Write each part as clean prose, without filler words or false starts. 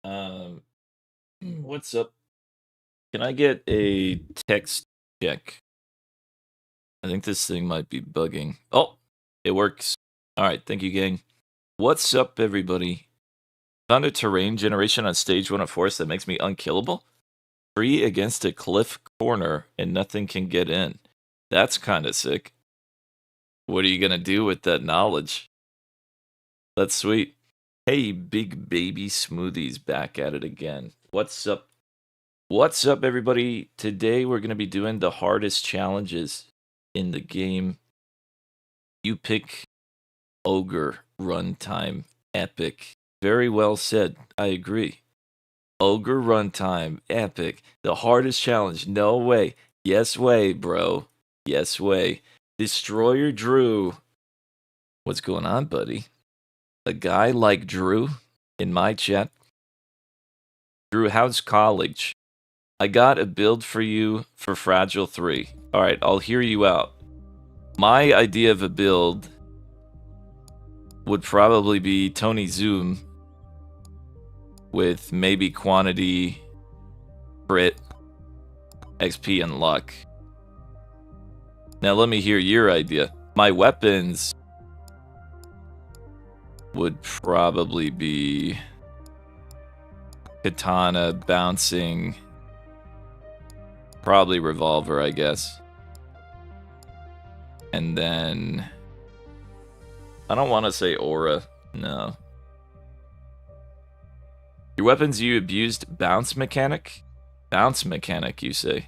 Um, what's up? Can I get a text check? I think this thing might be bugging. Oh, it works. All right, thank you, gang. What's up, everybody? Found a terrain generation on stage 1 of Forest that makes me unkillable? Free against a cliff corner and nothing can get in. That's kind of sick. What are you going to do with that knowledge? That's sweet. Hey, Big Baby Smoothies back at it again. What's up? What's up, everybody? Today we're going to be doing the hardest challenges in the game. You pick Ogre Runtime Epic. Very well said. I agree. Ogre Runtime Epic. The hardest challenge. No way. Yes way, bro. Yes way. Destroyer Drew. What's going on, buddy? A guy like Drew in my chat. Drew, how's college? I got a build for you for Fragile 3. Alright, I'll hear you out. My idea of a build would probably be Tony Zoom with maybe quantity, crit, XP, and luck. Now let me hear your idea. My weapons would probably be katana, bouncing, probably revolver, I guess. And then I don't want to say aura. No. Your weapons, you abused bounce mechanic? Bounce mechanic, you say?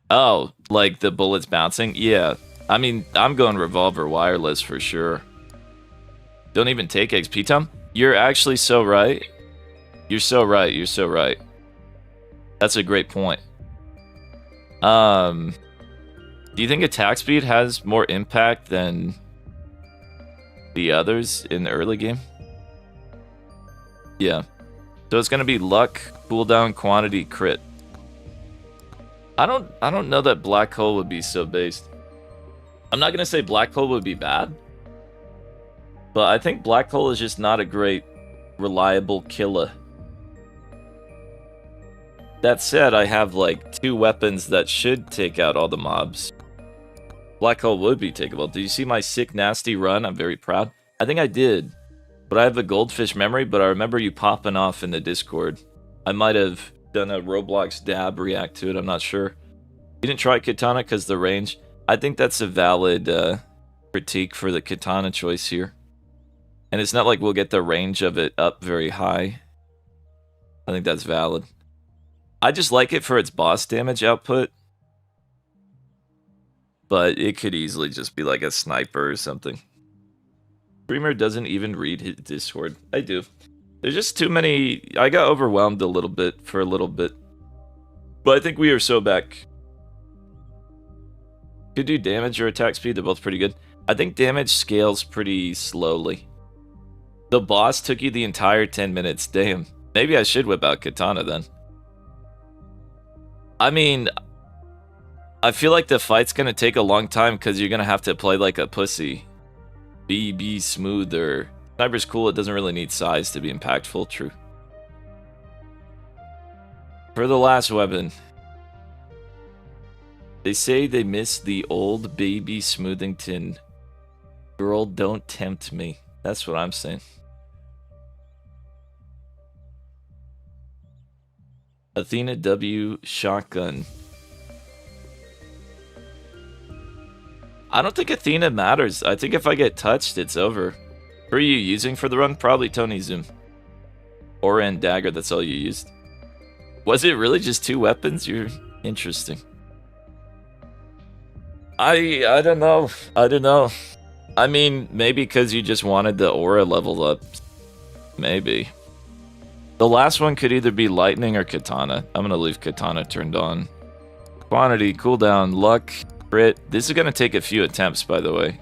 Oh, like the bullets bouncing? Yeah. I mean, I'm going revolver wireless for sure. Don't even take XP, Tom? You're actually so right. You're so right. You're so right. That's a great point. Do you think attack speed has more impact than the others in the early game? Yeah. So it's gonna be luck, cooldown, quantity, crit. I don't know that black hole would be so based. I'm not gonna say black hole would be bad, but I think black hole is just not a great reliable killer. That said, I have like 2 weapons that should take out all the mobs. Black hole would be takeable. Did you see my sick nasty run? I'm very proud. I think I did. But I have a goldfish memory, but I remember you popping off in the Discord. I might have done a Roblox dab react to it, I'm not sure. You didn't try katana because the range. I think that's a valid critique for the katana choice here. And it's not like we'll get the range of it up very high. I think that's valid. I just like it for its boss damage output. But it could easily just be like a sniper or something. Streamer doesn't even read his Discord. I do. There's just too many. I got overwhelmed a little bit for a little bit. But I think we are so back. Could do damage or attack speed. They're both pretty good. I think damage scales pretty slowly. The boss took you the entire 10 minutes. Damn. Maybe I should whip out katana then. I mean, I feel like the fight's gonna take a long time because you're gonna have to play like a pussy. Be smoother. Sniper's cool, it doesn't really need size to be impactful, true. For the last weapon. They say they miss the old baby Smoothington. Girl, don't tempt me. That's what I'm saying. Athena W shotgun. I don't think Athena matters. I think if I get touched, it's over. Who are you using for the run? Probably Tony Zoom. Aura and dagger, that's all you used. Was it really just 2 weapons? You're interesting. I don't know. I don't know. I mean, maybe because you just wanted the aura leveled up. Maybe. The last one could either be lightning or katana. I'm gonna leave katana turned on. Quantity, cooldown, luck, crit. This is gonna take a few attempts, by the way.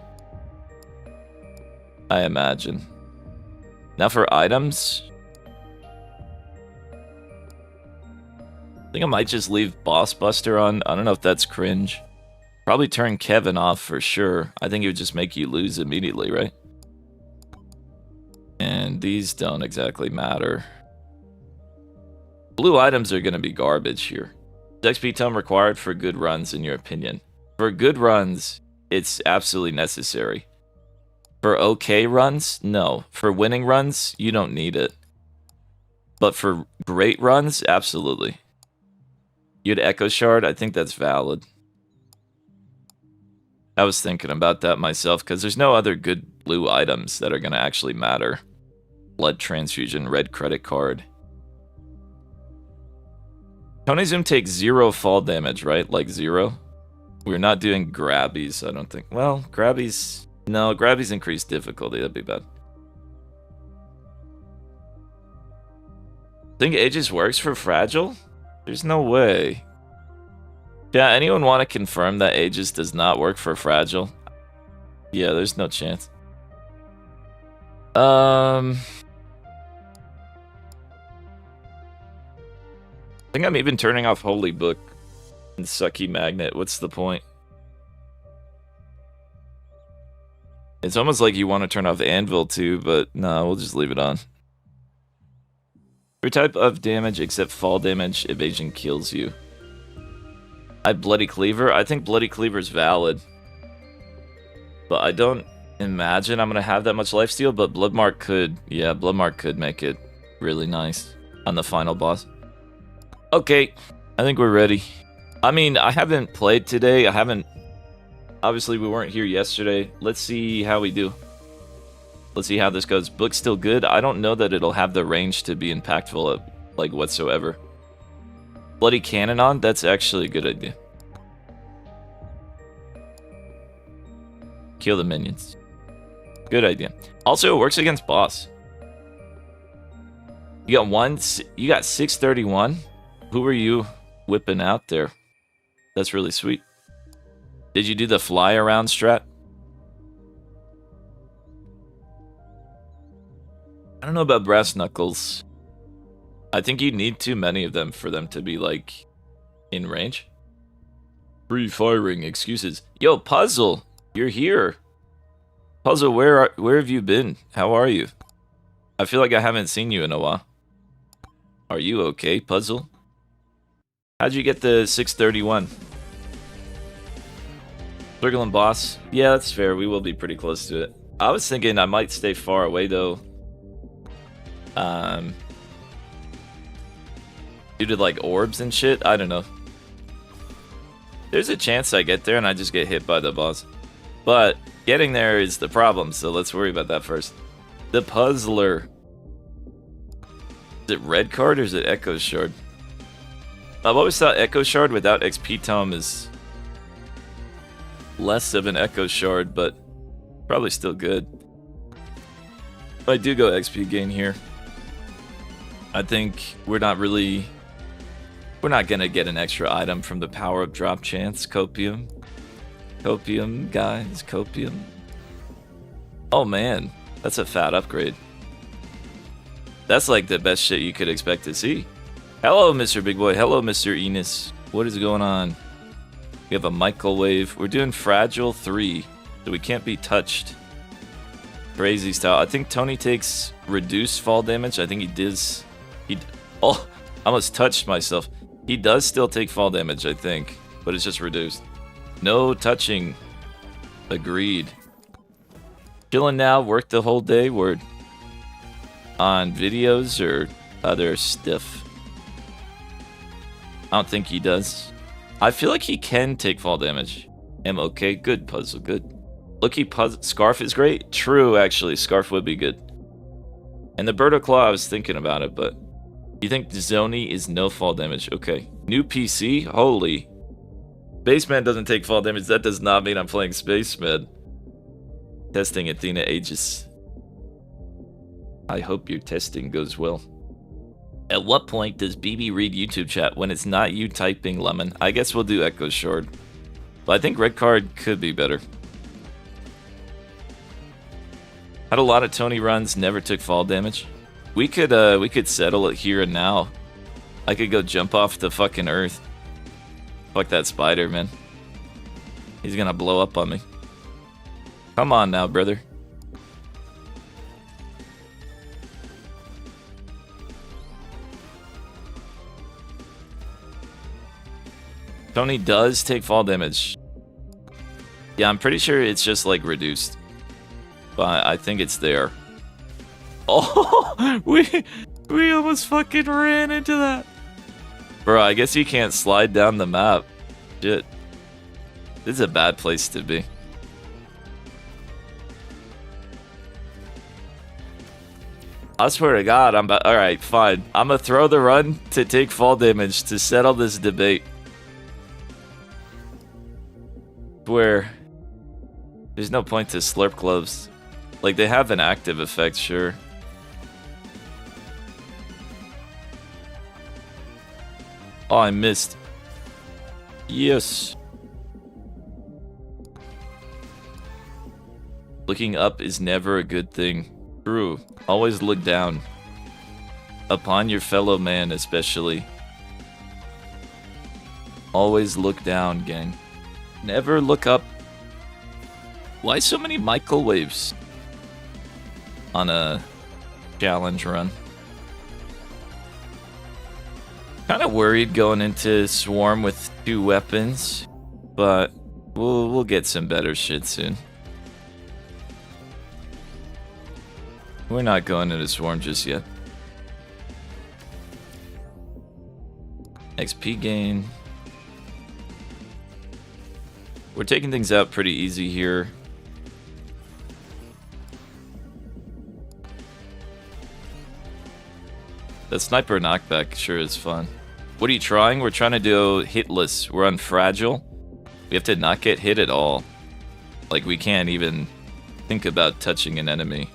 I imagine. Now for items. I think I might just leave Boss Buster on. I don't know if that's cringe. Probably turn Kevin off for sure. I think it would just make you lose immediately, right? And these don't exactly matter. Blue items are going to be garbage here. Is XP tome required for good runs, in your opinion? For good runs, it's absolutely necessary. For okay runs, no. For winning runs, you don't need it. But for great runs, absolutely. You had Echo Shard? I think that's valid. I was thinking about that myself, because there's no other good blue items that are going to actually matter. Blood transfusion, red credit card. Tony Zoom takes 0 fall damage, right? Like 0? We're not doing grabbies, I don't think. Well, grabbies... No, grabbies increase difficulty. That'd be bad. Think Aegis works for Fragile? There's no way. Yeah, anyone want to confirm that Aegis does not work for Fragile? Yeah, there's no chance. I think I'm even turning off Holy Book and Sucky Magnet. What's the point? It's almost like you want to turn off Anvil too, but no, we'll just leave it on. Every type of damage except fall damage, evasion kills you. I Bloody Cleaver. I think Bloody Cleaver is valid. But I don't imagine I'm going to have that much lifesteal, but Bloodmark could. Yeah, Bloodmark could make it really nice on the final boss. Okay, I think we're ready. I mean, I haven't played today. I haven't... Obviously, we weren't here yesterday. Let's see how we do. Let's see how this goes. Book's still good. I don't know that it'll have the range to be impactful, like, whatsoever. Bloody Cannon on? That's actually a good idea. Kill the minions. Good idea. Also, it works against boss. You got 631? Who were you whipping out there? That's really sweet. Did you do the fly around strat? I don't know about Brass Knuckles. I think you need too many of them for them to be, like, in range. Free firing excuses. Yo, Puzzle, you're here. Puzzle, where have you been? How are you? I feel like I haven't seen you in a while. Are you okay, Puzzle? How'd you get the 631? Circling boss? Yeah, that's fair. We will be pretty close to it. I was thinking I might stay far away, though. Due to, like, orbs and shit? I don't know. There's a chance I get there and I just get hit by the boss. But getting there is the problem, so let's worry about that first. The Puzzler. Is it Red Card or is it Echo Shard? I've always thought Echo Shard without XP Tome is less of an Echo Shard, but probably still good. I do go XP gain here. I think we're not gonna get an extra item from the power-up drop chance. Copium. Copium, guys. Copium. Oh man, that's a fat upgrade. That's like the best shit you could expect to see. Hello, Mr. Big Boy. Hello, Mr. Enos. What is going on? We have a microwave. We're doing Fragile 3, so we can't be touched. Crazy style. I think Tony takes reduced fall damage. I think he does. Oh, I almost touched myself. He does still take fall damage, I think, but it's just reduced. No touching. Agreed. Chilling now. Work the whole day. Word. On videos or other stuff. I don't think he does. I feel like he can take fall damage. Am okay. Good, Puzzle. Good. Looky, Scarf is great. True, actually. Scarf would be good. And the Birdo Claw, I was thinking about it, but... You think Zoni is no fall damage? Okay. New PC? Holy. Spaceman doesn't take fall damage. That does not mean I'm playing Spaceman. Testing Athena Aegis. I hope your testing goes well. At what point does BB read YouTube chat when it's not you typing, Lemon? I guess we'll do Echo Shard. But I think Red Card could be better. Had a lot of Tony runs, never took fall damage. We could settle it here and now. I could go jump off the fucking earth. Fuck that spider, man. He's gonna blow up on me. Come on now, brother. Tony does take fall damage. Yeah, I'm pretty sure it's just like reduced. But I think it's there. Oh, we almost fucking ran into that. Bro, I guess you can't slide down the map. Shit. This is a bad place to be. I swear to God, I'm about... Alright, fine. I'm gonna throw the run to take fall damage to settle this debate. Where there's no point to slurp gloves. Like, they have an active effect, sure. Oh, I missed. Yes. Looking up is never a good thing. True. Always look down. Upon your fellow man, especially. Always look down, gang. Never look up. Why so many microwaves on a challenge run? Kind of worried going into Swarm with 2 weapons, but we'll get some better shit soon. We're not going into Swarm just yet. XP gain. We're taking things out pretty easy here. The sniper knockback sure is fun. What are you trying? We're trying to do hitless. We're on fragile. We have to not get hit at all. Like, we can't even think about touching an enemy.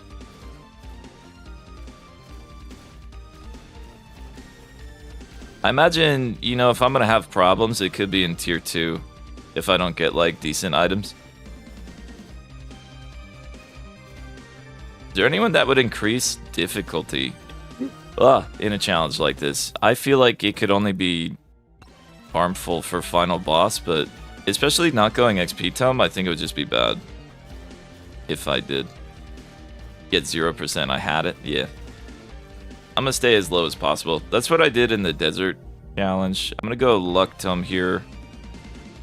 I imagine, you know, if I'm gonna have problems, it could be in tier 2. If I don't get, like, decent items. Is there anyone that would increase difficulty in a challenge like this? I feel like it could only be harmful for final boss, but especially not going XP tome, I think it would just be bad. If I did get 0%, I had it, yeah. I'm gonna stay as low as possible. That's what I did in the desert challenge. I'm gonna go luck tome here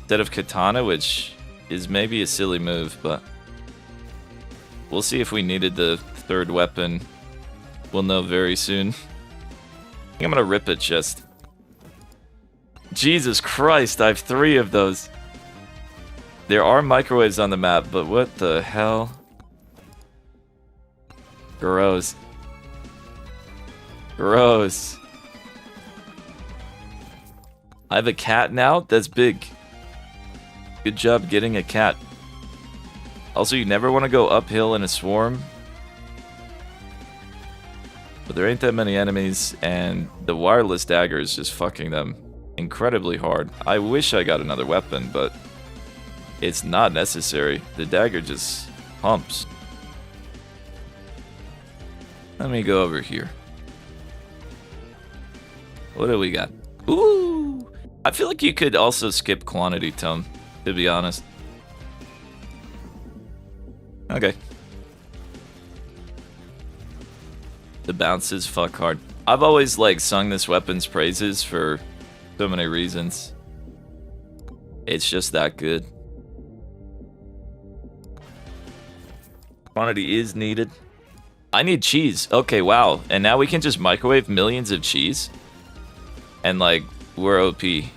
instead of katana, which is maybe a silly move, but we'll see if we needed the 3rd weapon. We'll know very soon. I think I'm gonna rip a chest. Jesus Christ, I have 3 of those. There are microwaves on the map, but what the hell? Gross. Gross. I have a cat now? That's big. Good job getting a cat. Also, you never want to go uphill in a swarm. But there ain't that many enemies, and the wireless dagger is just fucking them incredibly hard. I wish I got another weapon, but it's not necessary. The dagger just pumps. Let me go over here. What do we got? Ooh! I feel like you could also skip quantity tome, to be honest. Okay. The bounces fuck hard. I've always, like, sung this weapon's praises for so many reasons. It's just that good. Quantity is needed. I need cheese. Okay, wow. And now we can just microwave millions of cheese? And, like, we're OP. This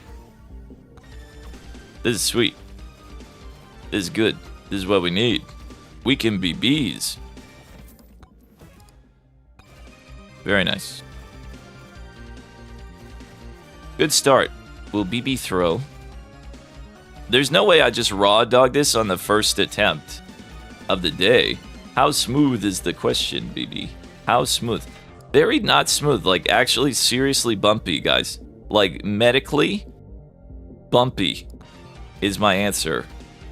is sweet. This is good. This is what we need. We can be bees. Very nice. Good start. Will BB throw? There's no way I just raw dog this on the first attempt of the day. How smooth is the question, BB? How smooth? Very not smooth, like actually seriously bumpy, guys. Like medically bumpy is my answer.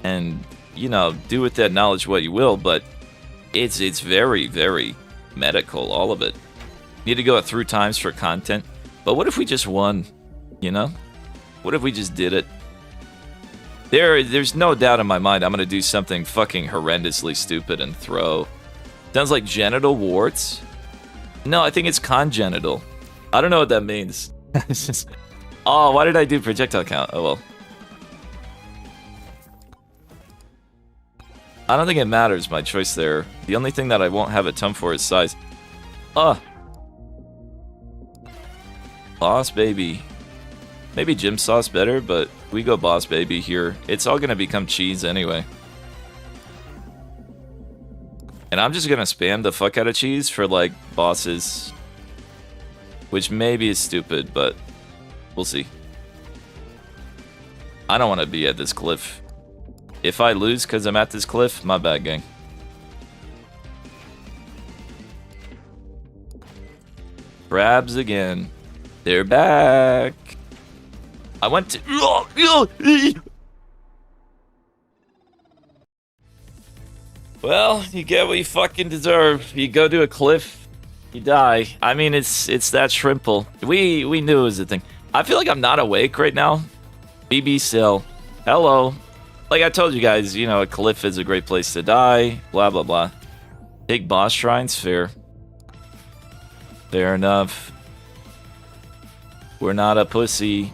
And, you know, do with that knowledge what you will, but it's very, very medical, all of it. Need to go through times for content. But what if we just won, you know? What if we just did it? There's no doubt in my mind I'm gonna do something fucking horrendously stupid and throw. Sounds like genital warts? No, I think it's congenital. I don't know what that means. Oh, why did I do projectile count? Oh well. I don't think it matters, my choice there. The only thing that I won't have a ton for is size. Boss baby. Maybe gym sauce better, but we go boss baby here. It's all gonna become cheese anyway. And I'm just gonna spam the fuck out of cheese for, like, bosses. Which maybe is stupid, but we'll see. I don't want to be at this cliff. If I lose because I'm at this cliff, my bad, gang. Crabs again. They're back. I went to... Well, you get what you fucking deserve. You go to a cliff, you die. I mean, it's that shrimple. We knew it was a thing. I feel like I'm not awake right now. BB Cell. Hello. Like I told you guys, you know, a cliff is a great place to die. Blah, blah, blah. Big boss shrines, fair. Fair enough. We're not a pussy.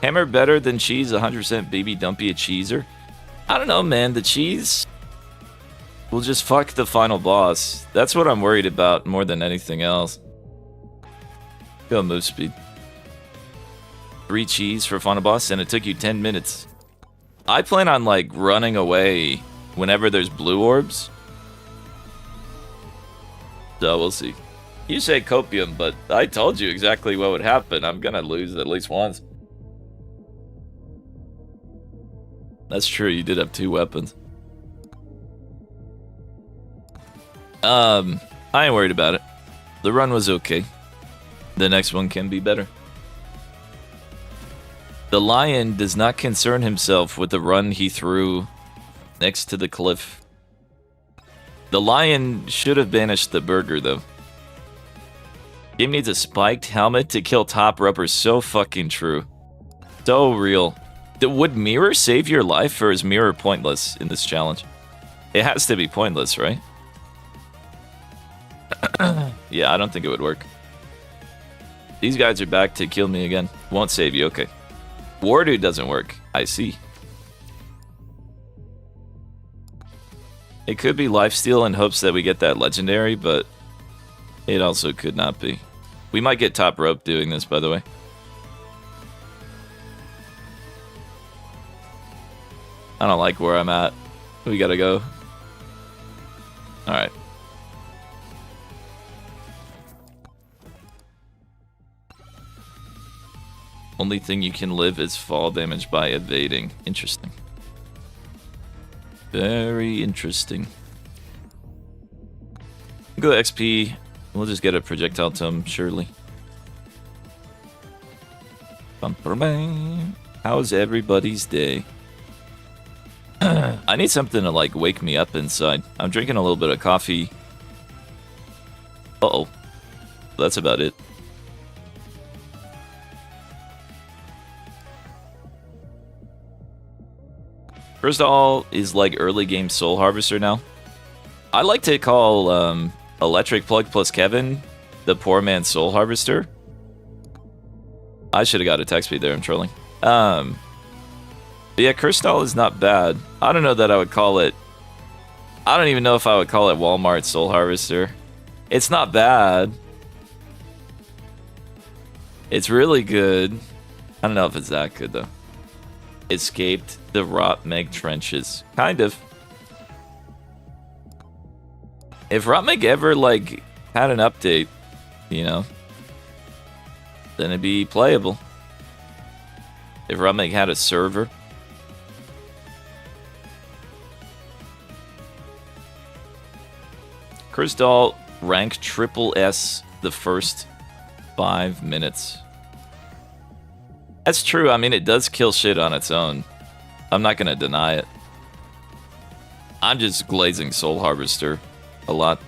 Hammer better than cheese, 100% baby dumpy a cheeser. I don't know, man. The cheese will just fuck the final boss. That's what I'm worried about more than anything else. Go move speed. 3 cheese for final boss, and it took you 10 minutes. I plan on, like, running away whenever there's blue orbs. So we'll see. You say copium, but I told you exactly what would happen. I'm gonna lose at least once. That's true, you did have 2 weapons. I ain't worried about it. The run was okay. The next one can be better. The lion does not concern himself with the run he threw next to the cliff. The lion should have banished the burger, though. Game needs a spiked helmet to kill top roper. So fucking true. So real. Would mirror save your life, or is mirror pointless in this challenge? It has to be pointless, right? Yeah, I don't think it would work. These guys are back to kill me again. Won't save you, okay. Wardu doesn't work. I see. It could be lifesteal in hopes that we get that legendary, but it also could not be. We might get top rope doing this, by the way. I don't like where I'm at. We gotta go. Alright. Only thing you can live is fall damage by evading. Interesting. Very interesting. Go XP. We'll just get a projectile tome, surely. How's everybody's day? I need something to, like, wake me up inside. I'm drinking a little bit of coffee. Uh-oh. That's about it. First of all, is like early game Soul Harvester now. I like to call Electric Plug plus Kevin the poor man's Soul Harvester. I should have got a text speed there, I'm trolling. But yeah, Cursed is not bad. I don't know that I would call it... I don't even know if I would call it Walmart Soul Harvester. It's not bad. It's really good. I don't know if it's that good, though. Escaped the Rotmeg trenches. Kind of. If Rotmeg ever, like, had an update, you know, then it'd be playable. If Rotmeg had a server. Cursed rank triple S the first 5 minutes. That's true. I mean, it does kill shit on its own. I'm not going to deny it. I'm just glazing Soul Harvester a lot.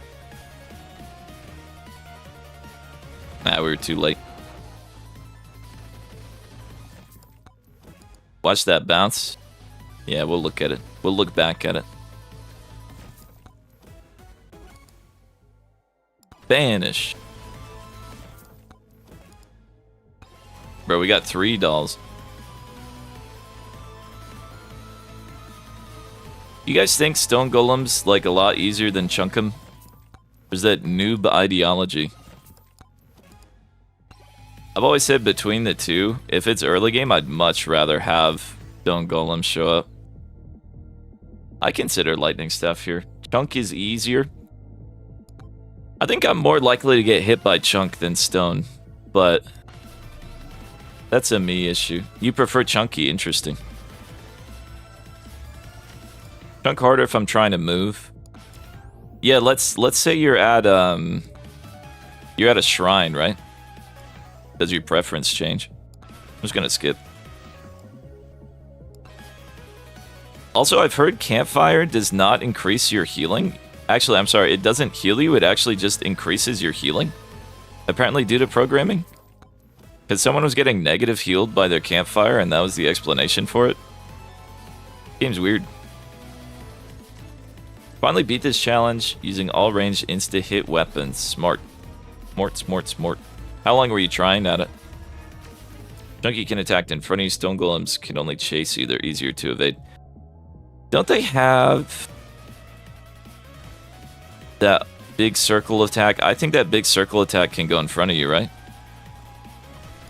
Nah, we were too late. Watch that bounce. Yeah, we'll look at it. We'll look back at it. Banish. Bro, we got 3 dolls. You guys think stone golem's like a lot easier than chunkum? There's that noob ideology. I've always said between the two, if it's early game, I'd much rather have stone golem show up. I consider lightning staff here. Chunk is easier. I think I'm more likely to get hit by chunk than stone, but that's a me issue. You prefer chunky, interesting. Chunk harder if I'm trying to move. Yeah, let's say you're at a shrine, right? Does your preference change? I'm just gonna skip. Also, I've heard campfire does not increase your healing. Actually, I'm sorry, it doesn't heal you, it actually just increases your healing. Apparently due to programming. Because someone was getting negative healed by their campfire and that was the explanation for it. Game's weird. Finally beat this challenge using all range insta-hit weapons. Smart. Smart. How long were you trying at it? Chunky can attack in front of you. Stone golems can only chase you. They're easier to evade. Don't they have that big circle attack? I think that big circle attack can go in front of you, right?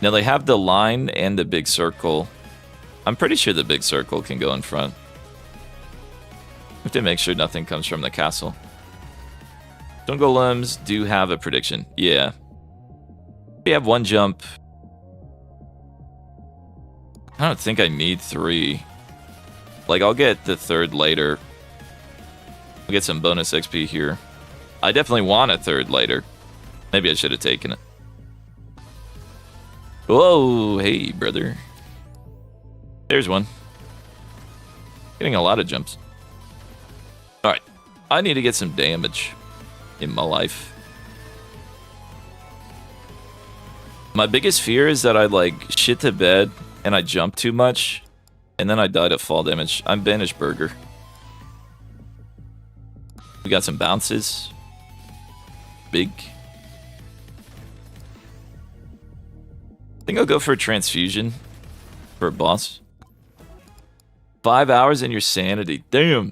Now they have the line and the big circle. I'm pretty sure the big circle can go in front. We have to make sure nothing comes from the castle. Stone golems do have a prediction. Yeah. We have one jump. I don't think I need 3. Like, I'll get the 3rd later. I'll get some bonus XP here. I definitely want a 3rd later. Maybe I should have taken it. Whoa, hey, brother. There's one. Getting a lot of jumps. Alright. I need to get some damage in my life. My biggest fear is that I, like, shit the bed and I jump too much, and then I die to fall damage. I'm Banished Burger. We got some bounces. Big. I think I'll go for a transfusion for a boss. 5 hours in your sanity. Damn.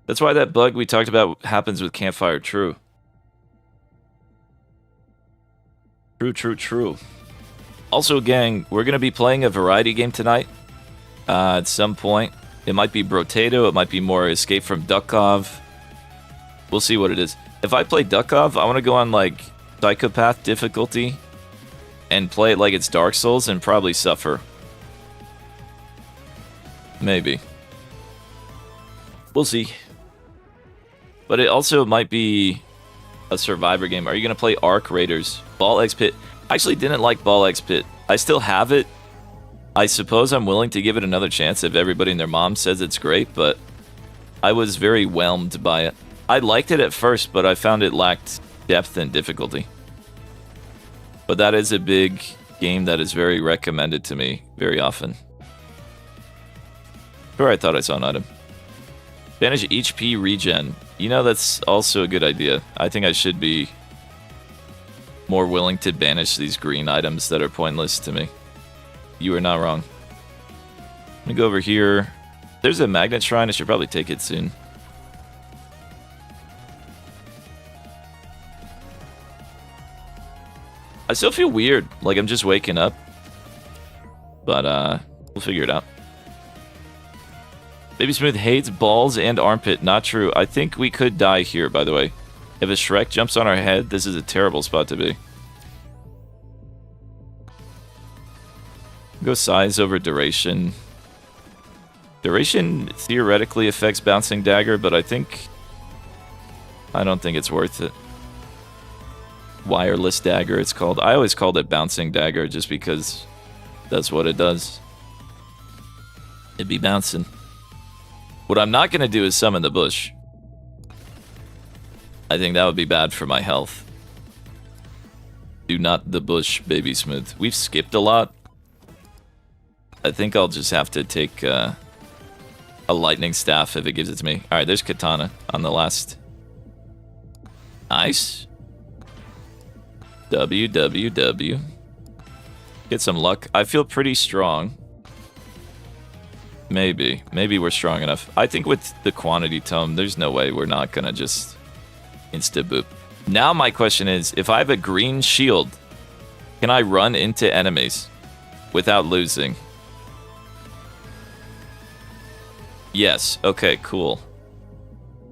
That's why that bug we talked about happens with campfire. True. True. Also, gang, we're going to be playing a variety game tonight. At some point. It might be Brotato. It might be more Escape from Duckov. We'll see what it is. If I play Duckov, I want to go on, like, Psychopath difficulty. And play it like it's Dark Souls and probably suffer. Maybe. We'll see. But it also might be a survivor game. Are you going to play Arc Raiders? Ball X Pit. I actually didn't like Ball X Pit. I still have it. I suppose I'm willing to give it another chance if everybody and their mom says it's great, but I was very whelmed by it. I liked it at first, but I found it lacked depth and difficulty. But that is a big game that is very recommended to me very often. Sure, I thought I saw an item. Banish HP regen. You know, that's also a good idea. I think I should be more willing to banish these green items that are pointless to me. You are not wrong. Let me go over here. There's a magnet shrine. I should probably take it soon. I still feel weird. Like I'm just waking up. But, we'll figure it out. Baby Smooth hates balls and armpit. Not true. I think we could die here, by the way. If a Shrek jumps on our head, this is a terrible spot to be. Go size over duration. Duration theoretically affects Bouncing Dagger, but I don't think it's worth it. Wireless Dagger, it's called. I always called it Bouncing Dagger just because that's what it does. It'd be bouncing. What I'm not going to do is summon the bush. I think that would be bad for my health. Do not the bush, Baby Smooth. We've skipped a lot. I think I'll just have to take a lightning staff if it gives it to me. Alright, there's Katana on the last. Nice. WWW. Get some luck. I feel pretty strong. Maybe. Maybe we're strong enough. I think with the quantity tome, there's no way we're not gonna just insta-boop. Now my question is, if I have a green shield, can I run into enemies without losing? Yes. Okay, cool.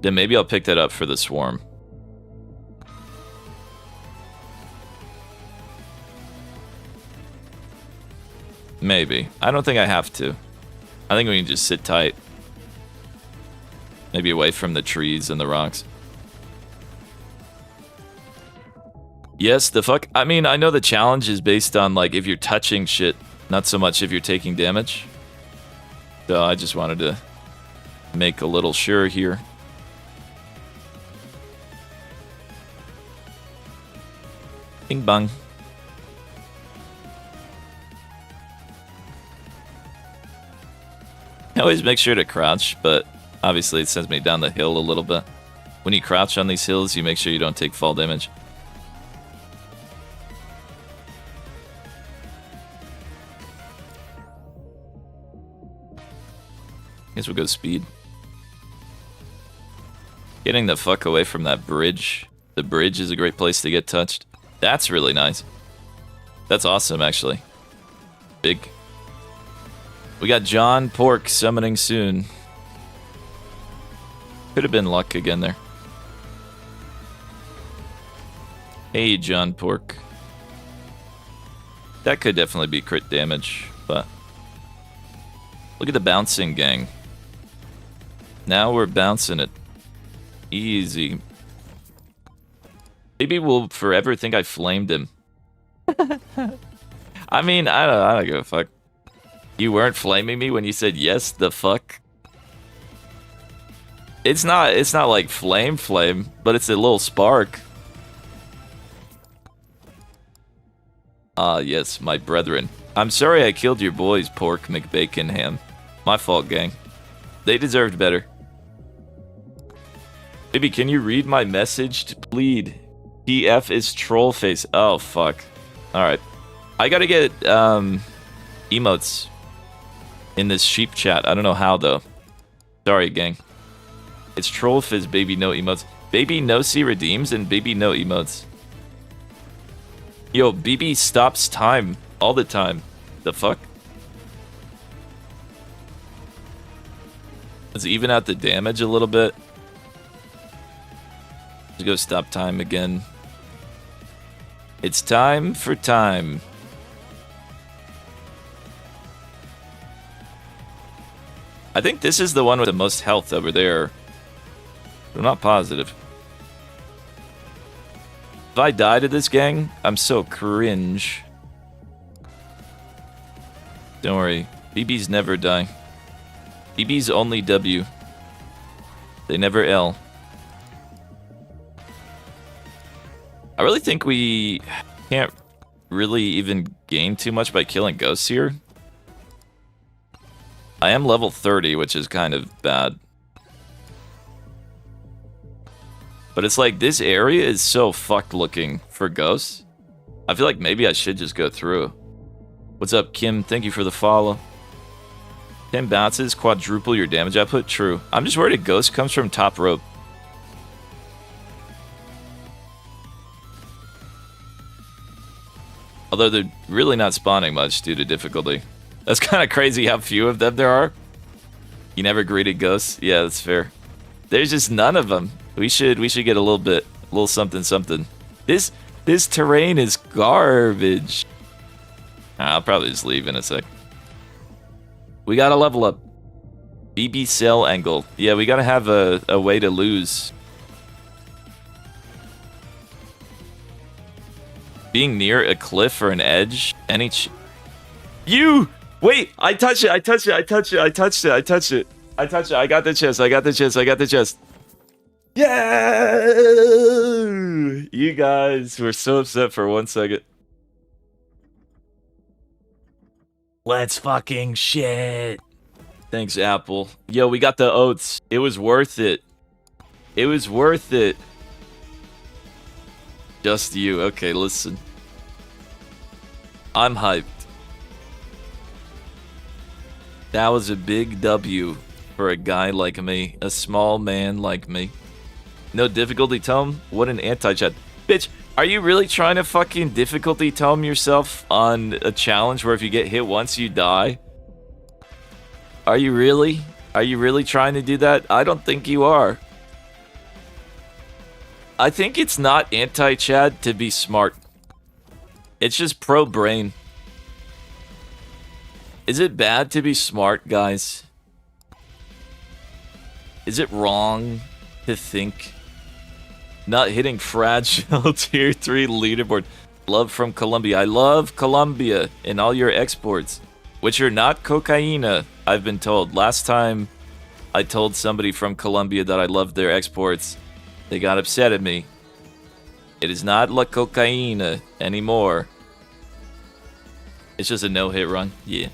Then maybe I'll pick that up for the swarm. Maybe. I don't think I have to. I think we can just sit tight. Maybe away from the trees and the rocks. Yes, the fuck? I mean, I know the challenge is based on, like, if you're touching shit, not so much if you're taking damage. So I just wanted to make a little sure here. Bing bang. I always make sure to crouch, but obviously it sends me down the hill a little bit. When you crouch on these hills, you make sure you don't take fall damage. Guess we'll go speed. Getting the fuck away from that bridge. The bridge is a great place to get touched. That's really nice. That's awesome, actually. Big. We got John Pork summoning soon. Could have been luck again there. Hey, John Pork. That could definitely be crit damage, but... Look at the bouncing, gang. Now we're bouncing it. Easy. Maybe we'll forever think I flamed him. I mean, I don't give a fuck. You weren't flaming me when you said yes, the fuck? It's not like flame, but it's a little spark. Ah, yes, my brethren. I'm sorry I killed your boys, Pork, McBacon, Ham. My fault, gang. They deserved better. Baby, can you read my message to plead? PF is trollface. Oh, fuck. Alright. I gotta get, emotes in this sheep chat. I don't know how, though. Sorry, gang. It's trollfizz, baby, no emotes. Baby no C redeems and baby no emotes. Yo, BB stops time all the time. The fuck? Let's even out the damage a little bit. Let's go stop time again. It's time for time. I think this is the one with the most health over there. I'm not positive. If I die to this gang, I'm so cringe. Don't worry. BBs never die. BBs only W. They never L. I really think we can't really even gain too much by killing ghosts here. I am level 30, which is kind of bad. But it's like, this area is so fucked looking for ghosts. I feel like maybe I should just go through. What's up, Kim? Thank you for the follow. 10 bounces, quadruple your damage output? True. I'm just worried a ghost comes from top rope. Although they're really not spawning much due to difficulty. That's kind of crazy how few of them there are. You never greeted ghosts? Yeah, that's fair. There's just none of them. We should get a little something something. This terrain is garbage. I'll probably just leave in a sec. We gotta level up. BB cell angle. Yeah, we gotta have a way to lose. Being near a cliff or an edge. You! Wait! I touched it! I touched it! I touched it! I touched it! I touched it! I touched it! I got the chest! I got the chest! I got the chest! Yeah! You guys were so upset for 1 second. Let's fucking shit. Thanks, Apple. Yo, we got the oats. It was worth it. It was worth it. Just you. Okay, listen. I'm hyped. That was a big W for a guy like me. A small man like me. No difficulty tome? What an anti-chat. Bitch, are you really trying to fucking difficulty tome yourself on a challenge where if you get hit once you die? Are you really? Are you really trying to do that? I don't think you are. I think it's not anti-Chad to be smart. It's just pro-brain. Is it bad to be smart, guys? Is it wrong to think? Not hitting fragile tier 3 leaderboard. Love from Colombia. I love Colombia and all your exports, which are not cocaine, I've been told. Last time I told somebody from Colombia that I loved their exports, they got upset at me. It is not la cocaine anymore. It's just a no-hit run. Yeah.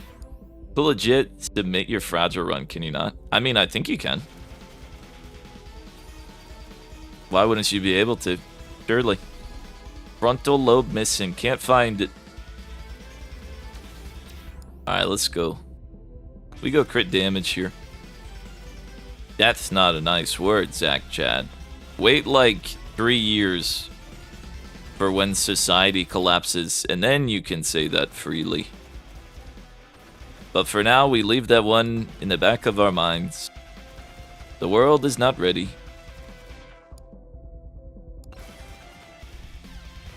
But legit, submit your fragile run, can you not? I mean, I think you can. Why wouldn't you be able to? Surely. Frontal lobe missing. Can't find it. Alright, let's go. We go crit damage here. That's not a nice word, Zach Chad. Wait like 3 years for when society collapses, and then you can say that freely. But for now, we leave that one in the back of our minds. The world is not ready.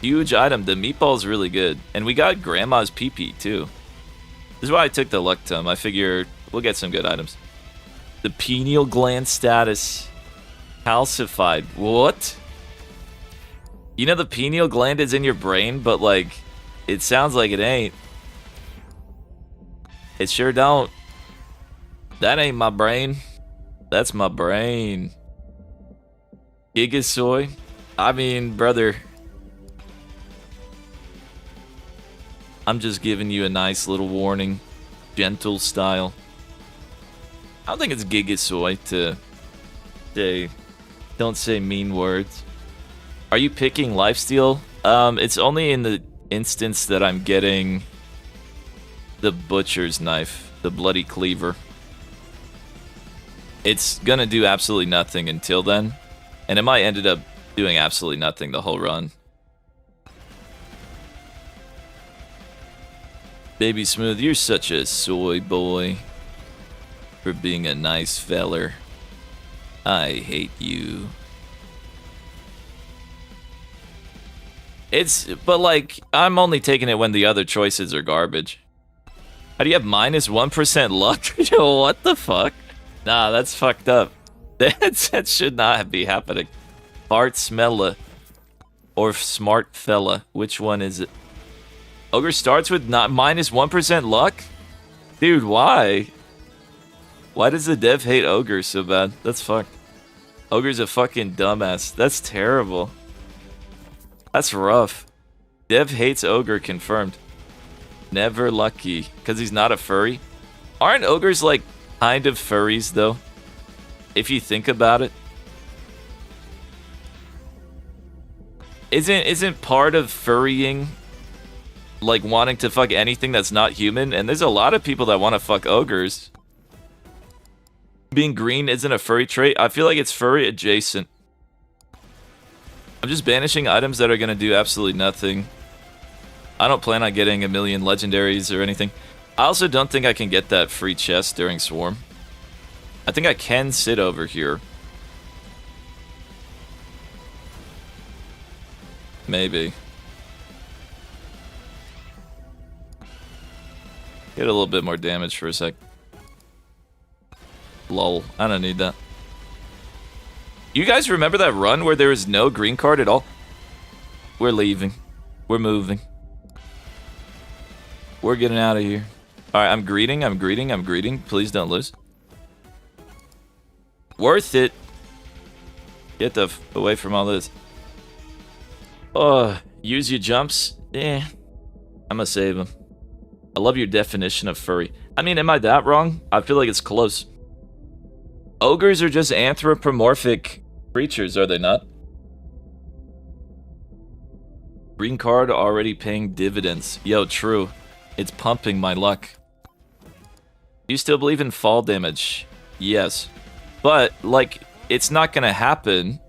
Huge item. The meatball's really good. And we got Grandma's pee-pee, too. This is why I took the luck tome. I figure we'll get some good items. The pineal gland status. Calcified. What? You know the pineal gland is in your brain, but, like, it sounds like it ain't. It sure don't. That ain't my brain. That's my brain. Gigasoy? I mean, brother. I'm just giving you a nice little warning. Gentle style. I don't think it's Gigasoy to say, don't say mean words. Are you picking lifesteal? It's only in the instance that I'm getting the butcher's knife, the bloody cleaver. It's gonna do absolutely nothing until then, and it might end up doing absolutely nothing the whole run. Baby Smooth, you're such a soy boy for being a nice feller. I hate you. But like, I'm only taking it when the other choices are garbage. How do you have minus 1% luck? Yo, what the fuck? Nah, that's fucked up. That should not be happening. Fart smella. Or smart fella. Which one is it? Ogre starts with not minus 1% luck? Dude, why? Why does the dev hate Ogre so bad? That's fucked. Ogre's a fucking dumbass. That's terrible. That's rough. Dev hates Ogre confirmed. Never lucky. Because he's not a furry? Aren't ogres like kind of furries though? If you think about it. Isn't part of furrying like wanting to fuck anything that's not human? And there's a lot of people that want to fuck ogres. Being green isn't a furry trait. I feel like it's furry adjacent. I'm just banishing items that are going to do absolutely nothing. I don't plan on getting a million legendaries or anything. I also don't think I can get that free chest during Swarm. I think I can sit over here. Maybe. Get a little bit more damage for a sec. Lol. I don't need that. You guys remember that run where there was no green card at all? We're leaving. We're moving. We're getting out of here. Alright, I'm greeting. Please don't lose. Worth it. Get the f away from all this. Oh, use your jumps? Eh. I'm gonna save them. I love your definition of furry. I mean, am I that wrong? I feel like it's close. Ogres are just anthropomorphic creatures, are they not? Green card already paying dividends. Yo, true. It's pumping my luck. Do you still believe in fall damage? Yes. But, like, it's not gonna happen.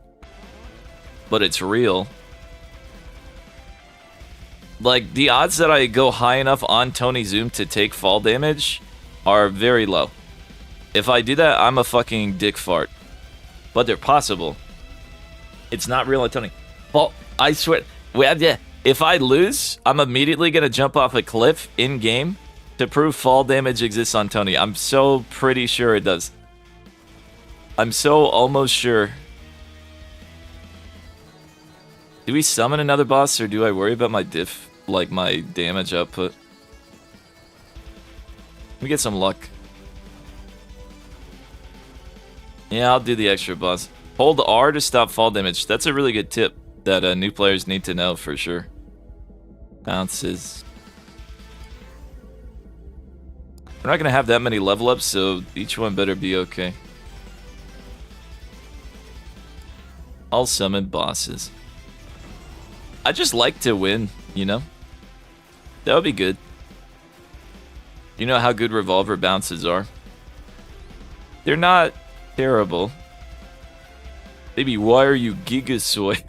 But it's real. Like, the odds that I go high enough on Tony Zoom to take fall damage are very low. If I do that, I'm a fucking dick fart. But they're possible. It's not real on Tony. Fall, I swear. If I lose, I'm immediately gonna jump off a cliff in-game to prove fall damage exists on Tony. I'm so pretty sure it does. I'm so almost sure. Do we summon another boss, or do I worry about my diff, like my damage output? Let me get some luck. Yeah, I'll do the extra boss. Hold R to stop fall damage. That's a really good tip that new players need to know for sure. Bounces. We're not going to have that many level ups, so each one better be okay. I'll summon bosses. I just like to win, you know? That would be good. You know how good revolver bounces are? They're not terrible. Maybe why are you Gigasoy?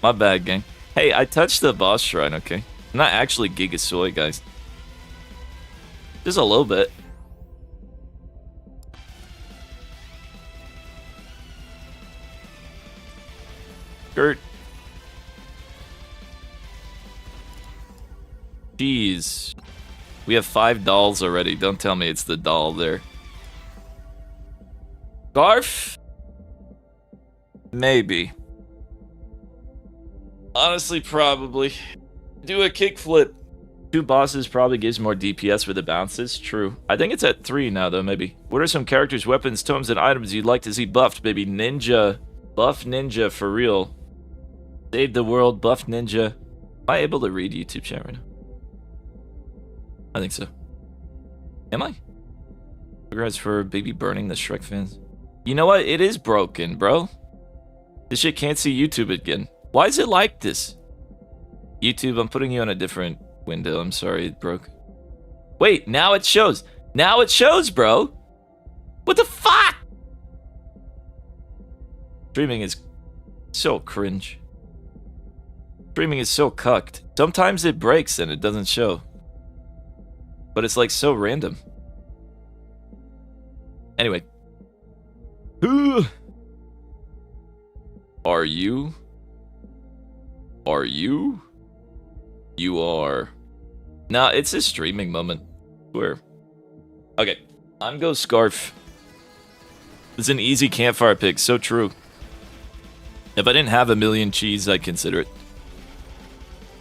My bad, gang. Hey, I touched the boss shrine, okay? I'm not actually Gigasoy, guys. Just a little bit. Gert. Jeez. We have 5 dolls already. Don't tell me it's the doll there. Garf? Maybe. Honestly, probably. Do a kickflip. 2 bosses probably gives more DPS with the bounces. True. I think it's at 3 now, though, maybe. What are some characters, weapons, tomes, and items you'd like to see buffed? Maybe Ninja. Buff Ninja, for real. Save the world, buff Ninja. Am I able to read YouTube chat right now? I think so. Am I? Congrats for baby burning the Shrek fans. You know what? It is broken, bro. This shit can't see YouTube again. Why is it like this? YouTube, I'm putting you on a different window. I'm sorry it broke. Wait, now it shows. Now it shows, bro. What the fuck? Streaming is so cringe. Streaming is so cucked. Sometimes it breaks and it doesn't show. But it's like so random. Anyway. Who are you? Are you? You are. Nah, it's a streaming moment. Where? Okay. I'm go Scarf. It's an easy campfire pick. So true. If I didn't have a million cheese, I'd consider it.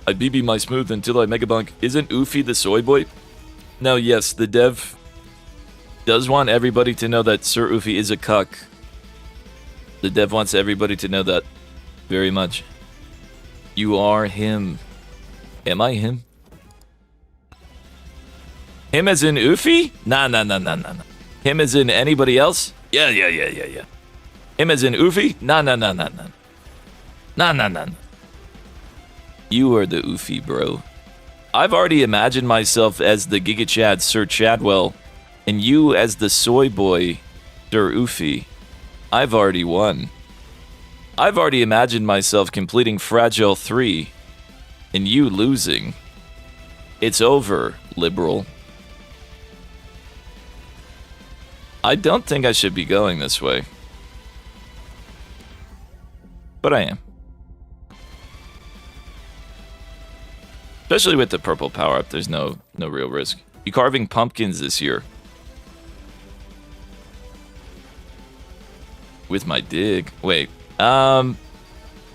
I BB my smooth until I Megabonk. Isn't Oofy the soy boy? No, yes, the dev does want everybody to know that Sir Oofy is a cuck. The dev wants everybody to know that very much. You are him. Am I him? Him as in Oofy? Nah. Him as in anybody else? Yeah. Him as in Oofy? Nah. Nah. You are the Oofy, bro. I've already imagined myself as the Giga Chad, Sir Chadwell, and you as the soy boy, Sir Oofy. I've already won. I've already imagined myself completing Fragile 3, and you losing. It's over, liberal. I don't think I should be going this way. But I am. Especially with the purple power-up, there's no real risk. You carving pumpkins this year. With my dig. Wait. I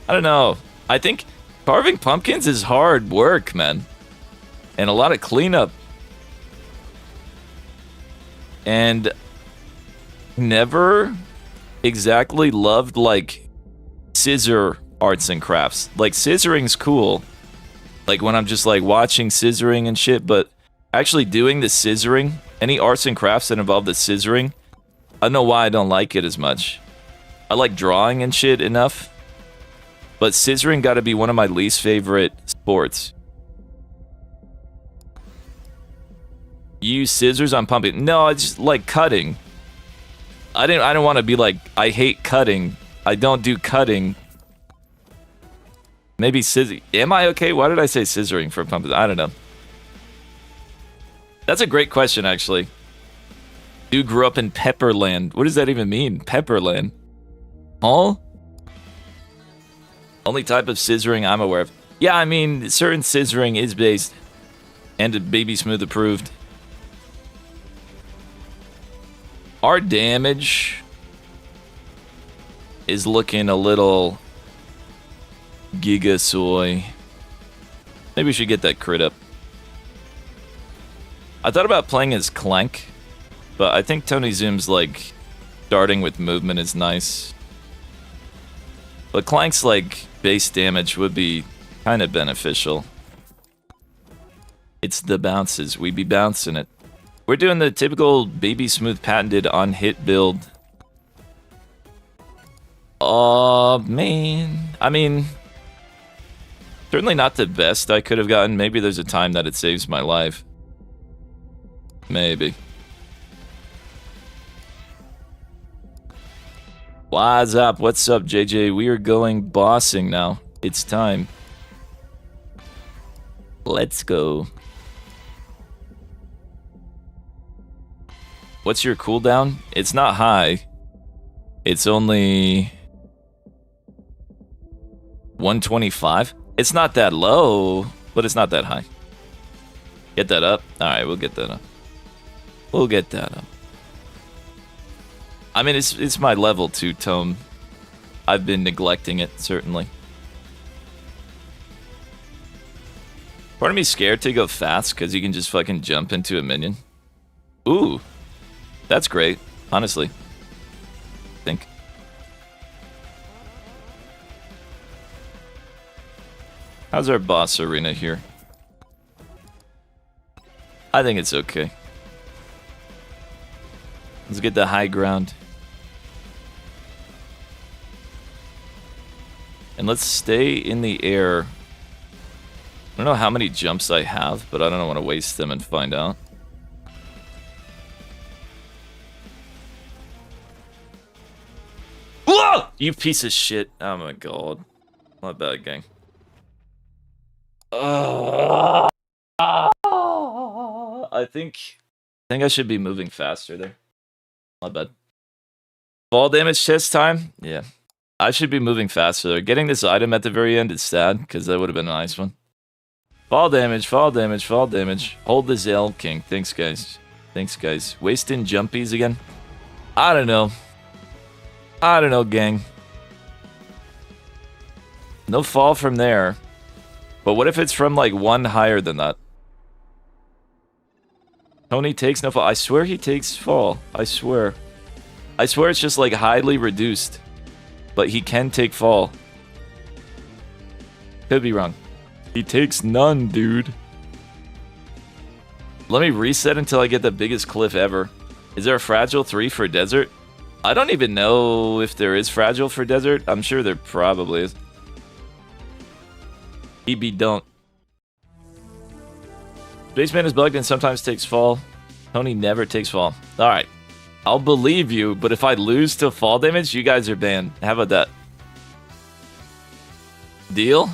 don't know. I think carving pumpkins is hard work, man. And a lot of cleanup. And never exactly loved, like, scissor arts and crafts. Like, scissoring's cool. Like, when I'm just, like, watching scissoring and shit, but actually doing the scissoring, any arts and crafts that involve the scissoring, I don't know why I don't like it as much. I like drawing and shit enough, but scissoring gotta be one of my least favorite sports. You use scissors on pumping? No, it's like cutting. I don't want to be like, I hate cutting. I don't do cutting. Maybe scissor. Am I okay? Why did I say scissoring for pumping? I don't know. That's a great question, actually. Dude grew up in Pepperland. What does that even mean? Pepperland. Huh? Only type of scissoring I'm aware of. Yeah, I mean, certain scissoring is based and Baby Smooth approved. Our damage is looking a little gigasoy. Maybe we should get that crit up. I thought about playing as Clank, but I think Tony Zoom's like starting with movement is nice. But Clank's like base damage would be kind of beneficial. It's the bounces. We be bouncing it. We're doing the typical Baby Smooth patented on hit build. Oh, man. I mean, certainly not the best I could have gotten. Maybe there's a time that it saves my life. Maybe. What's up? What's up, JJ? We are going bossing now. It's time. Let's go. What's your cooldown? It's not high. It's only 125. It's not that low, but it's not that high. Get that up? Alright, we'll get that up. We'll get that up. I mean, it's my level 2 tome. I've been neglecting it, certainly. Part of me's scared to go fast, because you can just fucking jump into a minion. Ooh. That's great, honestly. I think. How's our boss arena here? I think it's okay. Let's get the high ground. And let's stay in the air. I don't know how many jumps I have, but I don't want to waste them and find out. Whoa! You piece of shit. Oh my god. My bad, gang. I think I should be moving faster there. My bad. Fall damage chest time? Yeah. I should be moving faster there. Getting this item at the very end is sad, because that would have been a nice one. Fall damage, fall damage, fall damage. Hold this L, King. Thanks, guys. Thanks, guys. Wasting jumpies again? I don't know. I don't know, gang. No fall from there. But what if it's from, like, one higher than that? Tony takes no fall. I swear he takes fall. I swear. I swear it's just, like, highly reduced. But he can take fall. Could be wrong. He takes none, dude. Let me reset until I get the biggest cliff ever. Is there a fragile 3 for desert? I don't even know if there is fragile for desert. I'm sure there probably is. EB don't. Spaceman is bugged and sometimes takes fall. Tony never takes fall. Alright. I'll believe you, but if I lose to fall damage, you guys are banned. How about that? Deal?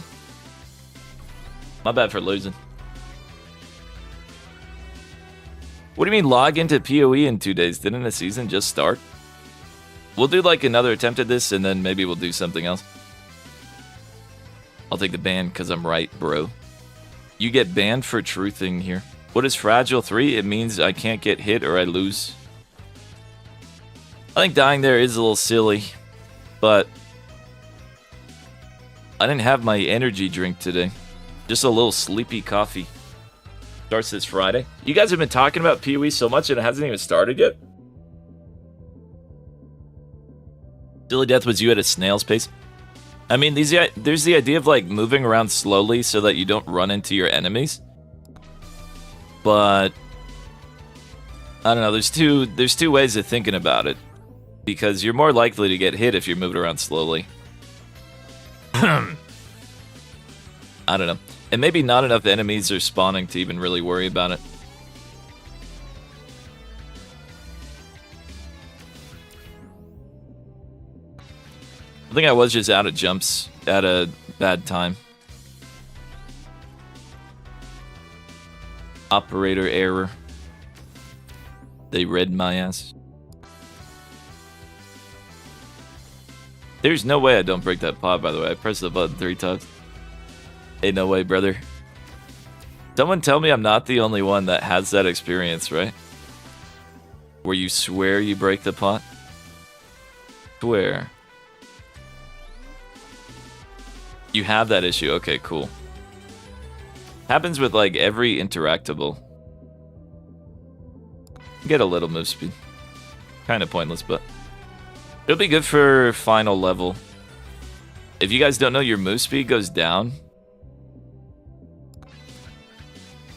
My bad for losing. What do you mean log into PoE in 2 days? Didn't the season just start? We'll do like another attempt at this and then maybe we'll do something else. I'll take the ban because I'm right, bro. You get banned for truthing here. What is fragile 3? It means I can't get hit or I lose. I think dying there is a little silly, but I didn't have my energy drink today. Just a little sleepy coffee. Starts this Friday. You guys have been talking about PoE so much and it hasn't even started yet? Silly Death was you at a snail's pace? I mean, there's the idea of like moving around slowly so that you don't run into your enemies. But I don't know, there's two ways of thinking about it. Because you're more likely to get hit if you're moving around slowly. I don't know. And maybe not enough enemies are spawning to even really worry about it. I think I was just out of jumps at a bad time. Operator error. They read my ass. There's no way I don't break that pot, by the way. I pressed the button 3 times. Ain't no way, brother. Someone tell me I'm not the only one that has that experience, right? Where you swear you break the pot? Swear. You have that issue. Okay, cool. Happens with like every interactable. Get a little move speed. Kind of pointless, but it'll be good for final level. If you guys don't know, your move speed goes down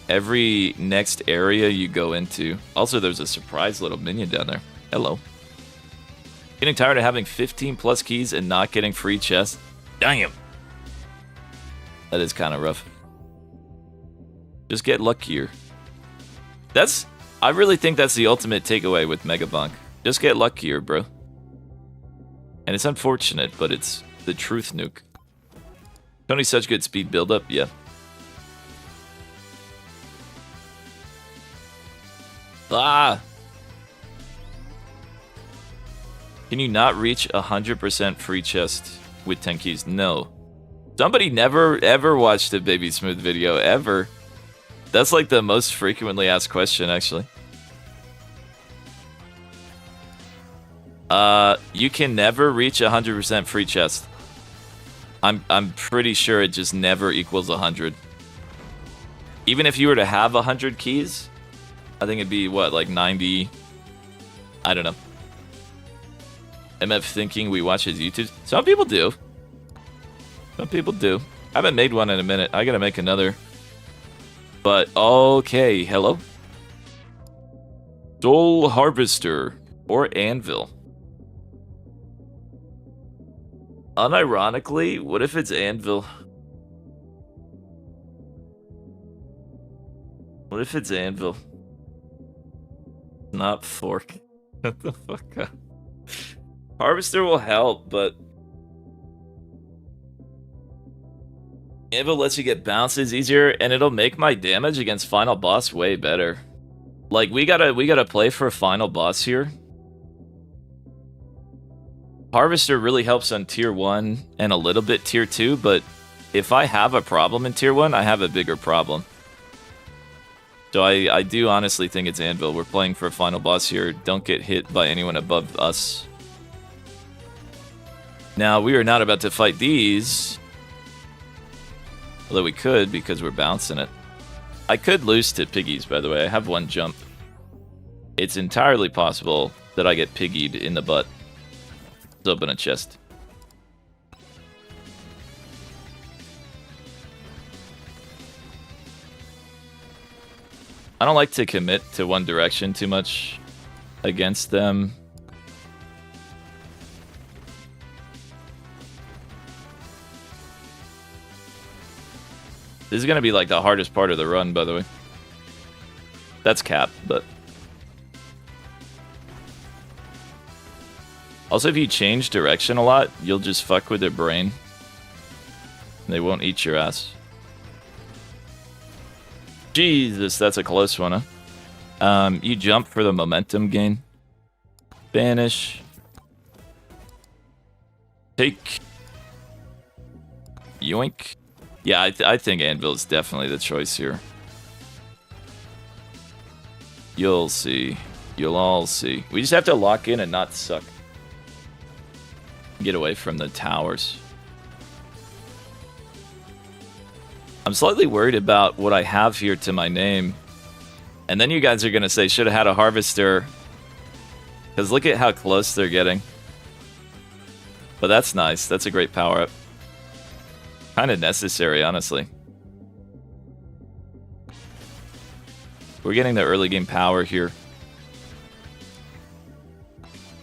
every next area you go into. Also, there's a surprise little minion down there. Hello. Getting tired of having 15 plus keys and not getting free chests? Damn. That is kind of rough. Just get luckier. I really think that's the ultimate takeaway with Megabonk. Just get luckier, bro. And it's unfortunate, but it's the truth, nuke. Tony's such good speed buildup, yeah. Ah! Can you not reach 100% free chest with 10 keys? No. Somebody never ever watched a Baby Smooth video, ever. That's like the most frequently asked question, actually. You can never reach 100% free chest. I'm pretty sure it just never equals 100. Even if you were to have 100 keys, I think it'd be, what, like 90? I don't know. MF thinking we watch his YouTube? Some people do. Some people do. I haven't made one in a minute. I gotta make another. But, okay, hello? Soul Harvester. Or Anvil. Unironically, what if it's Anvil? What if it's Anvil? Not Fork. Shut the fuck up. Harvester will help, but Anvil lets you get bounces easier, and it'll make my damage against final boss way better. Like, we gotta play for a final boss here. Harvester really helps on tier 1 and a little bit tier 2, but if I have a problem in tier 1, I have a bigger problem. So I do honestly think it's Anvil. We're playing for a final boss here. Don't get hit by anyone above us. Now, we are not about to fight these. Although we could, because we're bouncing it. I could lose to piggies, by the way. I have one jump. It's entirely possible that I get piggied in the butt. Let's open a chest. I don't like to commit to one direction too much against them. This is going to be like the hardest part of the run, by the way. That's cap, but... Also, if you change direction a lot, you'll just fuck with their brain. They won't eat your ass. Jesus, that's a close one, huh? You jump for the momentum gain. Banish. Take. Yoink. Yeah, I think Anvil is definitely the choice here. You'll see. You'll all see. We just have to lock in and not suck. Get away from the towers. I'm slightly worried about what I have here to my name. And then you guys are going to say, should have had a Harvester. Because look at how close they're getting. But that's nice. That's a great power-up. Kind of necessary, honestly. We're getting the early game power here.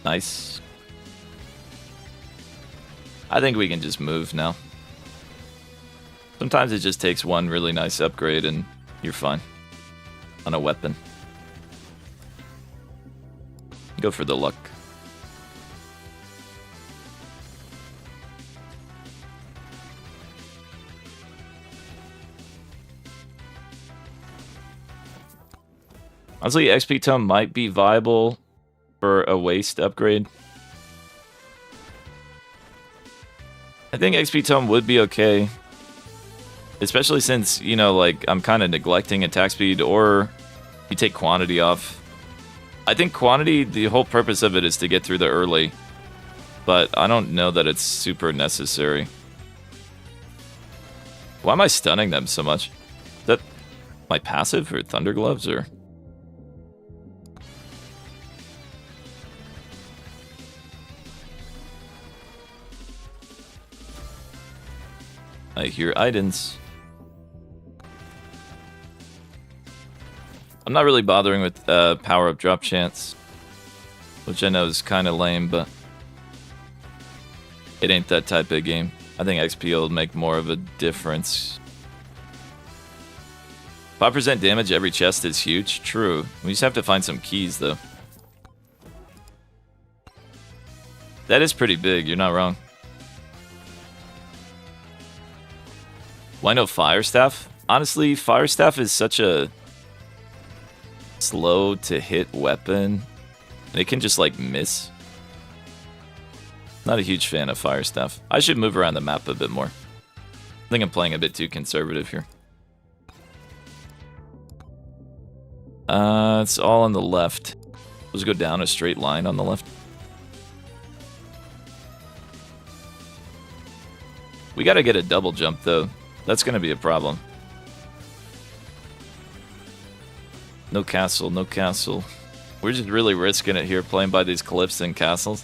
Nice. I think we can just move now. Sometimes it just takes one really nice upgrade and you're fine. On a weapon. Go for the luck. Honestly, XP Tome might be viable for a waste upgrade. I think XP Tome would be okay. Especially since, you know, like, I'm kind of neglecting attack speed, or you take quantity off. I think quantity, the whole purpose of it is to get through the early. But I don't know that it's super necessary. Why am I stunning them so much? Is that my passive or Thunder Gloves or... I hear Idens. I'm not really bothering with power-up drop chance. Which I know is kind of lame, but... it ain't that type of game. I think XP will make more of a difference. 5% damage every chest is huge. True. We just have to find some keys, though. That is pretty big. You're not wrong. Why no Fire Staff? Honestly, Fire Staff is such a slow to hit weapon. And it can just, like, miss. Not a huge fan of Fire Staff. I should move around the map a bit more. I think I'm playing a bit too conservative here. It's all on the left. Let's go down a straight line on the left. We gotta get a double jump, though. That's gonna be a problem. No castle, no castle. We're just really risking it here, playing by these cliffs and castles.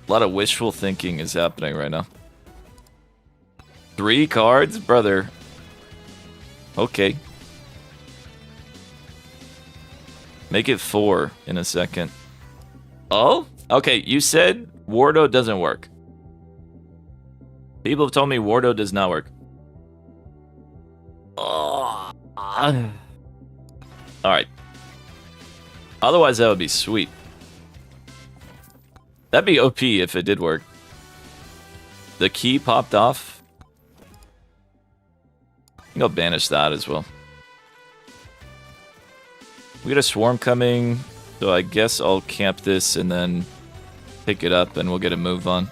A lot of wishful thinking is happening right now. 3 cards? Brother. Okay. Make it 4 in a second. Oh? Okay, you said Wardo doesn't work. People have told me Wardo does not work. Oh. Alright. Otherwise, that would be sweet. That'd be OP if it did work. The key popped off. I think I'll banish that as well. We got a swarm coming, so I guess I'll camp this and then pick it up and we'll get a move on.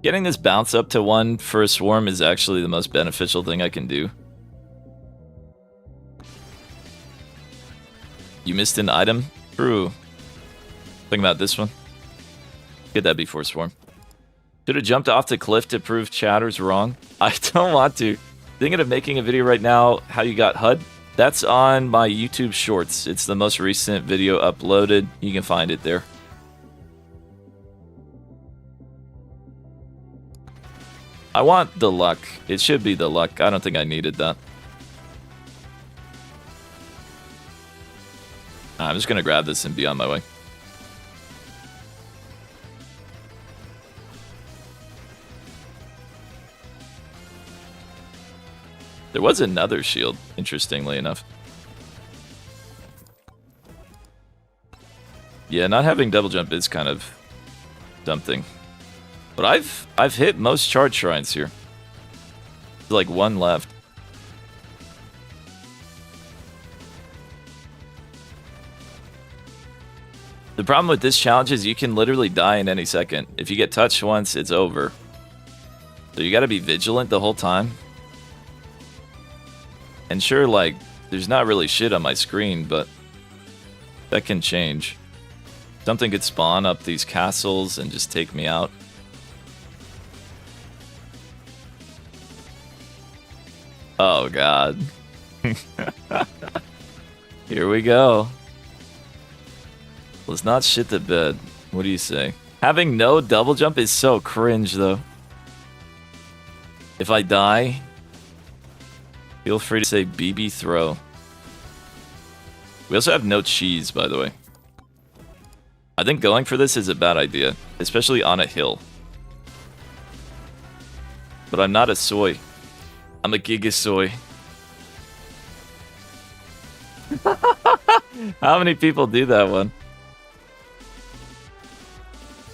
Getting this bounce up to 1 for a swarm is actually the most beneficial thing I can do. You missed an item? True. Think about this one. Get that before swarm. Should have jumped off the cliff to prove Chatter's wrong. I don't want to. Thinking of making a video right now, how you got HUD. That's on my YouTube Shorts. It's the most recent video uploaded. You can find it there. I want the luck. It should be the luck. I don't think I needed that. I'm just gonna grab this and be on my way. There was another shield, interestingly enough. Yeah, not having double jump is kind of something. But I've hit most charge shrines here. There's like 1 left. The problem with this challenge is you can literally die in any second. If you get touched once, it's over. So you gotta be vigilant the whole time. And sure, like, there's not really shit on my screen, but that can change. Something could spawn up these castles and just take me out. Oh, God. Here we go. Let's not shit the bed. What do you say? Having no double jump is so cringe, though. If I die, feel free to say BB throw. We also have no cheese, by the way. I think going for this is a bad idea, especially on a hill. But I'm not a soy. I'm a gigasoy. How many people do that one?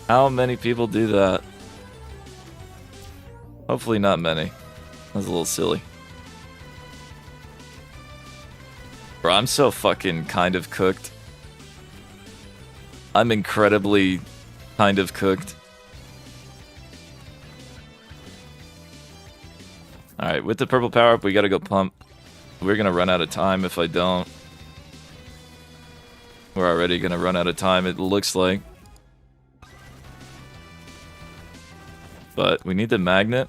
How many people do that? Hopefully not many. That was a little silly. Bro, I'm so fucking kind of cooked. I'm incredibly kind of cooked. Alright, with the purple power-up, we gotta go pump. We're gonna run out of time if I don't. We're already gonna run out of time, it looks like. But we need the magnet.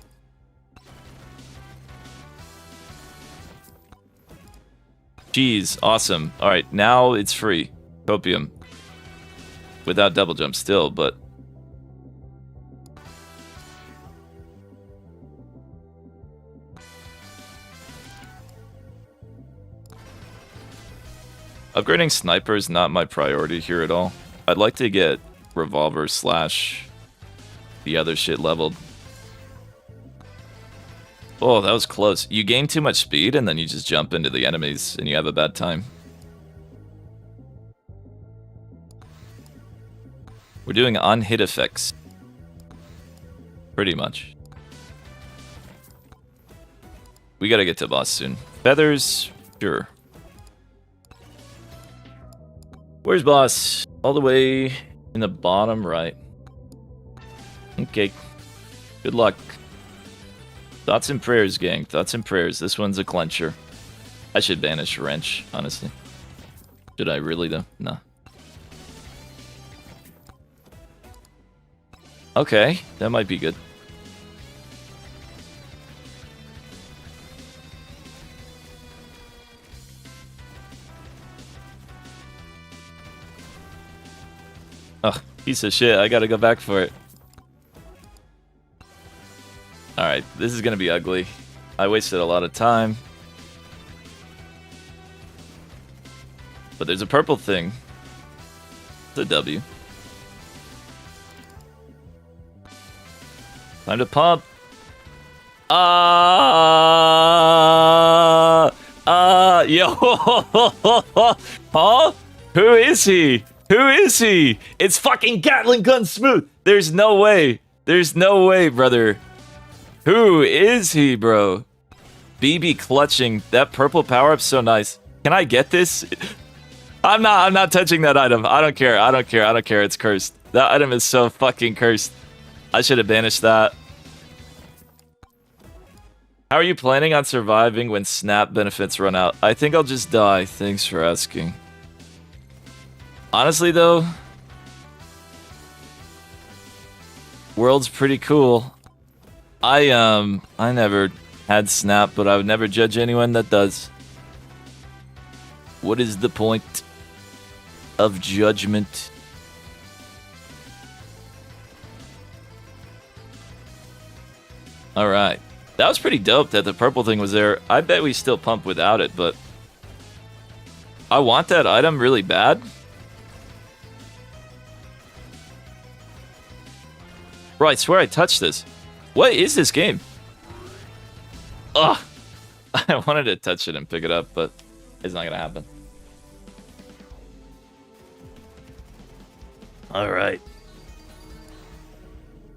Jeez, awesome. Alright, now it's free. Copium. Without double jump still, but... Upgrading sniper is not my priority here at all. I'd like to get revolver slash the other shit leveled. Oh, that was close. You gain too much speed and then you just jump into the enemies and you have a bad time. We're doing on-hit effects. Pretty much. We gotta get to boss soon. Feathers, sure. Where's boss? All the way in the bottom right. Okay. Good luck. Thoughts and prayers, gang. Thoughts and prayers. This one's a clencher. I should banish wrench, honestly. Should I really, though? No. Okay, that might be good. Ugh, piece of shit. I gotta go back for it. Alright, this is gonna be ugly. I wasted a lot of time. But there's a purple thing. It's a W. Time to pump. Yo. Huh? Who is he? Who is he? It's fucking Gatling Gun Smooth. There's no way. There's no way, brother. Who is he, bro? BB clutching. That purple power-up's so nice. Can I get this? I'm not touching that item. I don't care. I don't care. I don't care. It's cursed. That item is so fucking cursed. I should have banished that. How are you planning on surviving when snap benefits run out? I think I'll just die. Thanks for asking. Honestly, though, world's pretty cool. I never had snap, but I would never judge anyone that does. What is the point of judgment? Alright. That was pretty dope that the purple thing was there. I bet we still pump without it, but... I want that item really bad. Bro, I swear I touched this. What is this game? Ugh. I wanted to touch it and pick it up, but it's not gonna happen. Alright.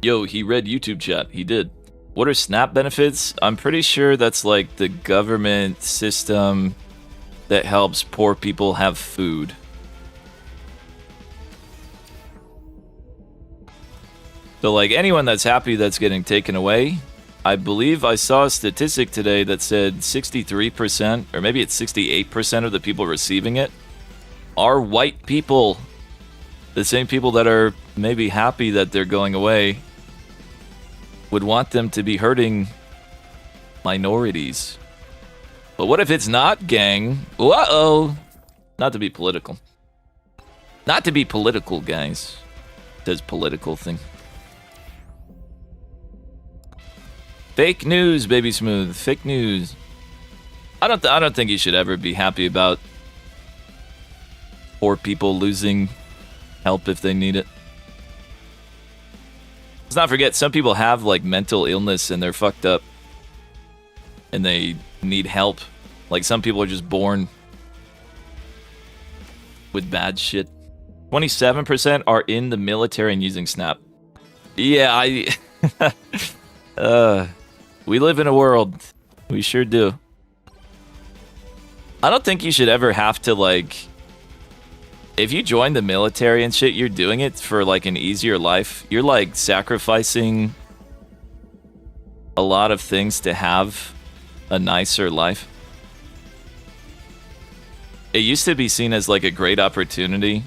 Yo, he read YouTube chat. He did. What are SNAP benefits? I'm pretty sure that's like the government system that helps poor people have food. So like anyone that's happy that's getting taken away, I believe I saw a statistic today that said 63%, or maybe it's 68% of the people receiving it are white people. The same people that are maybe happy that they're going away would want them to be hurting minorities. But what if it's not, gang? Uh-oh. Not to be political. Not to be political, guys. It says political thing. Fake news, baby smooth. Fake news. I don't think you should ever be happy about poor people losing help if they need it. Let's not forget, some people have like mental illness and they're fucked up and they need help. Like some people are just born with bad shit. 27% are in the military and using Snap. Yeah, we live in a world We sure do. I don't think you should ever have to, like... If you join the military and shit, you're doing it for, like, an easier life. You're, like, sacrificing a lot of things to have a nicer life. It used to be seen as, like, a great opportunity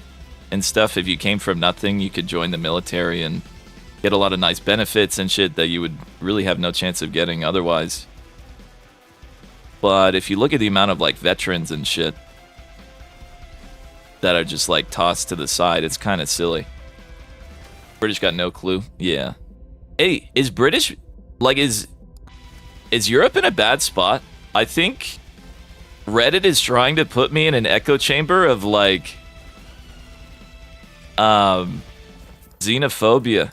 and stuff. If you came from nothing, you could join the military and get a lot of nice benefits and shit that you would really have no chance of getting otherwise. But if you look at the amount of, like, veterans and shit that are just, like, tossed to the side, it's kind of silly. British got no clue. Yeah. Hey, is British... Like, is Europe in a bad spot? I think Reddit is trying to put me in an echo chamber of, like... xenophobia.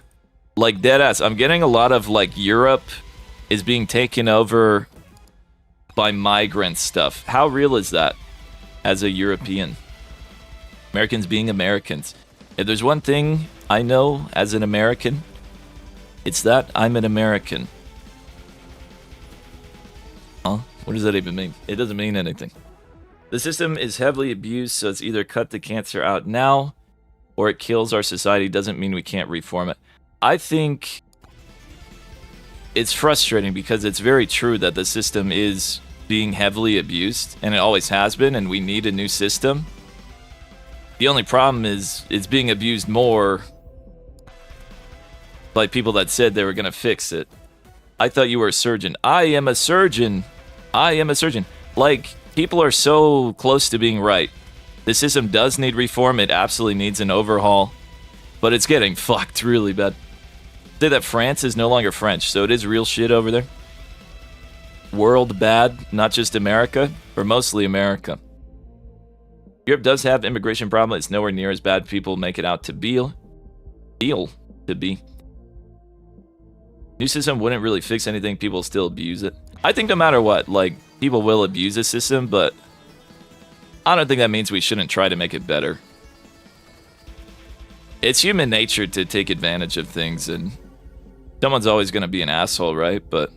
Like, deadass. I'm getting a lot of, like, Europe is being taken over by migrant stuff. How real is that as a European? Americans being Americans. If there's one thing I know as an American, it's that I'm an American. Huh? What does that even mean? It doesn't mean anything. The system is heavily abused, so it's either cut the cancer out now or it kills our society. Doesn't mean we can't reform it. I think it's frustrating because it's very true that the system is being heavily abused, and it always has been, and we need a new system. The only problem is it's being abused more by people that said they were going to fix it. I thought you were a surgeon. I am a surgeon. I am a surgeon. Like, people are so close to being right. The system does need reform. It absolutely needs an overhaul. But it's getting fucked really bad. Say that France is no longer French, so it is real shit over there. World bad, not just America, or mostly America. Europe does have immigration problem. It's nowhere near as bad people make it out to be. New system wouldn't really fix anything. People still abuse it. I think no matter what, like, people will abuse the system, but I don't think that means we shouldn't try to make it better. It's human nature to take advantage of things, and someone's always going to be an asshole, right? But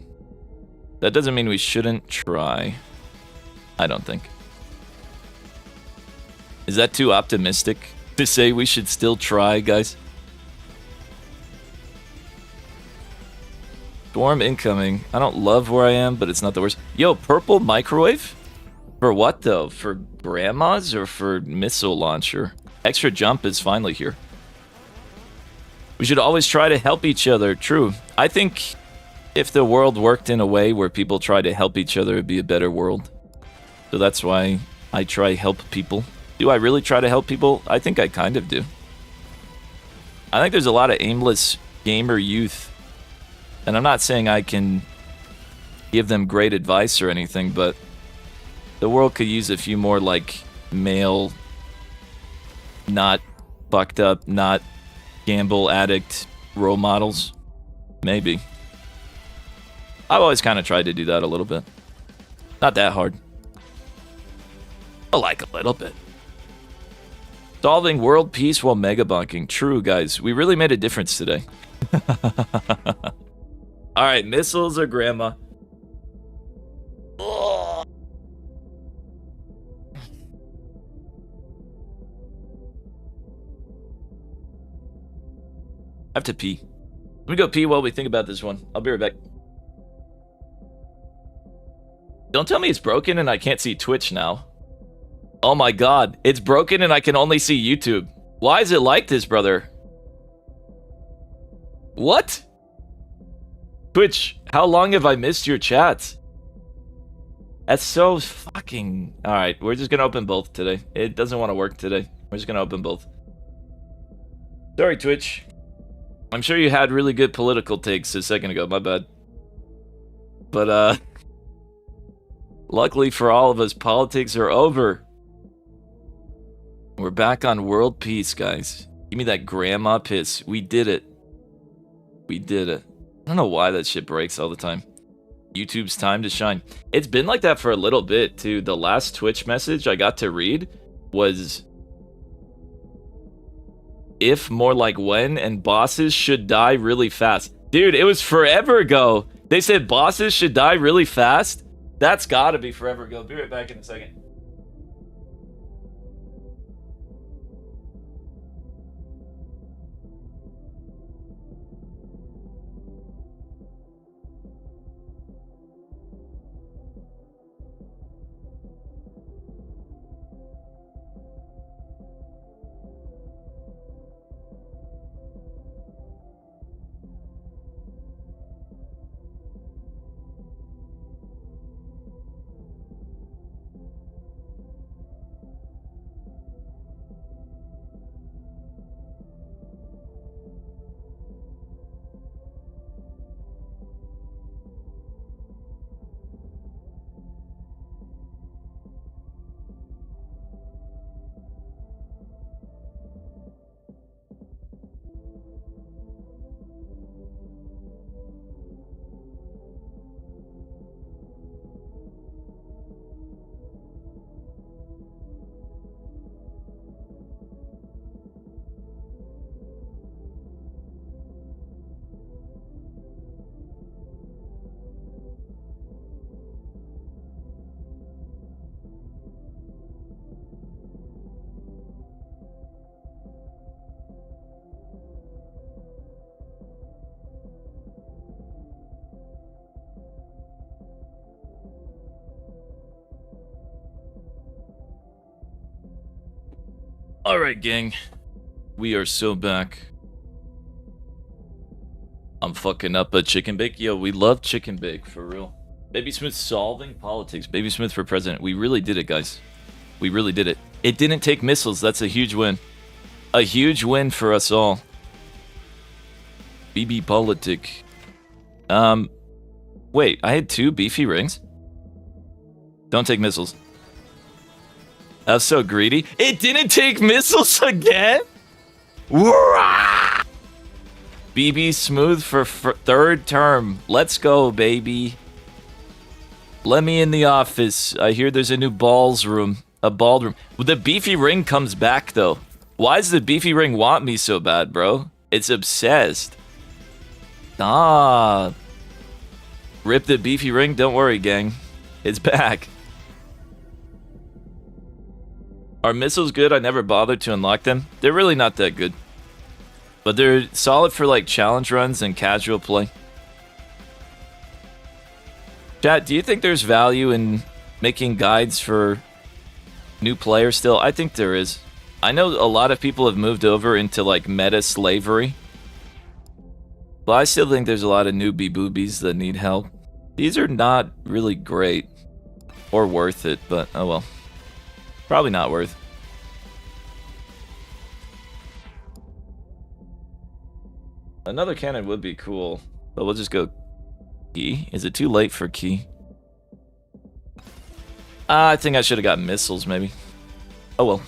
that doesn't mean we shouldn't try. I don't think. Is that too optimistic to say we should still try, guys? Storm incoming. I don't love where I am, but it's not the worst. Yo, purple microwave? For what, though? For grandmas or for missile launcher? Extra jump is finally here. We should always try to help each other. True. I think if the world worked in a way where people try to help each other, it'd be a better world. So that's why I try help people. Do I really try to help people? I think I kind of do. I think there's a lot of aimless gamer youth. And I'm not saying I can give them great advice or anything, but the world could use a few more, like, male, not fucked up, not gamble addict role models. Maybe. I've always kind of tried to do that a little bit. Not that hard. But like a little bit. Solving world peace while megabonking. True, guys. We really made a difference today. Alright, missiles or grandma? Oh. I have to pee. Let me go pee while we think about this one. I'll be right back. Don't tell me it's broken and I can't see Twitch now. Oh my god, it's broken and I can only see YouTube. Why is it like this, brother? What? Twitch, how long have I missed your chats? That's so fucking... Alright, we're just gonna open both today. It doesn't want to work today. We're just gonna open both. Sorry, Twitch. I'm sure you had really good political takes a second ago, my bad. But, luckily for all of us, politics are over. We're back on world peace, guys. Give me that grandma piss. We did it. We did it. I don't know why that shit breaks all the time. YouTube's time to shine. It's been like that for a little bit, too. The last Twitch message I got to read was... if more like when, and bosses should die really fast. Dude, it was forever ago. They said bosses should die really fast. That's gotta be forever ago. Be right back in a second. Alright, gang. We are so back. I'm fucking up a chicken bake. Yo, we love chicken bake, for real. Baby Smooth solving politics. Baby Smooth for president. We really did it, guys. We really did it. It didn't take missiles. That's a huge win. A huge win for us all. BB politic. Wait, I had 2 beefy rings? Don't take missiles. That's so greedy. It didn't take missiles again? BB Smooth for 3rd term. Let's go, baby. Let me in the office. I hear there's a new balls room. A bald room. The beefy ring comes back, though. Why does the beefy ring want me so bad, bro? It's obsessed. Ah. Rip the beefy ring? Don't worry, gang. It's back. Are missiles good? I never bothered to unlock them. They're really not that good. But they're solid for like challenge runs and casual play. Chat, do you think there's value in making guides for new players still? I think there is. I know a lot of people have moved over into like meta slavery. But I still think there's a lot of newbie boobies that need help. These are not really great or worth it, but oh well. Probably not worth. Another cannon would be cool, but we'll just go key. Is it too late for key? I think I should have got missiles, maybe. Oh well.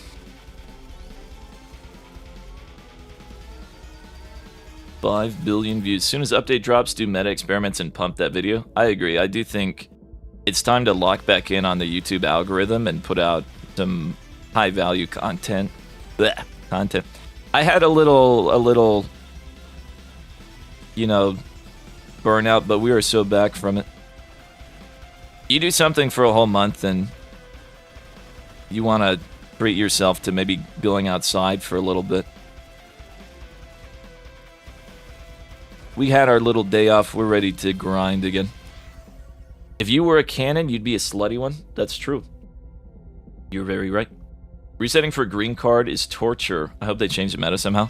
$5 billion views. As soon as update drops, do meta experiments and pump that video. I agree. I do think it's time to lock back in on the YouTube algorithm and put out some high value content. Blech, content. I had a little, you know, burnout, but we are so back from it. You do something for a whole month and you want to treat yourself to maybe going outside for a little bit. We had our little day off. We're ready to grind again. If you were a cannon, you'd be a slutty one. That's true. You're very right. Resetting for green card is torture. I hope they change the meta somehow.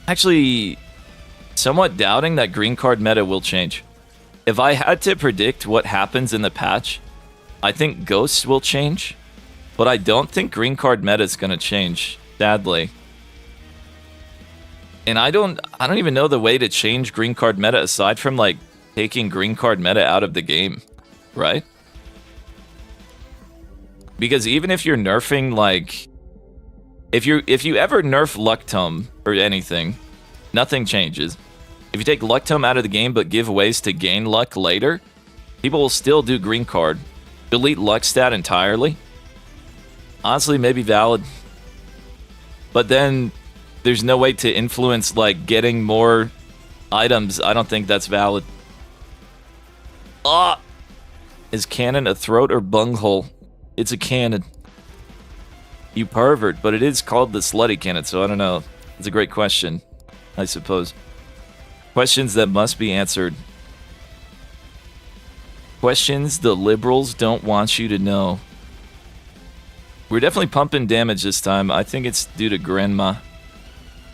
Actually, somewhat doubting that green card meta will change. If I had to predict what happens in the patch, I think ghosts will change, but I don't think green card meta is going to change, sadly. And I don't even know the way to change green card meta aside from like taking green card meta out of the game, right? Because even if you're nerfing, like, if you ever nerf Luck Tome or anything, nothing changes. If you take Luck Tome out of the game but give ways to gain luck later, people will still do green card. Delete luck stat entirely. Honestly, maybe valid. But then there's no way to influence, like, getting more items. I don't think that's valid. Ah! Is cannon a throat or bunghole? It's a cannon. You pervert, but it is called the slutty cannon, so I don't know. It's a great question, I suppose. Questions that must be answered. Questions the liberals don't want you to know. We're definitely pumping damage this time. I think it's due to Grandma.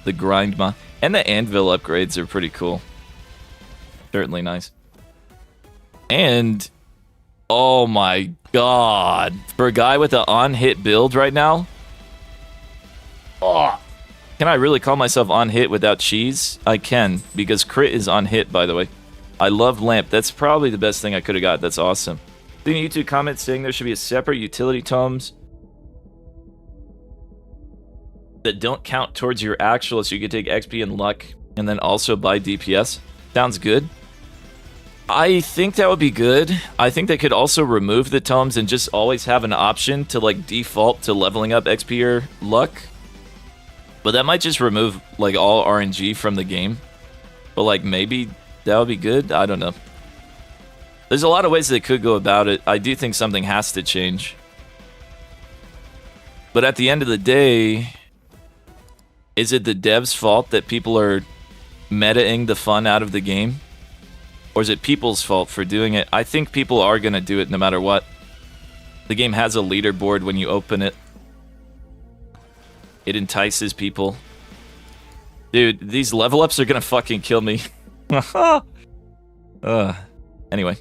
The Grindma. And the anvil upgrades are pretty cool. Certainly nice. And... oh my god. For a guy with an on-hit build right now... oh, can I really call myself on-hit without cheese? I can, because crit is on-hit, by the way. I love lamp. That's probably the best thing I could have got. That's awesome. Then YouTube comment saying there should be a separate utility tomes that don't count towards your actual, so you can take XP and luck, and then also buy DPS. Sounds good. I think that would be good. I think they could also remove the tomes and just always have an option to like default to leveling up XP or luck. But that might just remove like all RNG from the game. But like maybe that would be good. I don't know. There's a lot of ways they could go about it. I do think something has to change. But at the end of the day, is it the devs' fault that people are metaing the fun out of the game? Or is it people's fault for doing it? I think people are going to do it no matter what. The game has a leaderboard when you open it. It entices people. Dude, these level ups are going to fucking kill me. Anyway.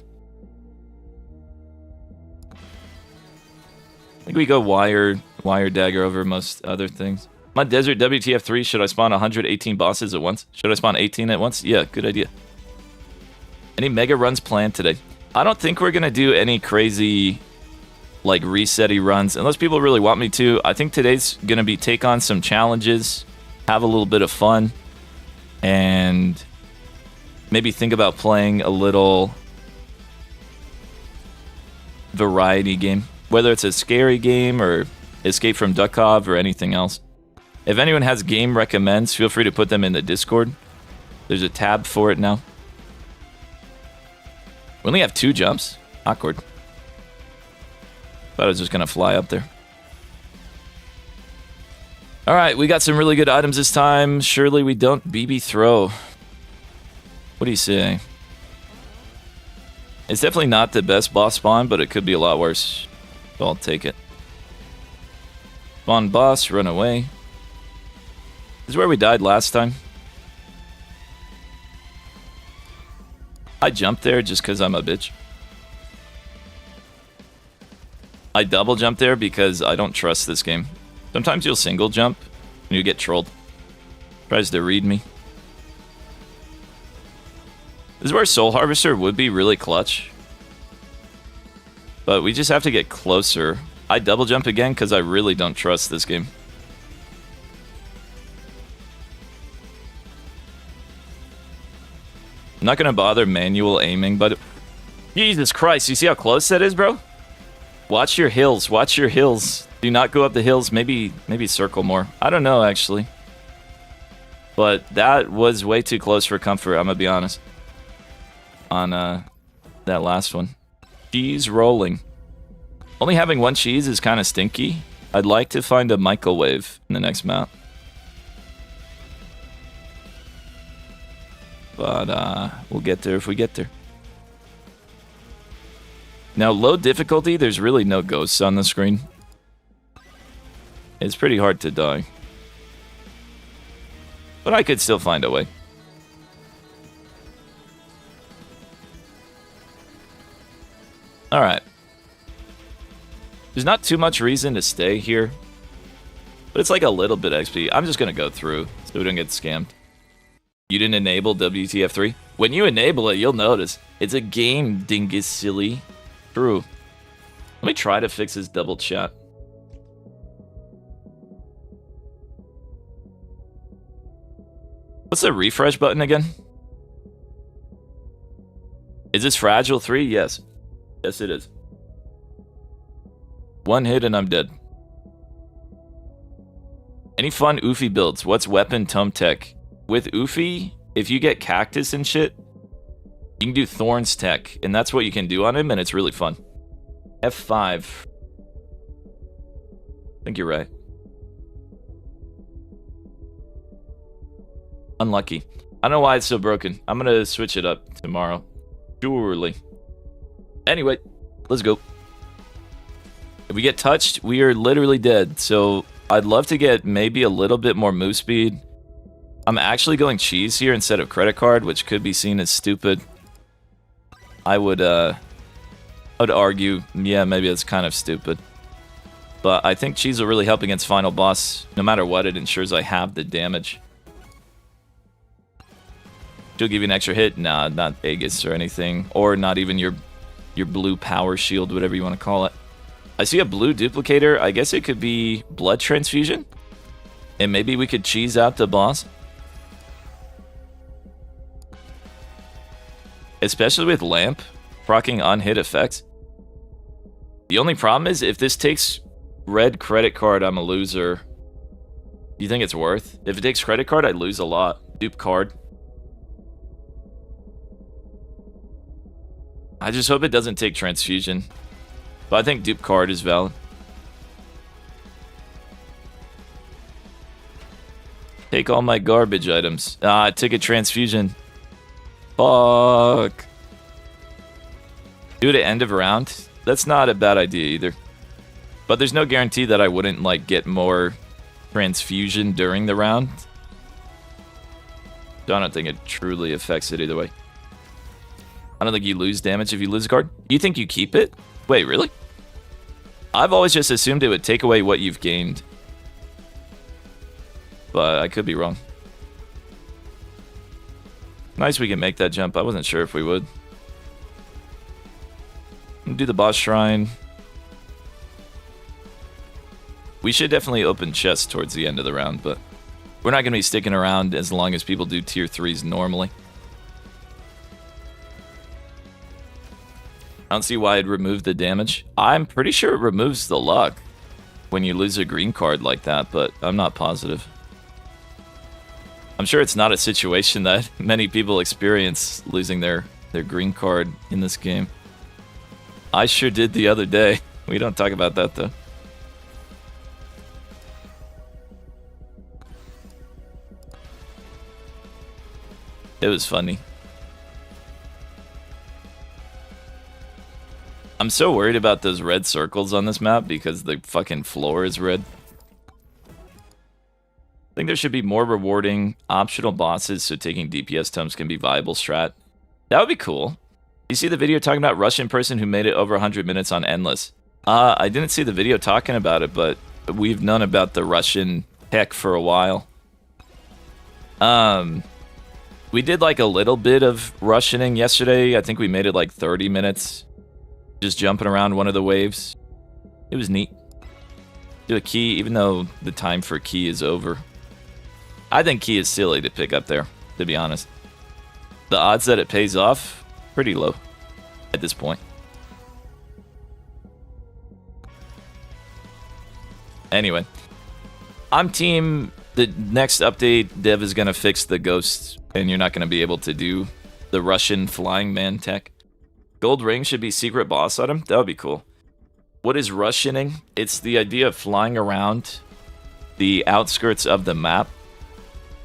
I think we go wire dagger over most other things. My desert WTF3, should I spawn 118 bosses at once? Should I spawn 18 at once? Yeah, good idea. Any mega runs planned today? I don't think we're going to do any crazy, like, reset-y runs. Unless people really want me to. I think today's going to be take on some challenges, have a little bit of fun, and maybe think about playing a little variety game. Whether it's a scary game or Escape from Duckov or anything else. If anyone has game recommends, feel free to put them in the Discord. There's a tab for it now. We only have 2 jumps. Awkward. Thought I was just going to fly up there. Alright, we got some really good items this time. Surely we don't BB throw. What do you say? It's definitely not the best boss spawn, but it could be a lot worse. So I'll take it. Spawn boss, run away. This is where we died last time. I jumped there just because I'm a bitch. I double jump there because I don't trust this game. Sometimes you'll single jump and you get trolled. Tries to read me. This is where Soul Harvester would be really clutch. But we just have to get closer. I double jump again because I really don't trust this game. I'm not going to bother manual aiming, but... Jesus Christ, you see how close that is, bro? Watch your hills, watch your hills. Do not go up the hills, maybe circle more. I don't know, actually. But that was way too close for comfort, I'm going to be honest. On that last one. Cheese rolling. Only having 1 cheese is kind of stinky. I'd like to find a microwave in the next map. But we'll get there if we get there. Now, low difficulty, there's really no ghosts on the screen. It's pretty hard to die. But I could still find a way. Alright. There's not too much reason to stay here. But it's like a little bit XP. I'm just going to go through so we don't get scammed. You didn't enable WTF3? When you enable it, you'll notice. It's a game, dingus silly. True. Let me try to fix this double chat. What's the refresh button again? Is this Fragile 3? Yes. Yes, it is. 1 hit and I'm dead. Any fun Oofy builds? What's weapon tome tech? With Oofy, if you get cactus and shit, you can do Thorns tech, and that's what you can do on him, and it's really fun. F5. I think you're right. Unlucky. I don't know why it's so broken. I'm gonna switch it up tomorrow. Surely. Anyway, let's go. If we get touched, we are literally dead. So I'd love to get maybe a little bit more move speed. I'm actually going cheese here instead of credit card, which could be seen as stupid. I would argue, yeah, maybe it's kind of stupid. But I think cheese will really help against final boss. No matter what, it ensures I have the damage. She'll give you an extra hit? Nah, not Aegis or anything. Or not even your blue power shield, whatever you want to call it. I see a blue duplicator. I guess it could be blood transfusion. And maybe we could cheese out the boss. Especially with Lamp, proccing on-hit effects. The only problem is, if this takes red credit card, I'm a loser. Do you think it's worth? If it takes credit card, I'd lose a lot. Dupe card. I just hope it doesn't take transfusion. But I think dupe card is valid. Take all my garbage items. Ah, I took a transfusion. Fuck. Do it at end of round. That's not a bad idea either. But there's no guarantee that I wouldn't like get more transfusion during the round. So I don't think it truly affects it either way. I don't think you lose damage if you lose a card. You think you keep it? Wait, really? I've always just assumed it would take away what you've gained. But I could be wrong. Nice we can make that jump. I wasn't sure if we would. Do the boss shrine. We should definitely open chests towards the end of the round, but we're not going to be sticking around as long as people do tier 3s normally. I don't see why it'd remove the damage. I'm pretty sure it removes the luck when you lose a green card like that, but I'm not positive. I'm sure it's not a situation that many people experience, losing their green card in this game. I sure did the other day. We don't talk about that though. It was funny. I'm so worried about those red circles on this map because the fucking floor is red. I think there should be more rewarding optional bosses so taking DPS tomes can be viable strat. That would be cool. You see the video talking about Russian person who made it over 100 minutes on Endless? I didn't see the video talking about it, but we've known about the Russian tech for a while. We did like a little bit of Russianing yesterday. I think we made it like 30 minutes. Just jumping around one of the waves. It was neat. Do a key, even though the time for key is over. I think key is silly to pick up there, to be honest. The odds that it pays off, pretty low at this point. Anyway, I'm team the next update. Dev is going to fix the ghosts, and you're not going to be able to do the Russian flying man tech. Gold ring should be secret boss item. That would be cool. What is Russianing? It's the idea of flying around the outskirts of the map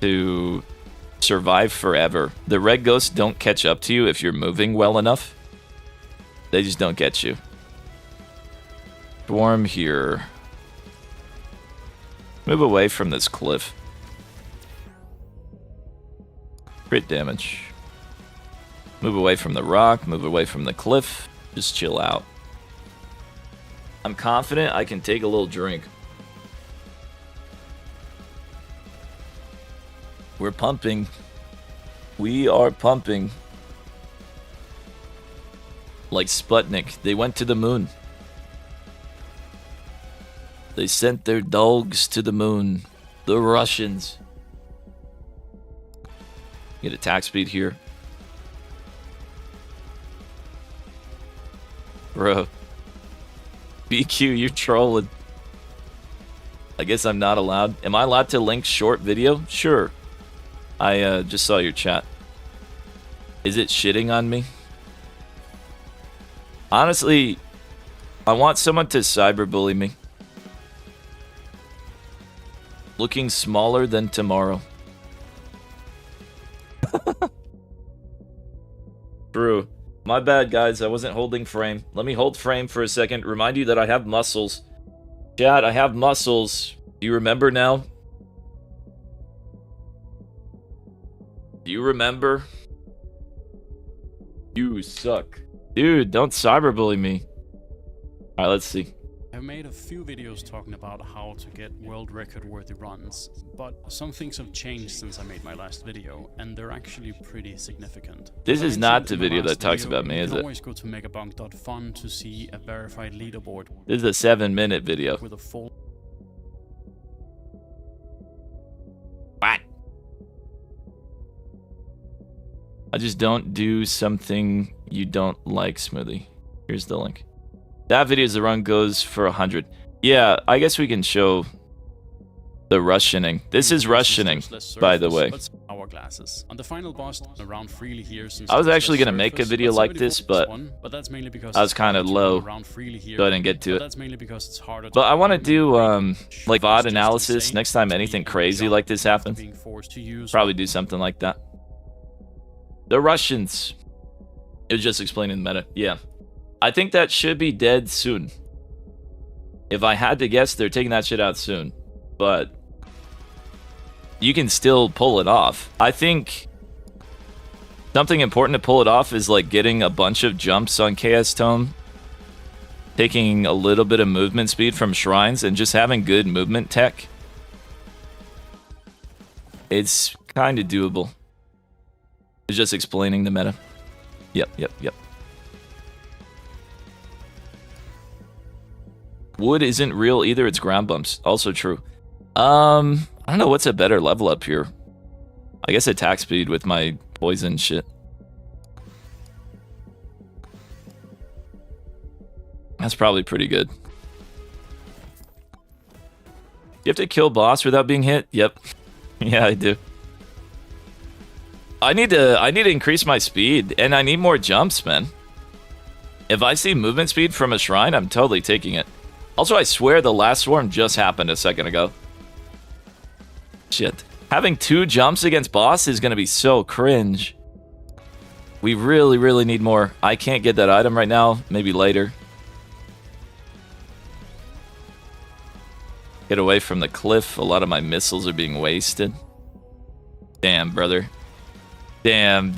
to survive forever. The red ghosts don't catch up to you if you're moving well enough. They just don't get you. Swarm here. Move away from this cliff. Crit damage. Move away from the rock, move away from the cliff. Just chill out. I'm confident I can take a little drink. We're pumping. We are pumping. Like Sputnik, they went to the moon. They sent their dogs to the moon. The Russians. Get attack speed here. Bro. BQ, you're trolling. I guess I'm not allowed. Am I allowed to link short video? Sure. I just saw your chat. Is it shitting on me? Honestly, I want someone to cyberbully me. Looking smaller than tomorrow. True. My bad, guys. I wasn't holding frame. Let me hold frame for a second. Remind you that I have muscles. Chat, I have muscles. Do you remember now? Do you remember? You suck. Dude, don't cyberbully me. Alright, let's see. I've made a few videos talking about how to get world record worthy runs, but some things have changed since I made my last video, and they're actually pretty significant. This is not the video that talks about me, is it? You can always go to Megabonk.fun to see a verified leaderboard. This is a 7-minute video. With a full... What? I just don't do something you don't like, Smoothie. Here's the link. That video's the run goes for 100. Yeah, I guess we can show the rushing. This is rushing, by the way. Hourglasses. On the final boss, around freely here since I was actually gonna make a video like this, but that's mainly because I was kind of low, so I didn't get to it. That's mainly because it's harder. But I want to do like VOD analysis next time anything crazy like this happens. Probably do something like that. The Russians. It was just explaining the meta. Yeah. I think that should be dead soon. If I had to guess, they're taking that shit out soon. But you can still pull it off. I think something important to pull it off is like getting a bunch of jumps on KS Tome, taking a little bit of movement speed from shrines, and just having good movement tech. It's kind of doable. It's just explaining the meta. Yep. Wood isn't real either, it's ground bumps. Also true. I don't know what's a better level up here. I guess attack speed with my poison shit. That's probably pretty good. You have to kill boss without being hit? Yep. Yeah, I do. I need to increase my speed, and I need more jumps, man. If I see movement speed from a shrine, I'm totally taking it. Also, I swear the last swarm just happened a second ago. Shit. Having 2 jumps against boss is going to be so cringe. We really need more. I can't get that item right now. Maybe later. Get away from the cliff. A lot of my missiles are being wasted. Damn, brother. Damn.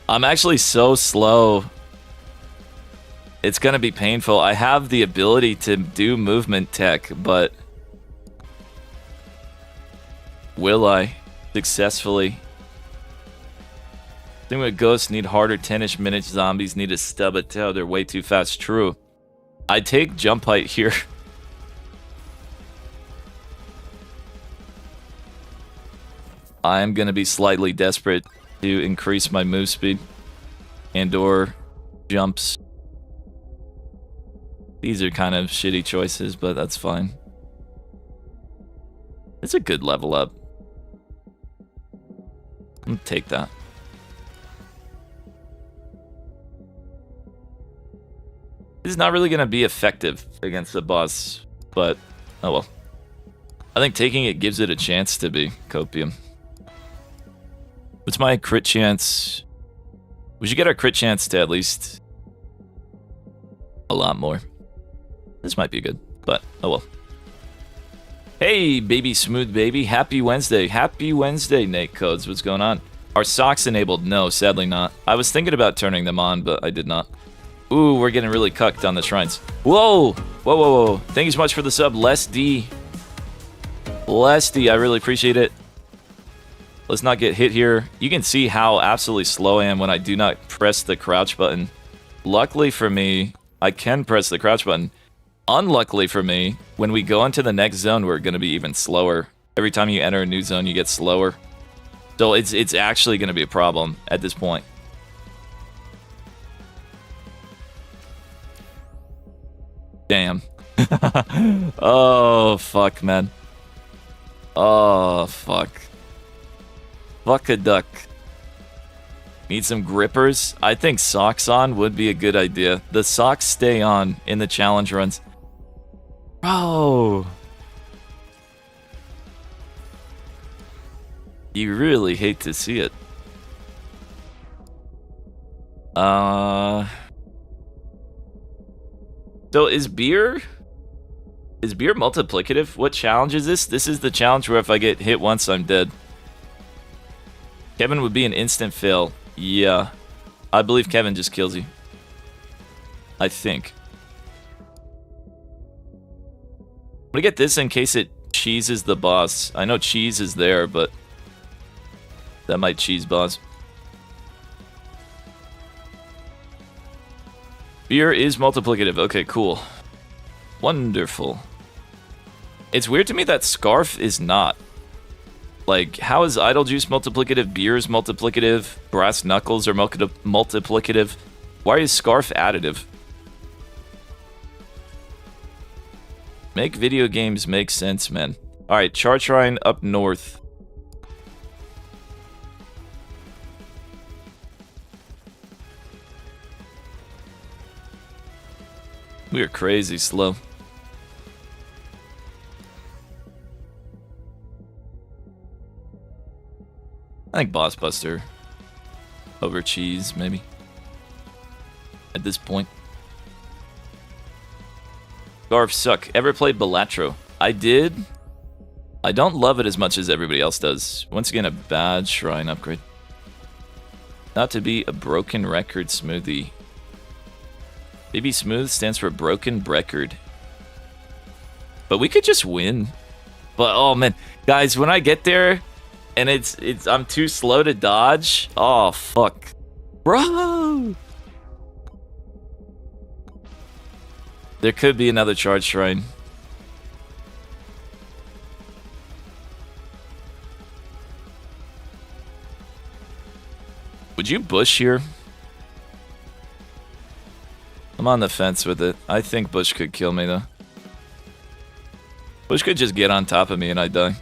I'm actually so slow. It's gonna be painful. I have the ability to do movement tech, but will I successfully? I think with ghosts need harder 10-ish minutes. Zombies need to stub a toe. They're way too fast. True. I take jump height here. I'm gonna be slightly desperate to increase my move speed and/or jumps. These are kind of shitty choices, but that's fine. It's a good level up. I'm gonna take that. This is not really gonna be effective against the boss, but oh well. I think taking it gives it a chance to be copium. What's my crit chance? We should get our crit chance to at least a lot more. This might be good, but oh well. Hey, baby smooth baby. Happy Wednesday. Happy Wednesday, Nate Codes. What's going on? Are socks enabled? No, sadly not. I was thinking about turning them on, but I did not. Ooh, we're getting really cucked on the shrines. Whoa! Whoa. Thank you so much for the sub, Les D. Les D, I really appreciate it. Let's not get hit here. You can see how absolutely slow I am when I do not press the crouch button. Luckily for me, I can press the crouch button. Unluckily for me, when we go into the next zone, we're going to be even slower. Every time you enter a new zone, you get slower. So it's actually going to be a problem at this point. Damn. Oh, fuck, man. Oh, fuck. Fuck a duck. Need some grippers. I think socks on would be a good idea. The socks stay on in the challenge runs. Bro. You really hate to see it. So is beer multiplicative? What challenge is this? This is the challenge where if I get hit once, I'm dead. Kevin would be an instant fail. Yeah. I believe Kevin just kills you. I think. I'm gonna get this in case it cheeses the boss. I know cheese is there, but that might cheese boss. Beer is multiplicative. Okay, cool. Wonderful. It's weird to me that Scarf is not. Like, how is Idle Juice multiplicative? Beer is multiplicative. Brass Knuckles are multiplicative. Why is Scarf additive? Make video games make sense, man. Alright, Charge Shrine up north. We are crazy slow. I think Boss Buster over cheese, maybe. At this point. Scarf suck. Ever played Balatro? I did. I don't love it as much as everybody else does. Once again, a bad shrine upgrade. Not to be a broken record smoothie. Baby Smooth stands for broken record. But we could just win. But oh man, guys, when I get there and I'm too slow to dodge. Oh fuck. Bro. There could be another charge shrine. Would you bush here? I'm on the fence with it. I think Bush could kill me, though. Bush could just get on top of me and I'd die.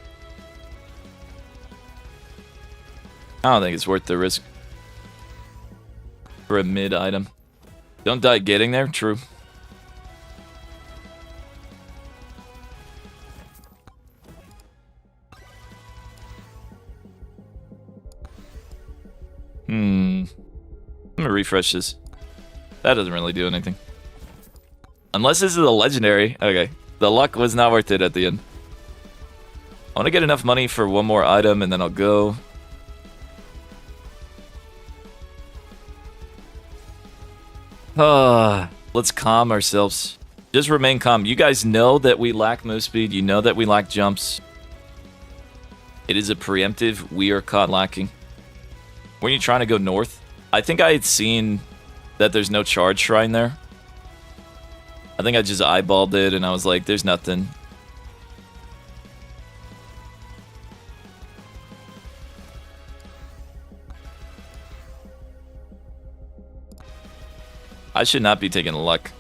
I don't think it's worth the risk. For a mid item. Don't die getting there? True. I'm gonna refresh this. That doesn't really do anything. Unless this is a legendary. Okay. The luck was not worth it at the end. I want to get enough money for one more item and then I'll go. Let's calm ourselves. Just remain calm. You guys know that we lack move speed. You know that we lack jumps. It is a preemptive. We are caught lacking. Weren't you trying to go north? I think I had seen that there's no charge shrine there. I think I just eyeballed it and I was like, there's nothing. I should not be taking luck.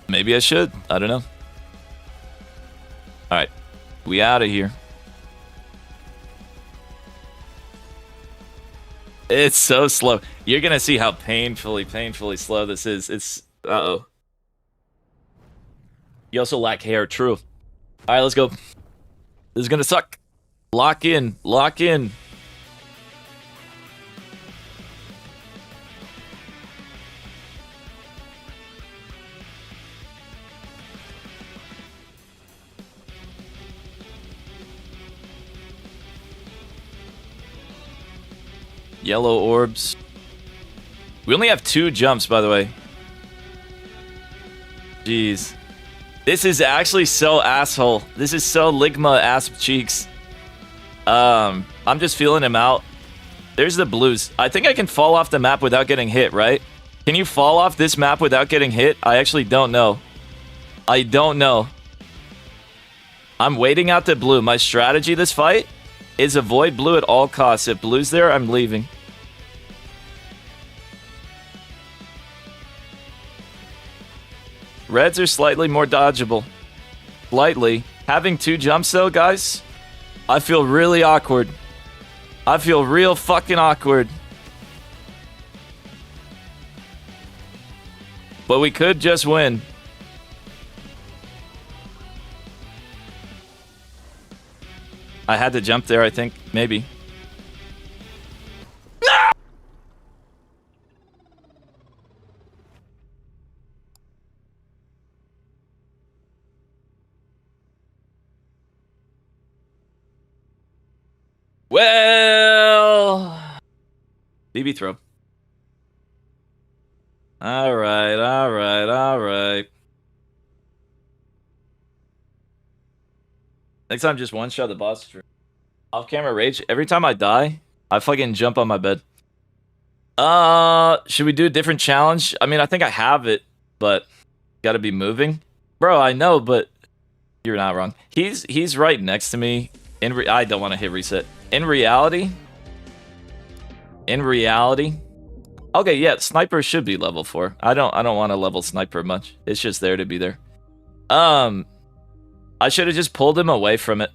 Maybe I should. I don't know. Alright. We out of here. It's so slow. You're gonna see how painfully slow this is. It's... Uh-oh. You also lack hair. True. Alright, let's go. This is gonna suck. Lock in. Lock in. Yellow orbs. We only have 2 jumps, by the way. Jeez. This is actually so asshole. This is so Ligma ass cheeks. I'm just feeling him out. There's the blues. I think I can fall off the map without getting hit, right? Can you fall off this map without getting hit? I actually don't know. I don't know. I'm waiting out the blue. My strategy this fight is avoid blue at all costs. If blue's there, I'm leaving. Reds are slightly more dodgeable. Slightly. Having 2 jumps though, guys, I feel really awkward. I feel real fucking awkward. But we could just win. I had to jump there, I think. Maybe. Well, BB throw. All right. Next time, just one shot the boss. Off camera rage. Every time I die, I fucking jump on my bed. Should we do a different challenge? I mean, I think I have it, but gotta be moving, bro. I know, but you're not wrong. He's right next to me. I don't want to hit reset. In reality, okay, yeah, sniper should be level 4. I don't want to level sniper much. It's just there to be there. I should have just pulled him away from it.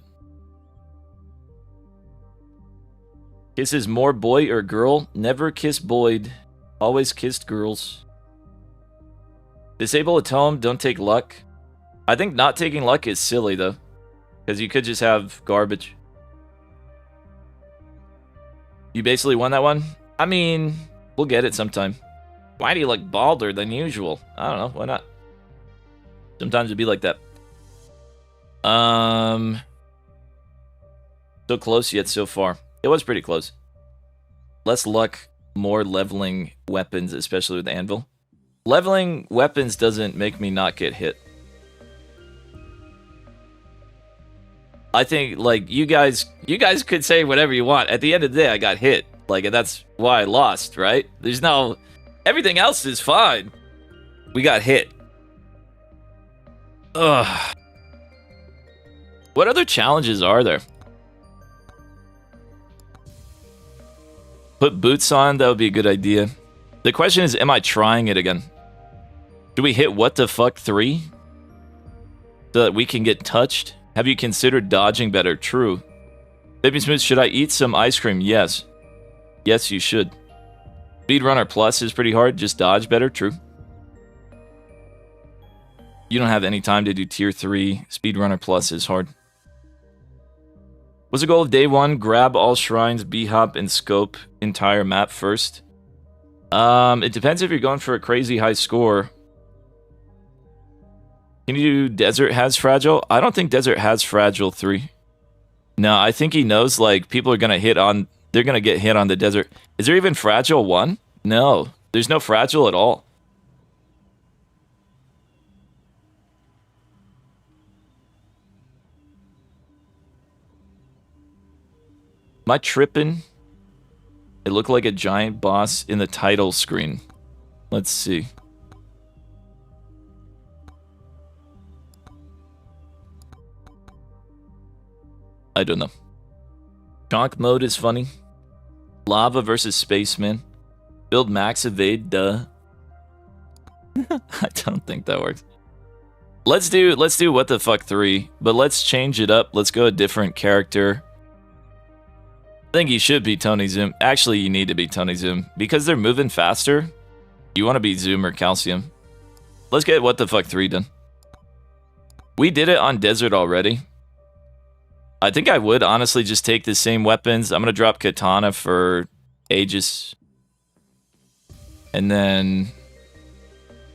Kisses more boy or girl? Never kiss boyed. Always kissed girls. Disable a tome, don't take luck. I think not taking luck is silly though, because you could just have garbage. You basically won that one? I mean, we'll get it sometime. Why do you look balder than usual? I don't know, why not? Sometimes it'd be like that. So close yet so far. It was pretty close. Less luck, more leveling weapons, especially with the anvil. Leveling weapons doesn't make me not get hit. I think, like, you guys could say whatever you want. At the end of the day, I got hit. Like, and that's why I lost, right? There's no... Everything else is fine. We got hit. Ugh. What other challenges are there? Put boots on, that would be a good idea. The question is, am I trying it again? Do we hit what the fuck 3? So that we can get touched? Have you considered dodging better? True. Baby Smooth, should I eat some ice cream? Yes. Yes, you should. Speedrunner Plus is pretty hard. Just dodge better? True. You don't have any time to do tier 3. Speedrunner Plus is hard. What's the goal of day 1? Grab all shrines, B-hop, and scope entire map first. It depends if you're going for a crazy high score. Can you do Desert has Fragile? I don't think Desert has Fragile 3. No, I think he knows, like, people are gonna hit on... They're gonna get hit on the Desert. Is there even Fragile 1? No. There's no Fragile at all. Am I tripping? It looked like a giant boss in the title screen. Let's see. I don't know. Chonk mode is funny. Lava versus Spaceman. Build max evade, duh. I don't think that works. Let's do what the fuck 3, but let's change it up. Let's go a different character. I think you should be Tony Zoom. Actually, you need to be Tony Zoom. Because they're moving faster, you want to be Zoom or Calcium. Let's get what the fuck 3 done. We did it on Desert already. I think I would honestly just take the same weapons. I'm going to drop Katana for Aegis. And then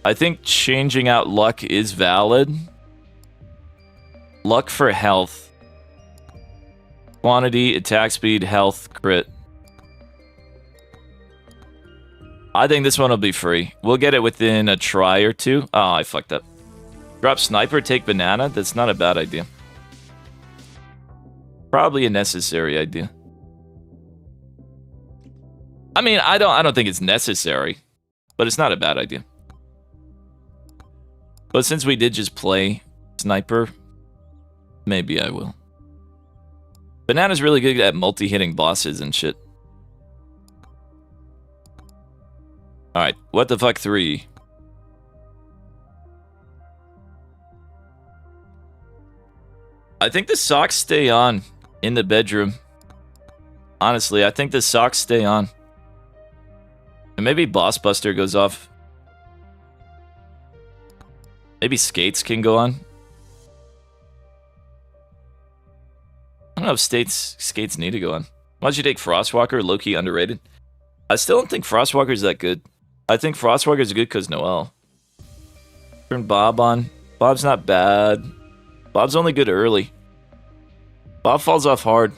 I think changing out luck is valid. Luck for health. Quantity, attack speed, health, crit. I think this one will be free. We'll get it within a try or 2. Oh, I fucked up. Drop sniper, take banana. That's not a bad idea. Probably a necessary idea. I mean, I don't think it's necessary, but it's not a bad idea. But since we did just play sniper, maybe I will. Banana's really good at multi-hitting bosses and shit. Alright, what the fuck 3? I think the socks stay on in the bedroom. Honestly, I think the socks stay on. And maybe Boss Buster goes off. Maybe skates can go on. I don't know if skates need to go on. Why don't you take Frostwalker? Low-key underrated. I still don't think Frostwalker's that good. I think Frostwalker's good because Noelle. Turn Bob on. Bob's not bad. Bob's only good early. Bob falls off hard.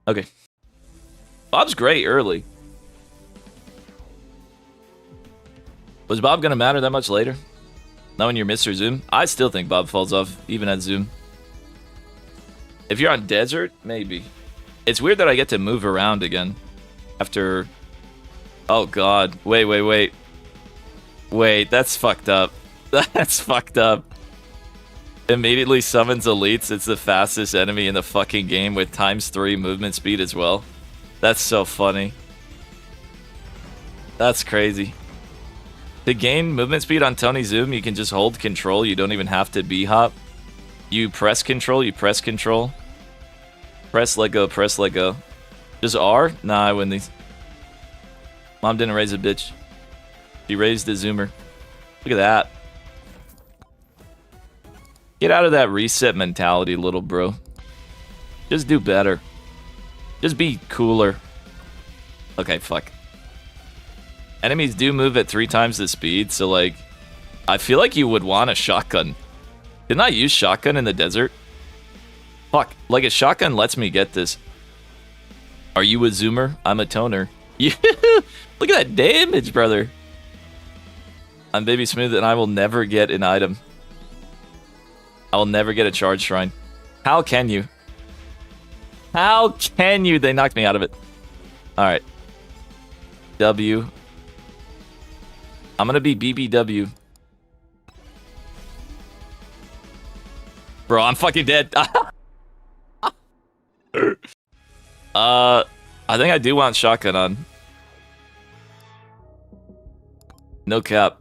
Okay. Bob's great early. Was Bob gonna matter that much later? Not when you're Mr. Zoom? I still think Bob falls off, even at Zoom. If you're on Desert, maybe. It's weird that I get to move around again. After... Oh god. Wait. Wait, that's fucked up. That's fucked up. Immediately summons elites. It's the fastest enemy in the fucking game with ×3 movement speed as well. That's so funny. That's crazy. To gain movement speed on Tony Zoom, you can just hold control. You don't even have to B-hop. You press control, Press, let go, press, let go. Just R? Nah, I win these. Mom didn't raise a bitch. She raised a Zoomer. Look at that. Get out of that reset mentality, little bro. Just do better. Just be cooler. Okay, fuck. Enemies do move at 3 times the speed, so like... I feel like you would want a shotgun. Didn't I use shotgun in the desert? Fuck, like a shotgun lets me get this. Are you a Zoomer? I'm a toner. Yeah, look at that damage, brother. I'm Baby Smooth and I will never get an item. I will never get a charge shrine. How can you? How can you? They knocked me out of it. Alright. W. I'm gonna be BBW. Bro, I'm fucking dead. I think I do want shotgun on. No cap.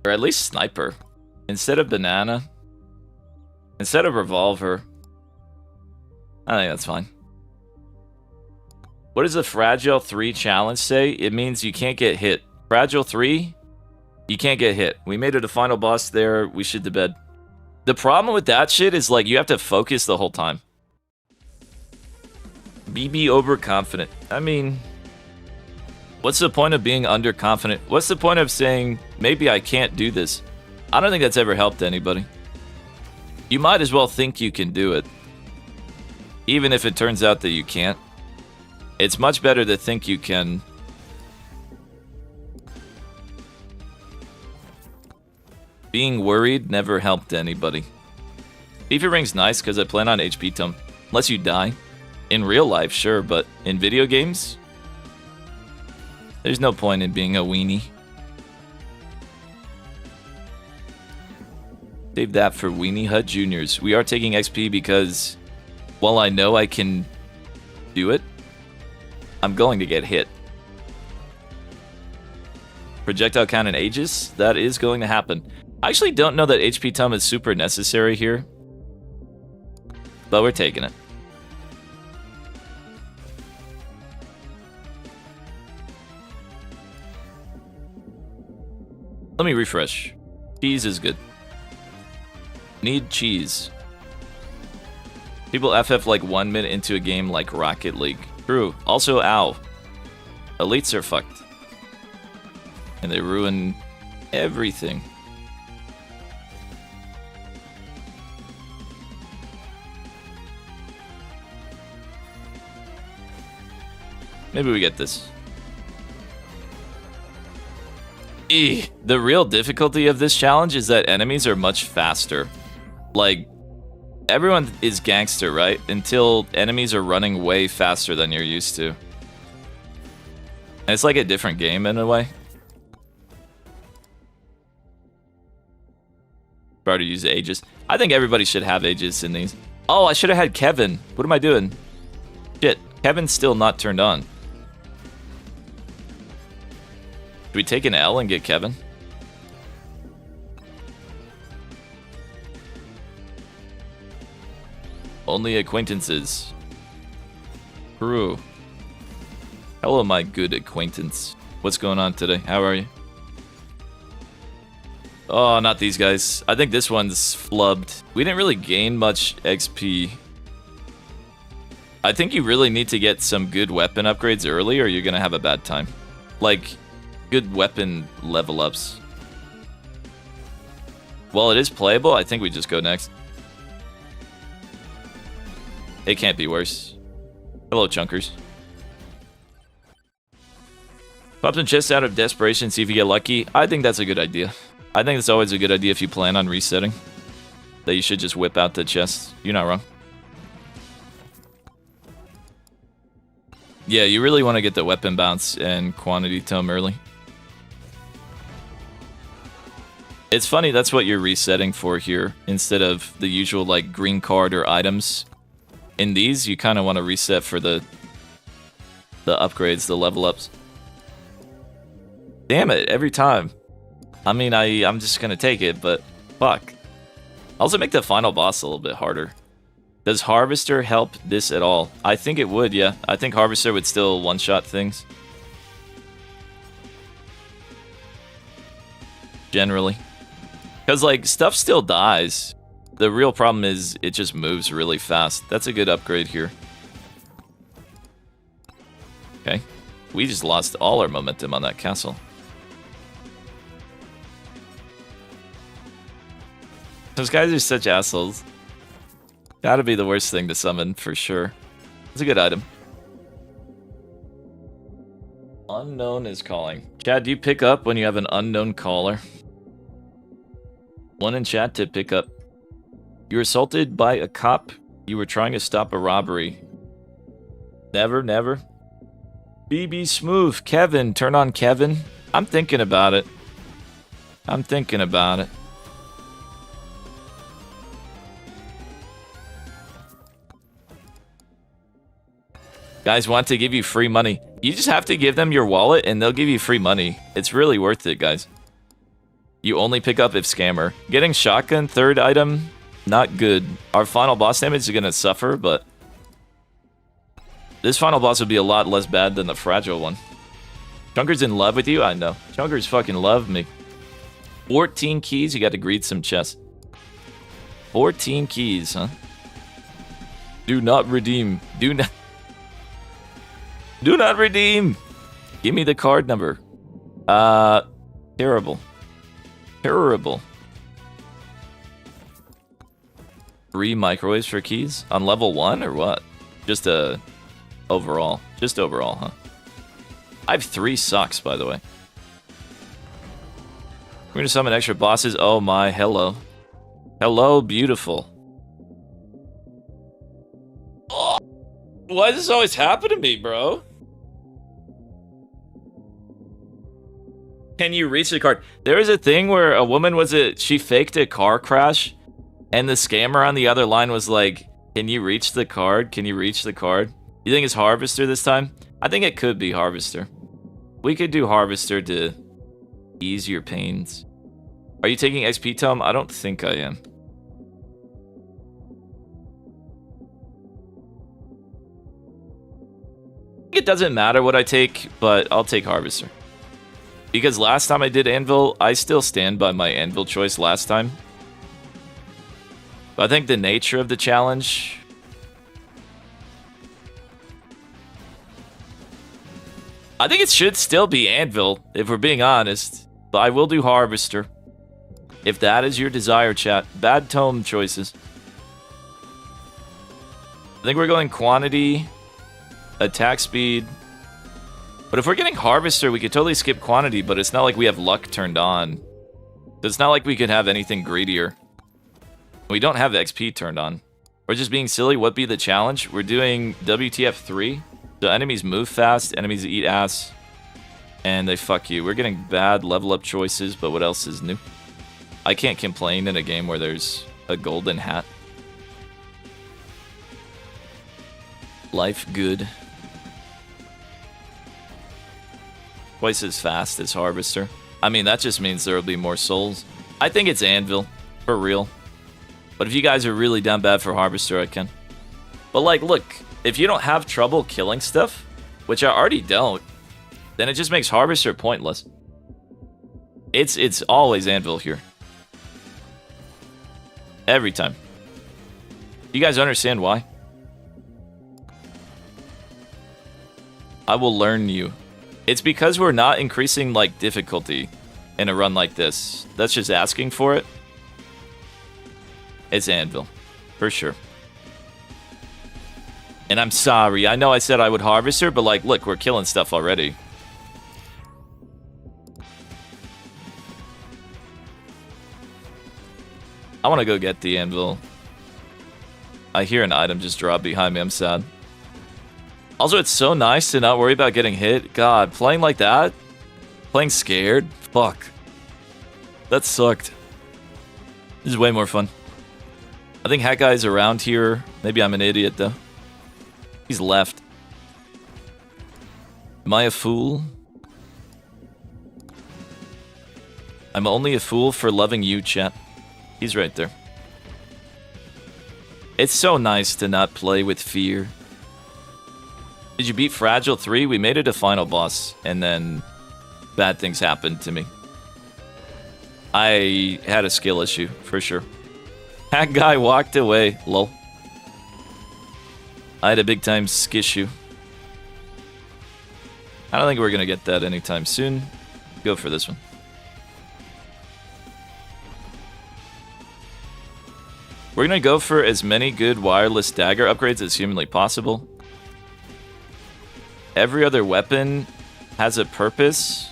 Or at least sniper. Instead of banana. Instead of revolver. I think that's fine. What does the Fragile 3 challenge say? It means you can't get hit. Fragile 3, you can't get hit. We made it a final boss there. We shit the bed. The problem with that shit is like you have to focus the whole time. BB overconfident. I mean, what's the point of being underconfident? What's the point of saying, maybe I can't do this? I don't think that's ever helped anybody. You might as well think you can do it. Even if it turns out that you can't. It's much better to think you can. Being worried never helped anybody. FIFA Ring's nice because I plan on HP Tum. Unless you die. In real life, sure, but in video games? There's no point in being a weenie. Save that for Weenie Hut Juniors. We are taking XP because, while I know I can do it, I'm going to get hit. Projectile count in Aegis? That is going to happen. I actually don't know that HP Tum is super necessary here. But we're taking it. Let me refresh. Cheese is good. Need cheese. People FF like 1 minute into a game like Rocket League. True. Also, ow. Elites are fucked. And they ruin everything. Maybe we get this. The real difficulty of this challenge is that enemies are much faster. Like, everyone is gangster, right? Until enemies are running way faster than you're used to. And it's like a different game in a way. Better to use Aegis. I think everybody should have Aegis in these. Oh, I should have had Kevin. What am I doing? Shit, Kevin's still not turned on. Do we take an L and get Kevin? Only acquaintances. True. Hello, my good acquaintance. What's going on today? How are you? Oh, not these guys. I think this one's flubbed. We didn't really gain much XP. I think you really need to get some good weapon upgrades early or you're gonna have a bad time. Like, good weapon level ups. While it is playable, I think we just go next. It can't be worse. Hello, chunkers. Pop some chests out of desperation, see if you get lucky. I think that's a good idea. I think it's always a good idea if you plan on resetting. That you should just whip out the chest. You're not wrong. Yeah, you really want to get the weapon bounce and quantity tome early. It's funny, that's what you're resetting for here, instead of the usual, like, green card or items. In these, you kind of want to reset for the upgrades, the level ups. Damn it, every time. I mean, I'm just going to take it, but fuck. Also make the final boss a little bit harder. Does Harvester help this at all? I think it would, yeah. I think Harvester would still one-shot things. Generally. Because, like, stuff still dies. The real problem is it just moves really fast. That's a good upgrade here. Okay. We just lost all our momentum on that castle. Those guys are such assholes. Gotta be the worst thing to summon, for sure. It's a good item. Unknown is calling. Chad, do you pick up when you have an unknown caller? One in chat to pick up. You were assaulted by a cop. You were trying to stop a robbery. Never, never. BB Smooth. Kevin. Turn on Kevin. I'm thinking about it. I'm thinking about it. Guys want to give you free money. You just have to give them your wallet and they'll give you free money. It's really worth it, guys. You only pick up if scammer. Getting shotgun, third item, not good. Our final boss damage is going to suffer, but this final boss would be a lot less bad than the fragile one. Chunker's in love with you? I know. Chunker's fucking love me. 14 keys, you got to greet some chests. 14 keys, huh? Do not redeem. Do not redeem. Give me the card number. Terrible. Terrible. 3 microwaves for keys? On level 1 or what? Just overall. Just overall, huh? I have 3 socks, by the way. We're gonna summon extra bosses. Oh my, hello. Hello, beautiful. Oh, why does this always happen to me, bro? Can you reach the card? There was a thing where a woman she faked a car crash, and the scammer on the other line was like, can you reach the card? Can you reach the card? You think it's Harvester this time? I think it could be Harvester. We could do Harvester to ease your pains. Are you taking XP Tome? I don't think I am. It doesn't matter what I take, but I'll take Harvester. Because last time I did Anvil, I still stand by my Anvil choice last time. But I think the nature of the challenge... I think it should still be Anvil, if we're being honest. But I will do Harvester. If that is your desire, chat. Bad tome choices. I think we're going quantity, attack speed... But if we're getting Harvester, we could totally skip quantity, but it's not like we have luck turned on. It's not like we could have anything greedier. We don't have XP turned on. We're just being silly. What be the challenge? We're doing WTF 3. So enemies move fast, enemies eat ass, and they fuck you. We're getting bad level up choices, but what else is new? I can't complain in a game where there's a golden hat. Life good. Twice as fast as Harvester. I mean, that just means there will be more souls. I think it's Anvil, for real. But if you guys are really down bad for Harvester, I can. But like, look, if you don't have trouble killing stuff, which I already don't, then it just makes Harvester pointless. It's always Anvil here. Every time. You guys understand why? I will learn you. It's because we're not increasing, like, difficulty in a run like this. That's just asking for it. It's Anvil. For sure. And I'm sorry. I know I said I would Harvester, but, like, look, we're killing stuff already. I want to go get the Anvil. I hear an item just drop behind me. I'm sad. Also, it's so nice to not worry about getting hit. God, playing like that? Playing scared? Fuck. That sucked. This is way more fun. I think Hat Guy's around here. Maybe I'm an idiot, though. He's left. Am I a fool? I'm only a fool for loving you, chat. He's right there. It's so nice to not play with fear. Did you beat Fragile 3? We made it a final boss, and then bad things happened to me. I had a skill issue, for sure. That guy walked away, lol. I had a big time skissue. I don't think we're gonna get that anytime soon. Go for this one. We're gonna go for as many good wireless dagger upgrades as humanly possible. Every other weapon has a purpose,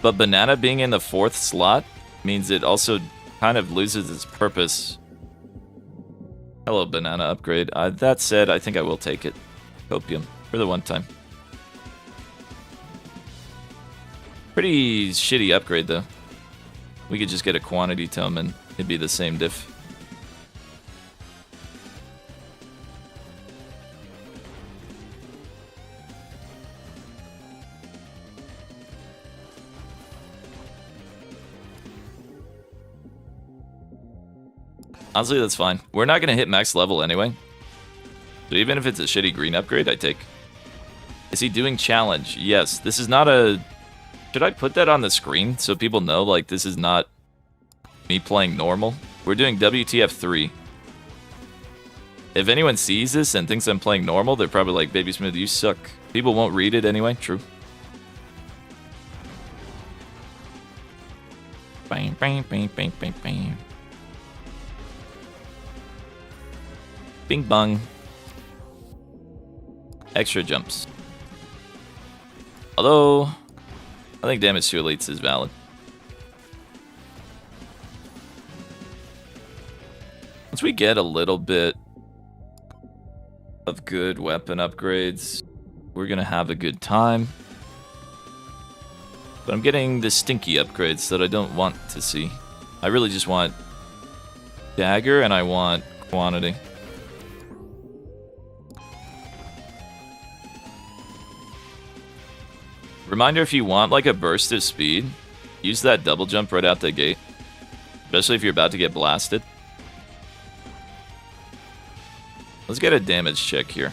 but Banana being in the 4th slot means it also kind of loses its purpose. Hello, Banana upgrade. That said, I think I will take it. Copium, for the one time. Pretty shitty upgrade, though. We could just get a quantity tome and it'd be the same diff. Honestly, that's fine. We're not going to hit max level anyway. So even if it's a shitty green upgrade, I take. Is he doing challenge? Yes. This is not a... Should I put that on the screen so people know, like, this is not me playing normal? We're doing WTF 3. If anyone sees this and thinks I'm playing normal, they're probably like, Baby Smooth, you suck. People won't read it anyway. True. Bang, bang, bang, bang, bang, bang. Bing bong. Extra jumps. Although, I think damage to elites is valid. Once we get a little bit of good weapon upgrades, we're gonna have a good time. But I'm getting the stinky upgrades that I don't want to see. I really just want dagger and I want quantity. Reminder, if you want like a burst of speed, use that double jump right out the gate. Especially if you're about to get blasted. Let's get a damage check here.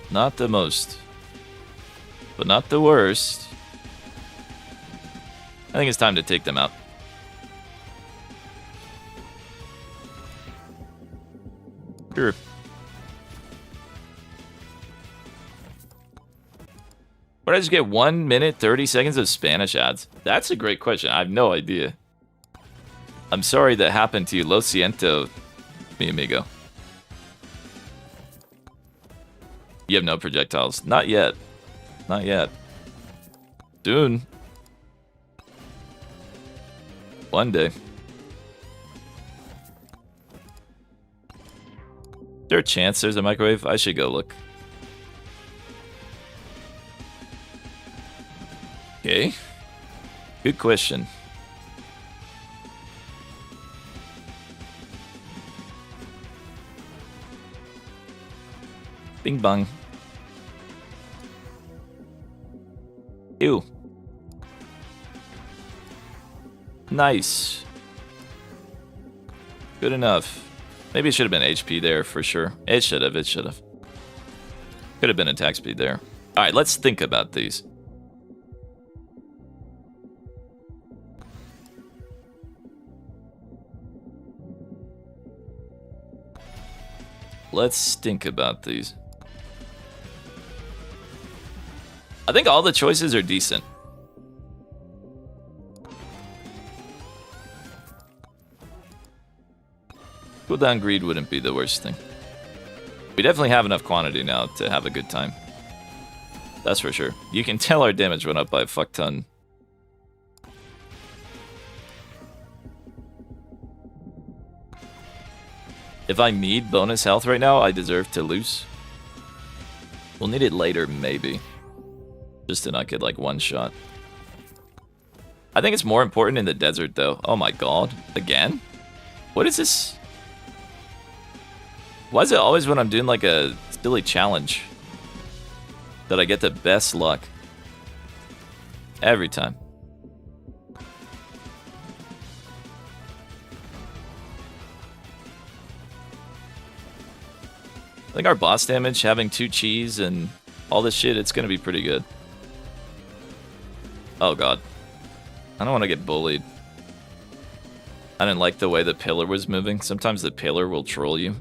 Not the most, but not the worst. I think it's time to take them out. Sure. Why did I just get 1 minute, 30 seconds of Spanish ads? That's a great question. I have no idea. I'm sorry that happened to you. Lo siento, mi amigo. You have no projectiles. Not yet. Not yet. Soon. One day. Is there a chance there's a microwave? I should go look. Okay. Good question. Bing bong. Ew. Nice. Good enough. Maybe it should have been HP there for sure. It should have. It should have. Could have been attack speed there. All right, let's think about these. Let's think about these. I think all the choices are decent. Cooldown greed wouldn't be the worst thing. We definitely have enough quantity now to have a good time. That's for sure. You can tell our damage went up by a fuck ton. If I need bonus health right now, I deserve to lose. We'll need it later, maybe. Just to not get, like, one shot. I think it's more important in the desert, though. Oh my god. Again? What is this? Why is it always when I'm doing, like, a silly challenge that I get the best luck? Every time. I think our boss damage, having 2 cheese and all this shit, it's gonna be pretty good. Oh god. I don't want to get bullied. I didn't like the way the pillar was moving. Sometimes the pillar will troll you.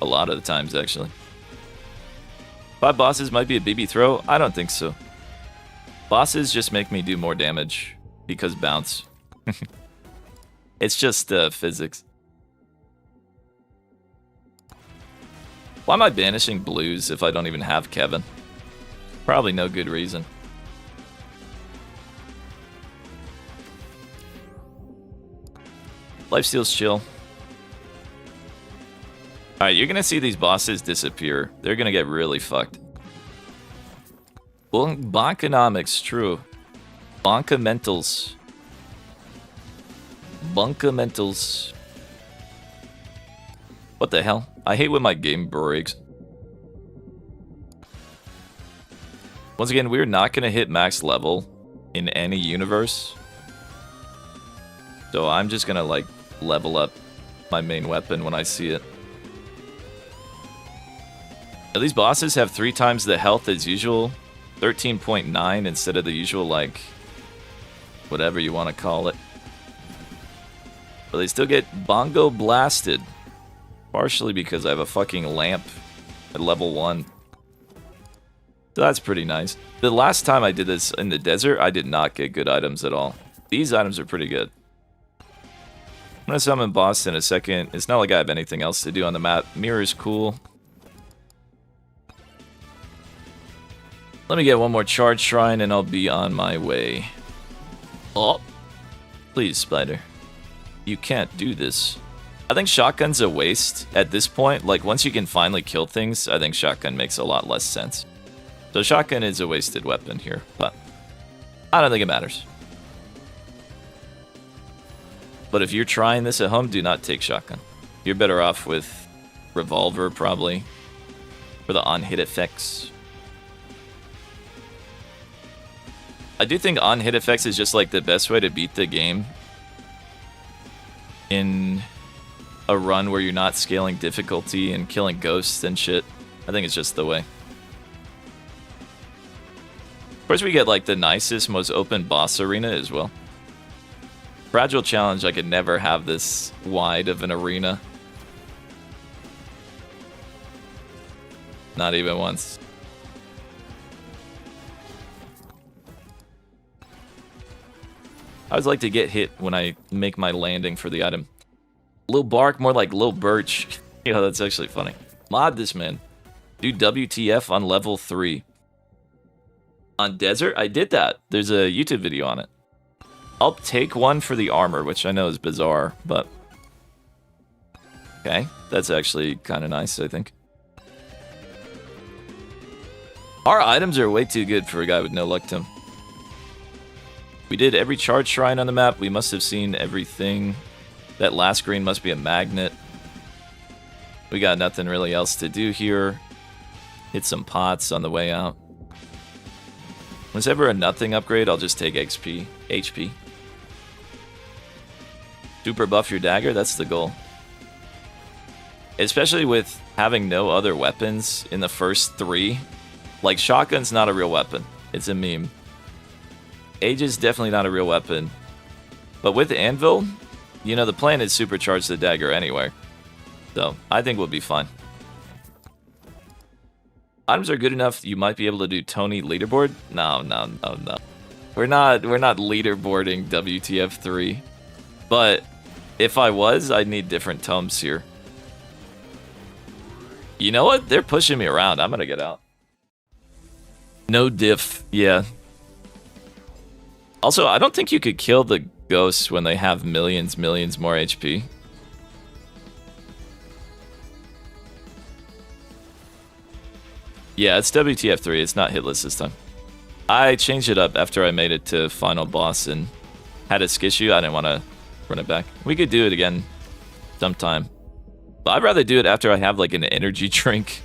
A lot of the times, actually. 5 bosses might be a BB throw? I don't think so. Bosses just make me do more damage because bounce. It's just physics. Why am I banishing blues if I don't even have Kevin? Probably no good reason. Lifesteal's chill. Alright, you're gonna see these bosses disappear. They're gonna get really fucked. Well, bonkonomics, true. Bonkamentals. Bunkamentals. What the hell? I hate when my game breaks. Once again, we're not gonna hit max level in any universe. So I'm just gonna, like, level up my main weapon when I see it. Now, these bosses have 3 times the health as usual. 13.9 instead of the usual, like, whatever you want to call it. But they still get bongo blasted. Partially because I have a fucking lamp at level 1. So that's pretty nice. The last time I did this in the desert, I did not get good items at all. These items are pretty good. I'm gonna summon boss in a second. It's not like I have anything else to do on the map. Mirror's cool. Let me get one more charge shrine and I'll be on my way. Oh, please, spider. You can't do this. I think shotgun's a waste at this point. Like, once you can finally kill things, I think shotgun makes a lot less sense. So shotgun is a wasted weapon here, but I don't think it matters. But if you're trying this at home, do not take shotgun. You're better off with revolver, probably, for the on-hit effects. I do think on-hit effects is just, like, the best way to beat the game in a run where you're not scaling difficulty and killing ghosts and shit. I think it's just the way. Of course, we get, like, the nicest, most open boss arena as well. Fragile Challenge, I could never have this wide of an arena. Not even once. I always like to get hit when I make my landing for the item. Lil Bark, more like Lil Birch. Yeah, that's actually funny. Mod this, man. Do WTF on level 3. On Desert? I did that. There's a YouTube video on it. I'll take one for the armor, which I know is bizarre, but... Okay, that's actually kind of nice, I think. Our items are way too good for a guy with no luck to them. We did every charge shrine on the map. We must have seen everything. That last green must be a magnet. We got nothing really else to do here. Hit some pots on the way out. Whenever a nothing upgrade, I'll just take XP. HP. Super buff your dagger, that's the goal. Especially with having no other weapons in the first 3. Like, shotgun's not a real weapon. It's a meme. Age is definitely not a real weapon. But with Anvil, you know, the plan is supercharge the dagger anyway. So, I think we'll be fine. Items are good enough, you might be able to do Tony leaderboard? No. We're not leaderboarding WTF3. But if I was, I'd need different tomes here. You know what? They're pushing me around. I'm gonna get out. No diff, yeah. Also, I don't think you could kill the ghosts when they have millions more HP. Yeah, it's WTF3. It's not hitless this time. I changed it up after I made it to final boss and had a skissue. I didn't want to run it back. We could do it again sometime. But I'd rather do it after I have like an energy drink.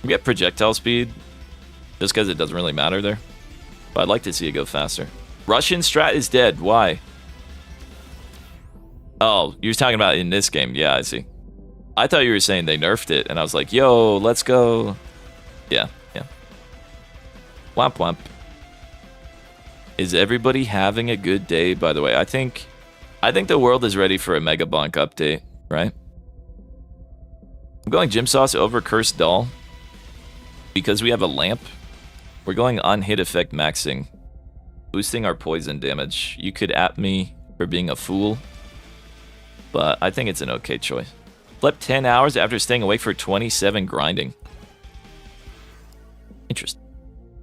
We get projectile speed, just because it doesn't really matter there. But I'd like to see it go faster. Russian strat is dead. Why? Oh, you were talking about in this game. Yeah, I see. I thought you were saying they nerfed it, and I was like, yo, let's go. Yeah. Womp womp. Is everybody having a good day, by the way? I think the world is ready for a Megabonk update, right? I'm going Gym Sauce over Cursed Doll. Because we have a lamp, we're going on hit effect maxing. Boosting our poison damage. You could at me for being a fool. But I think it's an okay choice. Slept 10 hours after staying awake for 27 grinding. Interesting.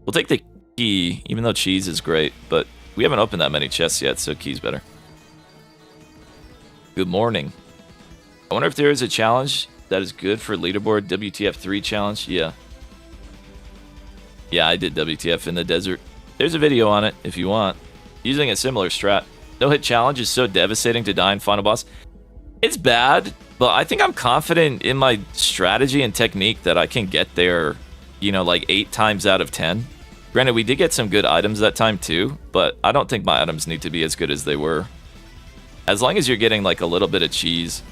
We'll take the key, even though cheese is great, but we haven't opened that many chests yet, so key's better. Good morning. I wonder if there is a challenge that is good for leaderboard. WTF3 challenge? Yeah. Yeah, I did WTF in the desert. There's a video on it if you want. Using a similar strat. No hit challenge is so devastating to die in final boss. It's bad, but I think I'm confident in my strategy and technique that I can get there, you know, like 8 times out of 10. Granted, we did get some good items that time too, but I don't think my items need to be as good as they were. As long as you're getting like a little bit of cheese,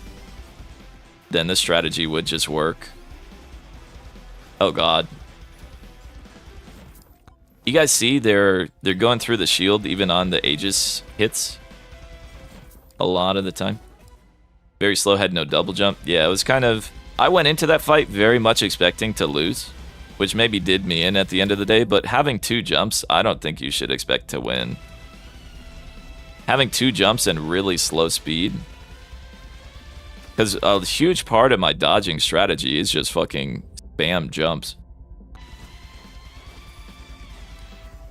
then the strategy would just work. Oh god. You guys see they're going through the shield even on the Aegis hits a lot of the time. Very slow, had no double jump. Yeah, it was kind of... I went into that fight very much expecting to lose, which maybe did me in at the end of the day, but having 2 jumps, I don't think you should expect to win. Having 2 jumps and really slow speed. Because a huge part of my dodging strategy is just fucking spam jumps.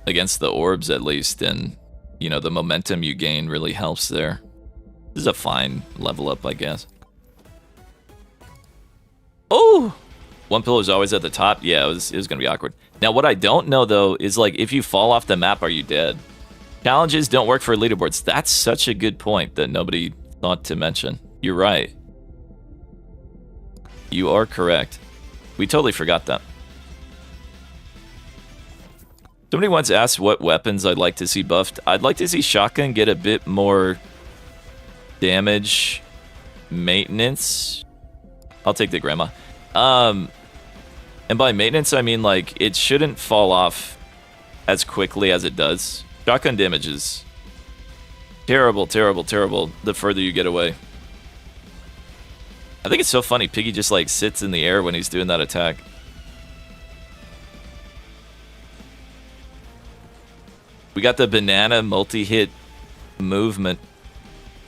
Against the orbs, at least, and, you know, the momentum you gain really helps there. This is a fine level up, I guess. Oh! One pillar is always at the top. Yeah, it was going to be awkward. Now, what I don't know, though, is, like, if you fall off the map, are you dead? Challenges don't work for leaderboards. That's such a good point that nobody thought to mention. You're right. You are correct. We totally forgot that. Somebody once asked what weapons I'd like to see buffed. I'd like to see shotgun get a bit more damage maintenance. I'll take the grandma. And by maintenance, I mean, like, it shouldn't fall off as quickly as it does. Shotgun damage is terrible, terrible, terrible the further you get away. I think it's so funny. Piggy just, like, sits in the air when he's doing that attack. We got the banana multi-hit movement.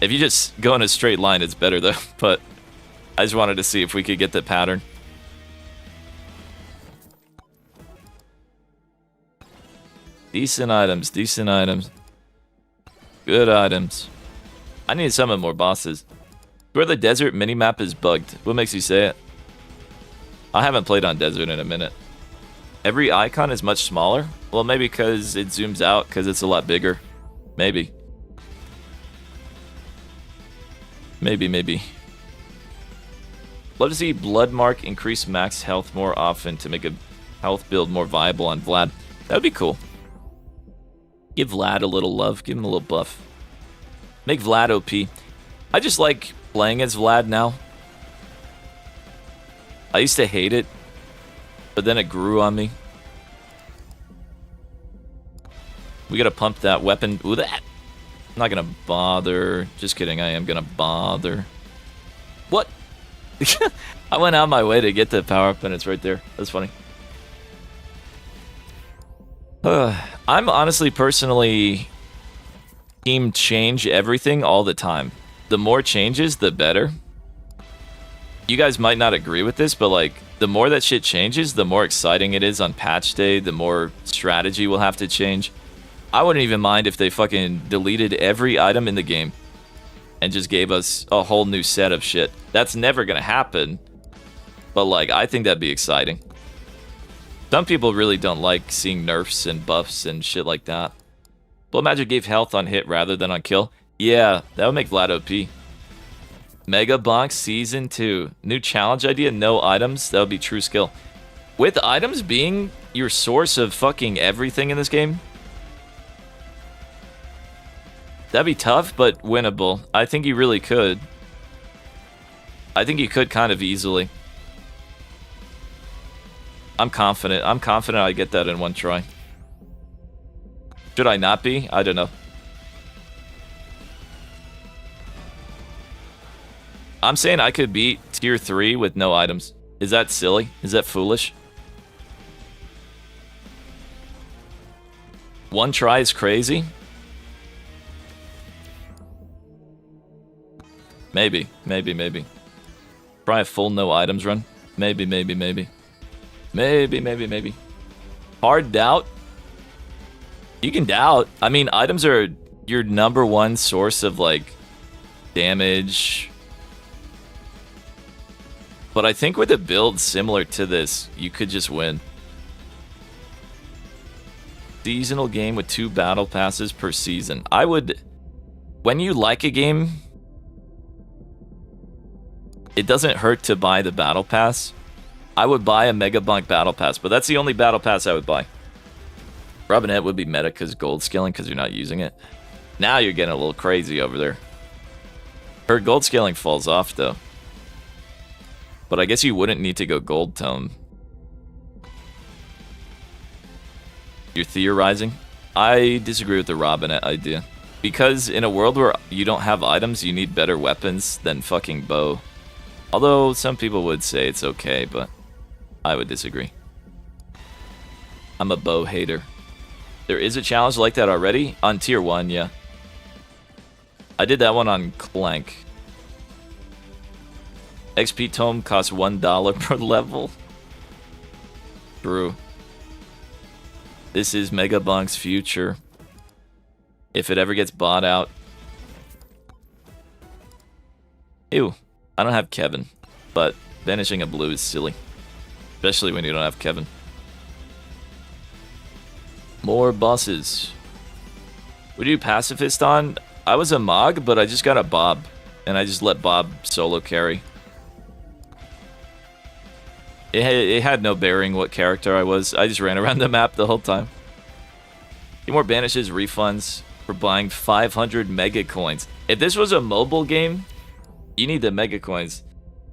If you just go in a straight line, it's better, though. But I just wanted to see if we could get the pattern. Decent items, decent items. Good items. I need to summon more bosses. Where the desert minimap is bugged. What makes you say it? I haven't played on desert in a minute. Every icon is much smaller? Well, maybe because it zooms out because it's a lot bigger. Maybe. Maybe. Love to see Bloodmark increase max health more often to make a health build more viable on Vlad. That would be cool. Give Vlad a little love. Give him a little buff. Make Vlad OP. I just like playing as Vlad now. I used to hate it, but then it grew on me. We gotta pump that weapon. Ooh, that. I'm not gonna bother. Just kidding, I am gonna bother. What? I went out my way to get the power up and it's right there. That's funny. I'm honestly, personally, team change everything all the time. The more changes, the better. You guys might not agree with this, but like, the more that shit changes, the more exciting it is on patch day, the more strategy will have to change. I wouldn't even mind if they fucking deleted every item in the game and just gave us a whole new set of shit. That's never gonna happen, but like, I think that'd be exciting. Some people really don't like seeing nerfs and buffs and shit like that. Blood Magic gave health on hit rather than on kill. Yeah, that would make Vlad OP. Megabonk Season 2. New challenge idea, no items. That would be true skill. With items being your source of fucking everything in this game, that'd be tough, but winnable. I think you really could. I think you could kind of easily. I'm confident. I'm confident I get that in one try. Should I not be? I don't know. I'm saying I could beat tier 3 with no items. Is that silly? Is that foolish? One try is crazy? Maybe. Try a full no items run? Maybe. Hard doubt? You can doubt. I mean, items are your #1 source of, like, damage. But I think with a build similar to this, you could just win. Seasonal game with 2 battle passes per season. I would... When you like a game, it doesn't hurt to buy the battle pass. I would buy a Megabonk battle pass, but that's the only battle pass I would buy. Robinette would be meta because gold scaling because you're not using it. Now you're getting a little crazy over there. Her gold scaling falls off though. But I guess you wouldn't need to go gold tone. You're theorizing? I disagree with the Robinette idea. Because in a world where you don't have items, you need better weapons than fucking bow. Although some people would say it's okay, but I would disagree. I'm a bow hater. There is a challenge like that already? On tier 1, yeah. I did that one on Clank. XP tome costs $1 per level. True. This is Megabonk's future. If it ever gets bought out. Ew. I don't have Kevin. But banishing a blue is silly. Especially when you don't have Kevin. More bosses. What are you pacifist on? I was a Mog, but I just got a Bob. And I just let Bob solo carry. It had no bearing what character I was. I just ran around the map the whole time. Get more banishes, refunds for buying 500 mega coins. If this was a mobile game, you need the mega coins.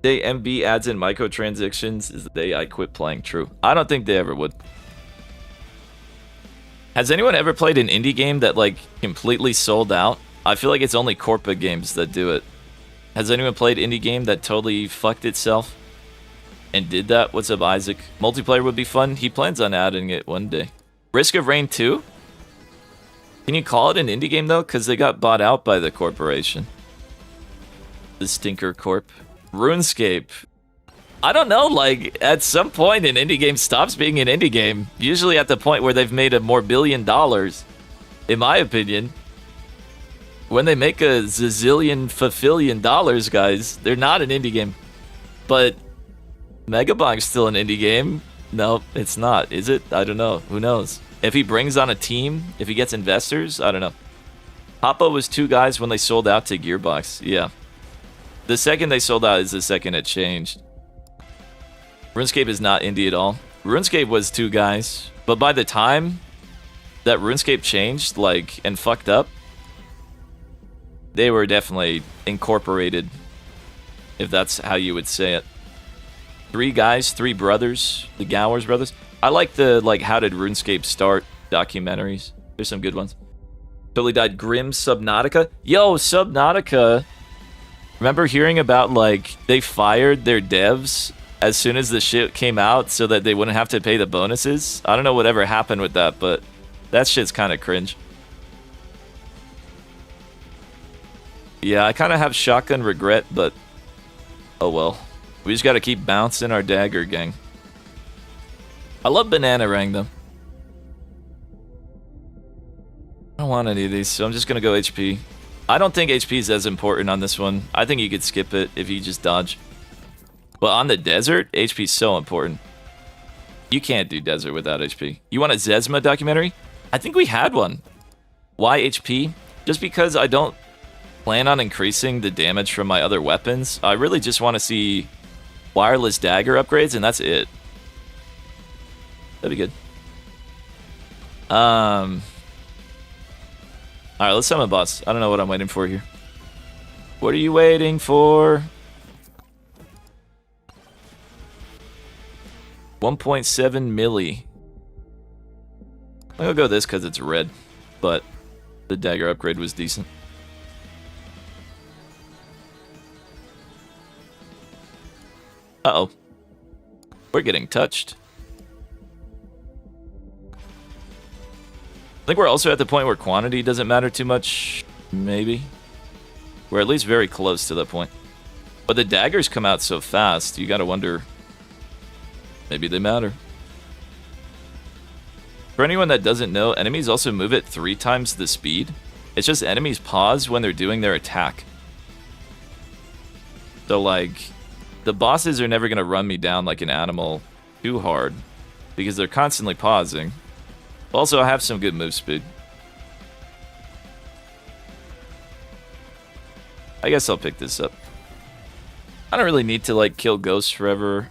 The day MB adds in microtransactions is the day I quit playing. True. I don't think they ever would. Has anyone ever played an indie game that like completely sold out? I feel like it's only Corpa games that do it. Has anyone played indie game that totally fucked itself? And did that? What's up, Isaac? Multiplayer would be fun. He plans on adding it one day. Risk of Rain 2? Can you call it an indie game, though? Because they got bought out by the corporation. The Stinker Corp. RuneScape. I don't know, like, at some point an indie game stops being an indie game. Usually at the point where they've made a more $1 billion. In my opinion. When they make a zazillion fulfillion dollars, guys, they're not an indie game. But... Megabonk's still an indie game. No, it's not. Is it? I don't know. Who knows? If he brings on a team, if he gets investors, I don't know. Papa was 2 guys when they sold out to Gearbox. Yeah. The second they sold out is the second it changed. RuneScape is not indie at all. RuneScape was 2 guys. But by the time that RuneScape changed, like, and fucked up, they were definitely incorporated, if that's how you would say it. 3 guys, 3 brothers, the Gowers brothers. I like the How Did RuneScape Start documentaries. There's some good ones. Totally died. Grim Subnautica. Yo, Subnautica. Remember hearing about they fired their devs as soon as the shit came out so that they wouldn't have to pay the bonuses? I don't know whatever happened with that, but that shit's kind of cringe. Yeah, I kind of have shotgun regret, but oh well. We just gotta keep bouncing our dagger, gang. I love Banana Rang, though. I don't want any of these, so I'm just gonna go HP. I don't think HP is as important on this one. I think you could skip it if you just dodge. But on the desert, HP is so important. You can't do desert without HP. You want a Zezma documentary? I think we had one. Why HP? Just because I don't plan on increasing the damage from my other weapons. I really just want to see wireless dagger upgrades, and that's it. That'd be good. Alright, let's summon boss. I don't know what I'm waiting for here. What are you waiting for? 1.7 milli. I'm gonna go this because it's red, but the dagger upgrade was decent. Uh-oh. We're getting touched. I think we're also at the point where quantity doesn't matter too much, maybe. We're at least very close to that point. But the daggers come out so fast, you gotta wonder, maybe they matter. For anyone that doesn't know, enemies also move at 3 times the speed. It's just enemies pause when they're doing their attack. So the bosses are never gonna run me down like an animal too hard, because they're constantly pausing. Also, I have some good move speed. I guess I'll pick this up. I don't really need to kill ghosts forever.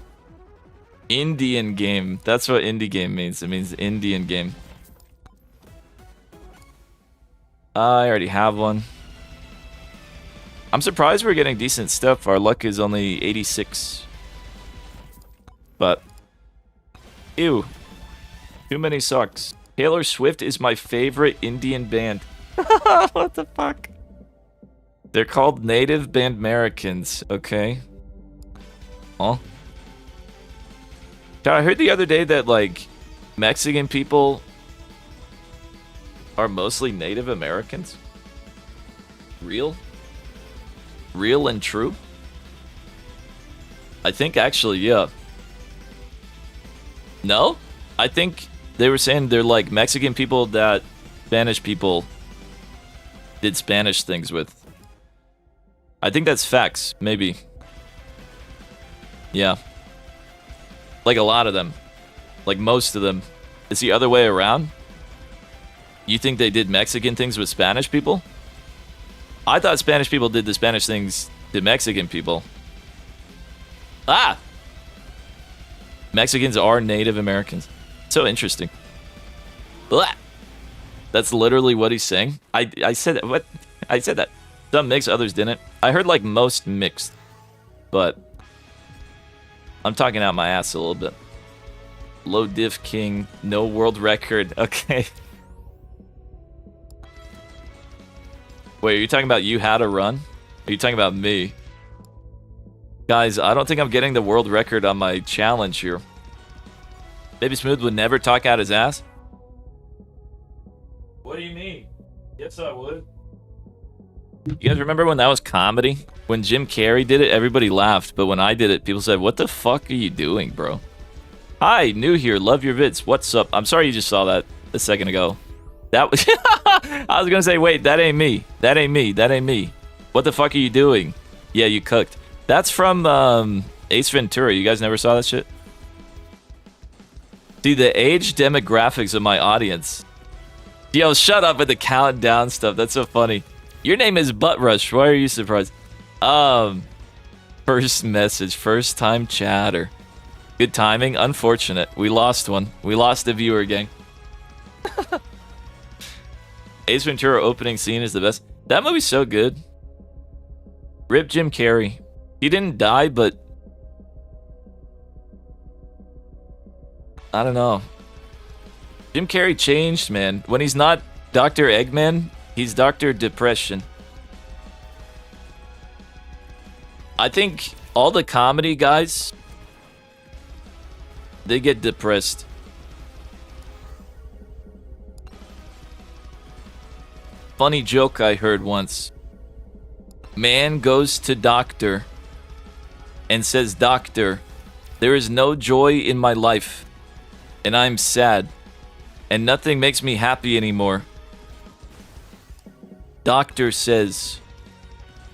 Indian game. That's what indie game means. It means Indian game. I already have one. I'm surprised we're getting decent stuff. Our luck is only 86. But, ew. Too many socks. Taylor Swift is my favorite Indian band. What the fuck? They're called Native Band Americans, okay? Huh? I heard the other day that, Mexican people are mostly Native Americans. Real? Real and true? I think actually, yeah. No? I think they were saying they're Mexican people that Spanish people did Spanish things with. I think that's facts, maybe. Yeah. A lot of them. Most of them. It's the other way around? You think they did Mexican things with Spanish people? I thought Spanish people did the Spanish things to Mexican people. Ah! Mexicans are Native Americans. So interesting. Blah! That's literally what he's saying. I said that. What? I said that. Some mixed, others didn't. I heard most mixed. But I'm talking out my ass a little bit. Low diff king, no world record. Okay. Wait, are you talking about you had a run? Are you talking about me? Guys, I don't think I'm getting the world record on my challenge here. Baby Smooth would never talk out his ass? What do you mean? Yes, I would. You guys remember when that was comedy? When Jim Carrey did it, everybody laughed. But when I did it, people said, what the fuck are you doing, bro? Hi, new here. Love your vids. What's up? I'm sorry you just saw that a second ago. That was... I was gonna say, wait, that ain't me. That ain't me. That ain't me. What the fuck are you doing? Yeah, you cooked. That's from Ace Ventura. You guys never saw that shit? See, the age demographics of my audience. Yo, shut up with the countdown stuff. That's so funny. Your name is Butt Rush. Why are you surprised? First message. First time chatter. Good timing. Unfortunate. We lost one. We lost a viewer, gang. Ace Ventura opening scene is the best. That movie's so good. Rip Jim Carrey. He didn't die, but I don't know. Jim Carrey changed, man. When he's not Dr. Eggman, he's Dr. Depression. I think all the comedy guys, they get depressed. Funny joke I heard once. Man goes to doctor and says, "Doctor, there is no joy in my life, and I'm sad, and nothing makes me happy anymore." Doctor says,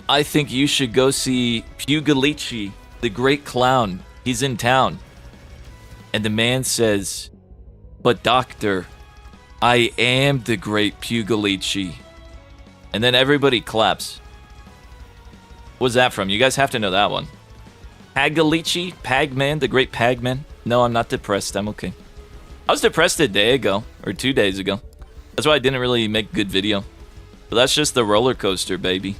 "I think you should go see Pugalici, the great clown. He's in town." And the man says, "But doctor, I am the great Pugalici." And then everybody claps. What's that from? You guys have to know that one. Pagalici? Pagman? The great Pagman? No, I'm not depressed. I'm okay. I was depressed a day ago, or 2 days ago. That's why I didn't really make a good video. But that's just the roller coaster, baby.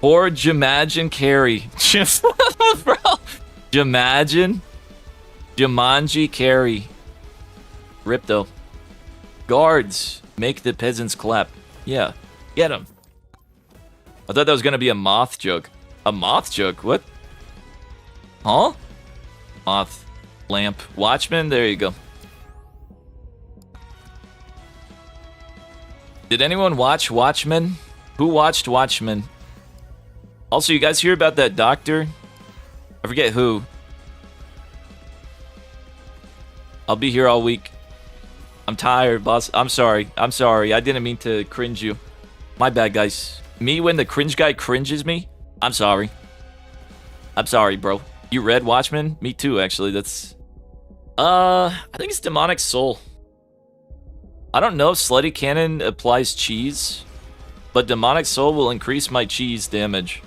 Or Jamajin Carey. Bro. Jamajin? Jumanji Carey. Rip though. Guards. Make the peasants clap. Yeah. Get him. I thought that was gonna be a moth joke. A moth joke? What? Huh? Moth. Lamp. Watchmen? There you go. Did anyone watch Watchmen? Who watched Watchmen? Also, you guys hear about that doctor? I forget who. I'll be here all week. I'm tired, boss. I'm sorry. I'm sorry. I didn't mean to cringe you. My bad, guys. Me when the cringe guy cringes me? I'm sorry. I'm sorry, bro. You read Watchmen? Me too, actually. That's... I think it's Demonic Soul. I don't know if Slutty Cannon applies cheese, but Demonic Soul will increase my cheese damage.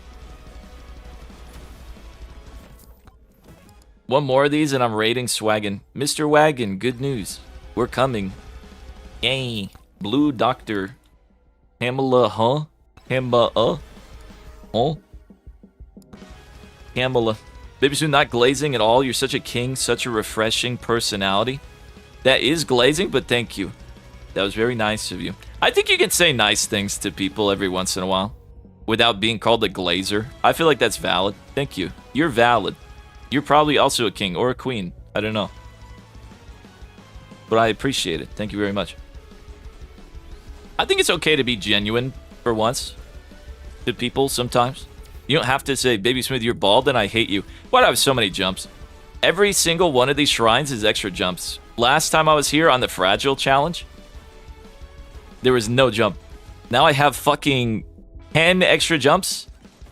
One more of these and I'm raiding Swaggin. Mr. Wagon, good news. We're coming. Yay. Blue Doctor. Pamela, huh? Pamela, huh? Pamela. Baby Soon, not glazing at all. You're such a king, such a refreshing personality. That is glazing, but thank you. That was very nice of you. I think you can say nice things to people every once in a while without being called a glazer. I feel like that's valid. Thank you. You're valid. You're probably also a king or a queen. I don't know. But I appreciate it. Thank you very much. I think it's okay to be genuine for once to people sometimes. You don't have to say, Baby Smooth, you're bald and I hate you. Why do I have so many jumps? Every single one of these shrines is extra jumps. Last time I was here on the Fragile Challenge, there was no jump. Now I have fucking 10 extra jumps.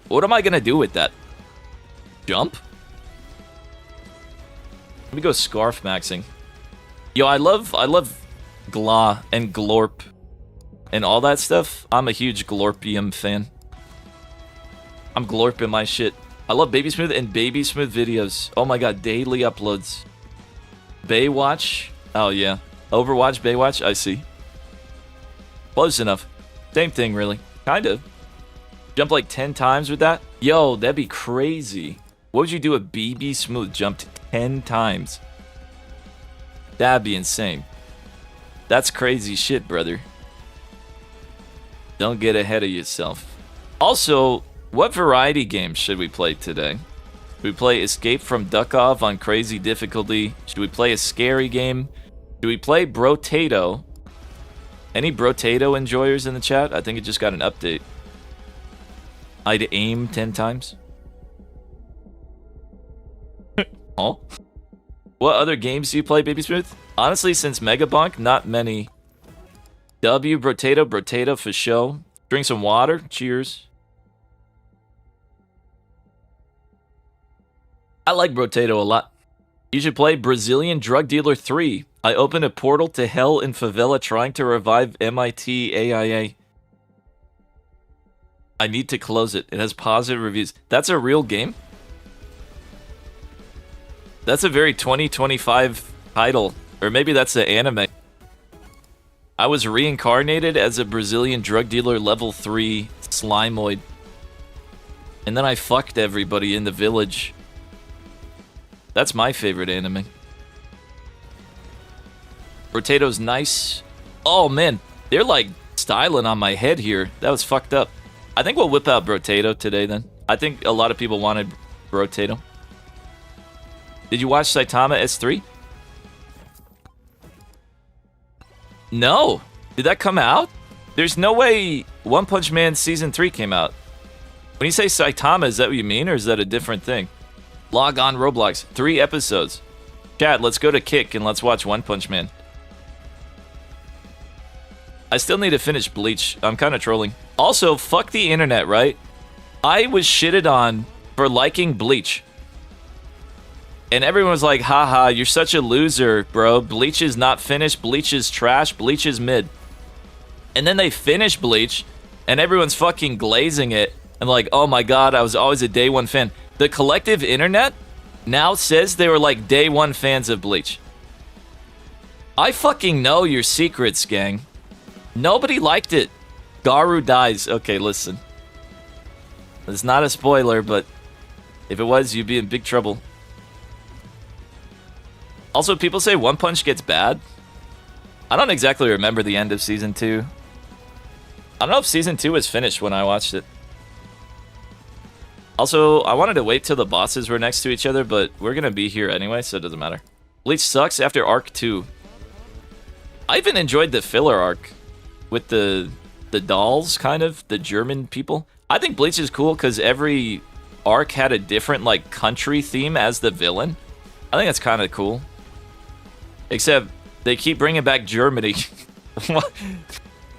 What am I gonna do with that? Jump? Let me go scarf maxing. Yo, I love Gla and Glorp and all that stuff. I'm a huge Glorpium fan. I'm glorping my shit. I love Baby Smooth and Baby Smooth videos. Oh my god, daily uploads. Baywatch? Oh yeah. Overwatch, Baywatch? I see. Close enough. Same thing, really. Kind of. Jump like 10 times with that? Yo, that'd be crazy. What would you do if BB Smooth jumped 10 times? That'd be insane. That's crazy shit, brother. Don't get ahead of yourself. Also, what variety games should we play today? Should we play Escape from Duckov on crazy difficulty? Should we play a scary game? Should we play Brotato? Any Brotato enjoyers in the chat? I think it just got an update. I'd aim 10 times. Oh? What other games do you play, Baby Smooth? Honestly, since Megabonk, not many. W, Brotato for show. Drink some water. Cheers. I like Brotato a lot. You should play Brazilian Drug Dealer 3. I opened a portal to hell in favela trying to revive MIT AIA. I need to close it. It has positive reviews. That's a real game? That's a very 2025 title. Or maybe that's the anime. I was reincarnated as a Brazilian drug dealer level 3 Slimeoid. And then I fucked everybody in the village. That's my favorite anime. Rotato's nice. Oh man, they're like styling on my head here. That was fucked up. I think we'll whip out Brotato today then. I think a lot of people wanted Brotato. Did you watch Saitama S3? No. Did that come out? There's no way One Punch Man Season 3 came out. When you say Saitama, is that what you mean, or is that a different thing? Log on Roblox. 3 episodes. Chat, let's go to Kick and let's watch One Punch Man. I still need to finish Bleach. I'm kind of trolling. Also, fuck the internet, right? I was shitted on for liking Bleach. And everyone was like, haha, you're such a loser, bro. Bleach is not finished. Bleach is trash. Bleach is mid. And then they finish Bleach, and everyone's fucking glazing it. And like, oh my god, I was always a day one fan. The collective internet now says they were like day one fans of Bleach. I fucking know your secrets, gang. Nobody liked it. Garu dies. Okay, listen. It's not a spoiler, but if it was, you'd be in big trouble. Also, people say One Punch gets bad. I don't exactly remember the end of Season 2. I don't know if Season 2 was finished when I watched it. Also, I wanted to wait till the bosses were next to each other, but we're going to be here anyway, so it doesn't matter. Bleach sucks after Arc 2. I even enjoyed the filler arc with the dolls, kind of, the German people. I think Bleach is cool because every arc had a different, like, country theme as the villain. I think that's kind of cool. Except, they keep bringing back Germany.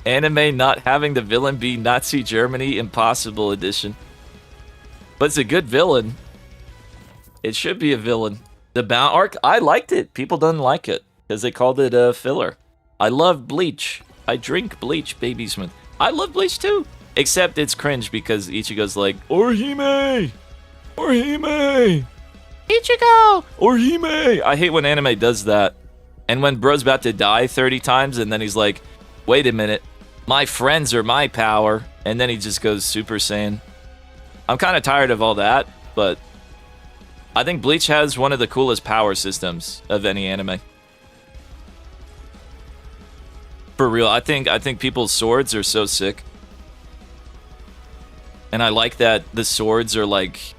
Anime not having the villain be Nazi Germany, Impossible Edition. But it's a good villain. It should be a villain. The Bound arc, I liked it. People didn't like it because they called it a filler. I love Bleach. I drink Bleach, Baby Smith. I love Bleach too. Except it's cringe because Ichigo's like, Orihime! Orihime! Ichigo! Orihime! I hate when anime does that. And when bro's about to die 30 times and then he's like, wait a minute, my friends are my power. And then he just goes Super Saiyan. I'm kind of tired of all that, but I think Bleach has one of the coolest power systems of any anime. For real, I think people's swords are so sick. And I like that the swords are like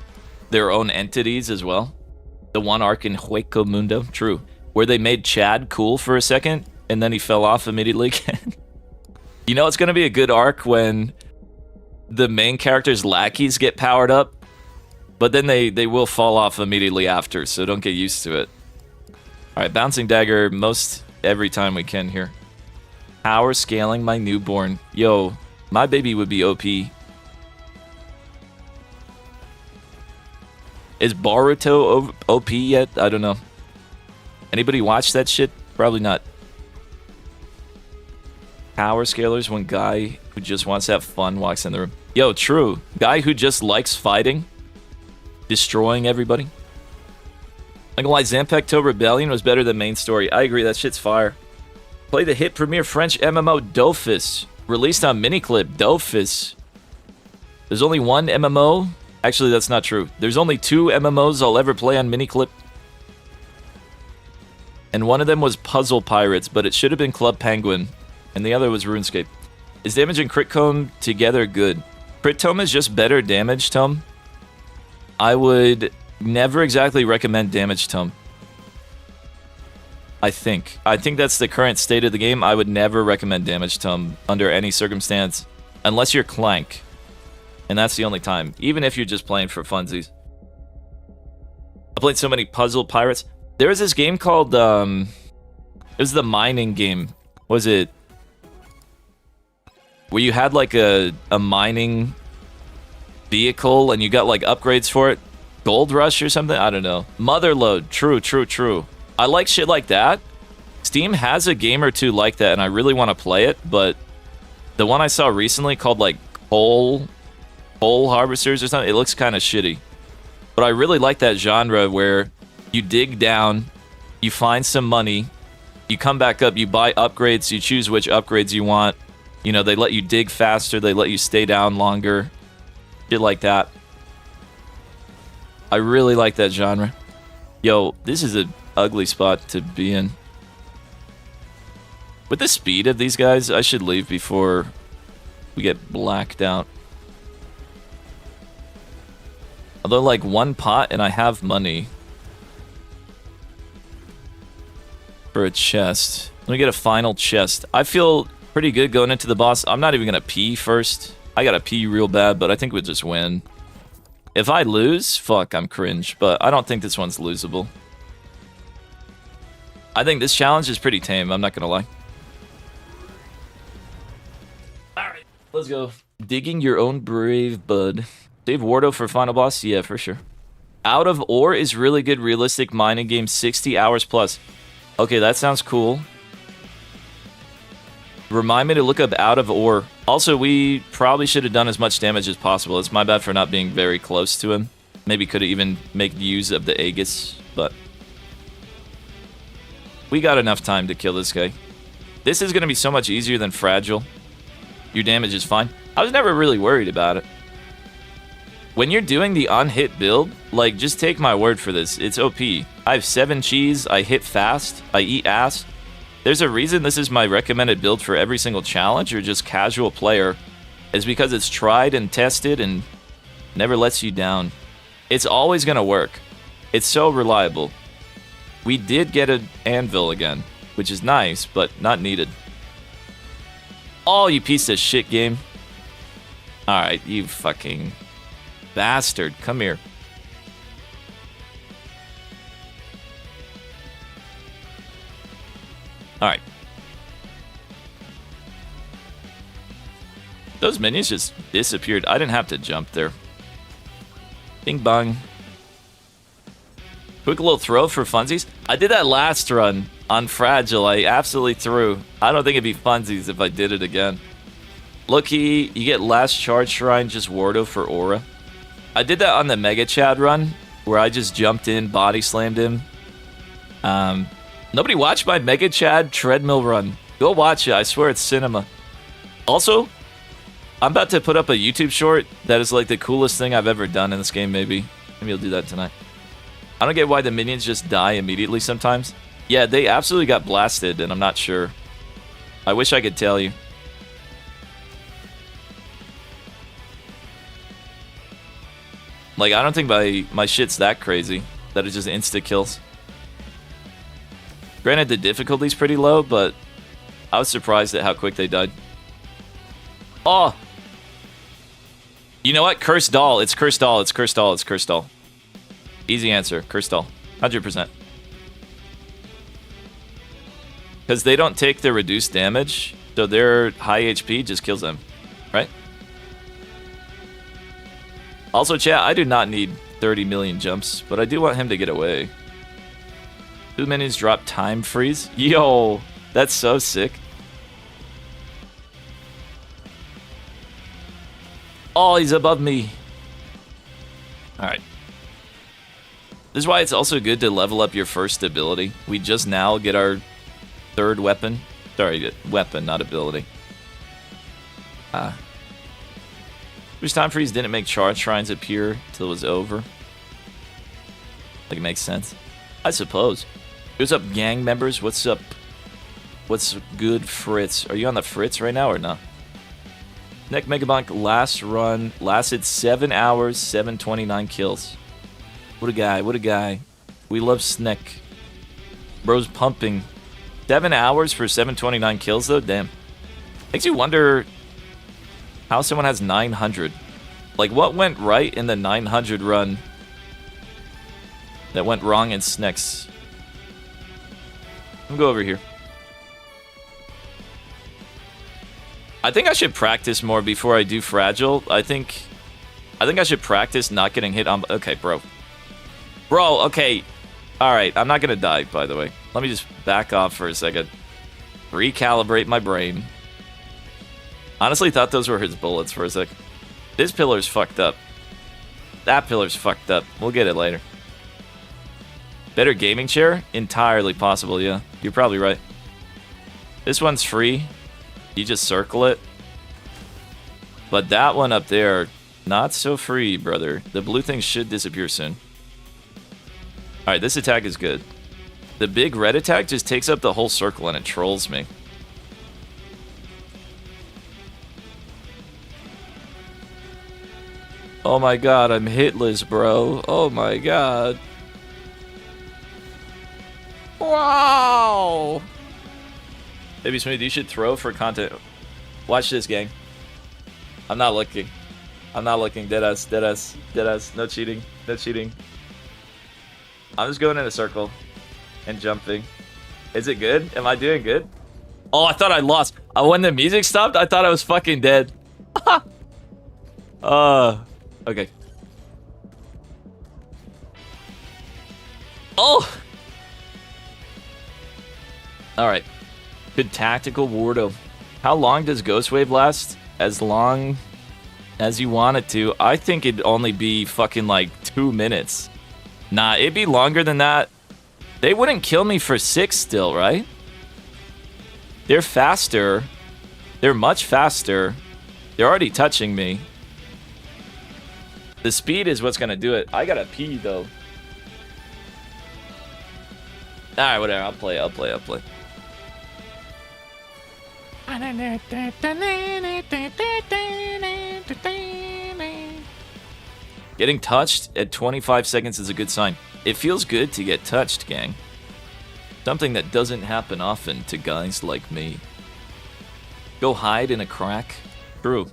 their own entities as well. The one arc in Hueco Mundo, true, where they made Chad cool for a second and then he fell off immediately again. You know it's going to be a good arc when the main character's lackeys get powered up, but then they will fall off immediately after, so don't get used to it. Alright, Bouncing Dagger most every time we can here. Power scaling my newborn. Yo, my baby would be OP. Is Boruto OP yet? I don't know. Anybody watch that shit? Probably not. Power scalers when guy who just wants to have fun walks in the room. Yo, true. Guy who just likes fighting. Destroying everybody. Like why Zanpakuto Rebellion was better than main story. I agree, that shit's fire. Play the hit premiere French MMO Dofus. Released on Miniclip. Dofus. There's only one MMO. Actually, that's not true. There's only 2 MMOs I'll ever play on Miniclip. And one of them was Puzzle Pirates, but it should have been Club Penguin. And the other was RuneScape. Is damage and crit tome together good? Crit tome is just better damage tome. I would never exactly recommend damage tome. I think that's the current state of the game. I would never recommend damage tome under any circumstance. Unless you're Clank. And that's the only time. Even if you're just playing for funsies. I played so many Puzzle Pirates. There was this game called, it was the mining game. Was it? Where you had like a mining vehicle and you got like upgrades for it. Gold Rush or something? I don't know. Motherload. True. I like shit like that. Steam has a game or two like that and I really want to play it, but the one I saw recently called like Coal Harvesters or something, it looks kind of shitty. But I really like that genre where you dig down, you find some money, you come back up, you buy upgrades, you choose which upgrades you want. You know, they let you dig faster, they let you stay down longer. Shit like that. I really like that genre. Yo, this is an ugly spot to be in. With the speed of these guys, I should leave before we get blacked out. Although, like, one pot and I have money for a chest. Let me get a final chest. I feel pretty good going into the boss. I'm not even going to pee first. I got to pee real bad, but I think we'll just win. If I lose, fuck, I'm cringe. But I don't think this one's losable. I think this challenge is pretty tame, I'm not going to lie. Alright, let's go. Digging your own grave, bud. Save Wardo for final boss? Yeah, for sure. Out of Ore is really good realistic mining game, 60 hours plus. Okay, that sounds cool. Remind me to look up Out of Ore. Also, we probably should have done as much damage as possible. It's my bad for not being very close to him. Maybe could have even made use of the Aegis, but we got enough time to kill this guy. This is going to be so much easier than Fragile. Your damage is fine. I was never really worried about it. When you're doing the on-hit build, like, just take my word for this. It's OP. I have 7 cheese, I hit fast, I eat ass. There's a reason this is my recommended build for every single challenge or just casual player. It's because it's tried and tested and never lets you down. It's always going to work. It's so reliable. We did get an anvil again, which is nice, but not needed. Oh, you piece of shit game. Alright, you fucking bastard. Come here. Alright. Those minions just disappeared. I didn't have to jump there. Bing bong. Quick little throw for funsies. I did that last run on Fragile. I absolutely threw. I don't think it'd be funsies if I did it again. Looky, you get last charge shrine, just Wardo for aura. I did that on the Mega Chad run, where I just jumped in, body slammed him. Nobody watched my Mega Chad treadmill run. Go watch it. I swear it's cinema. Also, I'm about to put up a YouTube short that is like the coolest thing I've ever done in this game, maybe. Maybe I'll do that tonight. I don't get why the minions just die immediately sometimes. Yeah, they absolutely got blasted, and I'm not sure. I wish I could tell you. Like, I don't think my shit's that crazy that it just insta-kills. Granted, the difficulty's pretty low, but I was surprised at how quick they died. Oh! You know what? Cursed Doll. It's Cursed Doll. It's Cursed Doll. It's Cursed Doll. Easy answer. Cursed Doll. 100%. Because they don't take the reduced damage, so their high HP just kills them. Right? Also, chat, I do not need 30 million jumps, but I do want him to get away. 2 minions drop time freeze. Yo, that's so sick. Oh, he's above me. Alright. This is why it's also good to level up your first ability. We just now get our third weapon. Sorry, weapon, not ability. Which time freeze didn't make charge shrines appear till it was over. Like, it makes sense. I suppose. What's up, gang members? What's up? What's good, Fritz? Are you on the Fritz right now or not? Neck Megabonk last run lasted 7 hours, 729 kills. What a guy, what a guy. We love Sneck. Bro's pumping. 7 hours for 729 kills though? Damn. Makes you wonder how someone has 900. Like, what went right in the 900 run that went wrong in Sneck's? Let me go over here. I think I should practice more before I do Fragile. I think I should practice not getting hit on... Okay, bro. Bro, okay. Alright, I'm not gonna die, by the way. Let me just back off for a second. Recalibrate my brain. Honestly thought those were his bullets for a sec. This pillar's fucked up. That pillar's fucked up. We'll get it later. Better gaming chair? Entirely possible, yeah. You're probably right. This one's free. You just circle it. But that one up there, not so free, brother. The blue thing should disappear soon. Alright, this attack is good. The big red attack just takes up the whole circle and it trolls me. Oh my god, I'm hitless, bro. Oh my god. Wow! Baby Smooth, you should throw for content. Watch this, gang. I'm not looking. I'm not looking. Deadass, deadass, deadass. No cheating. No cheating. I'm just going in a circle and jumping. Is it good? Am I doing good? Oh, I thought I lost. When the music stopped, I thought I was fucking dead. Okay. Oh! Alright. Good tactical Wardo. How long does Ghost Wave last? As long as you want it to. I think it'd only be fucking like 2 minutes. Nah, it'd be longer than that. They wouldn't kill me for 6 still, right? They're faster. They're much faster. They're already touching me. The speed is what's gonna do it. I gotta pee, though. Alright, whatever. I'll play. Getting touched at 25 seconds is a good sign. It feels good to get touched, gang. Something that doesn't happen often to guys like me. Go hide in a crack? True.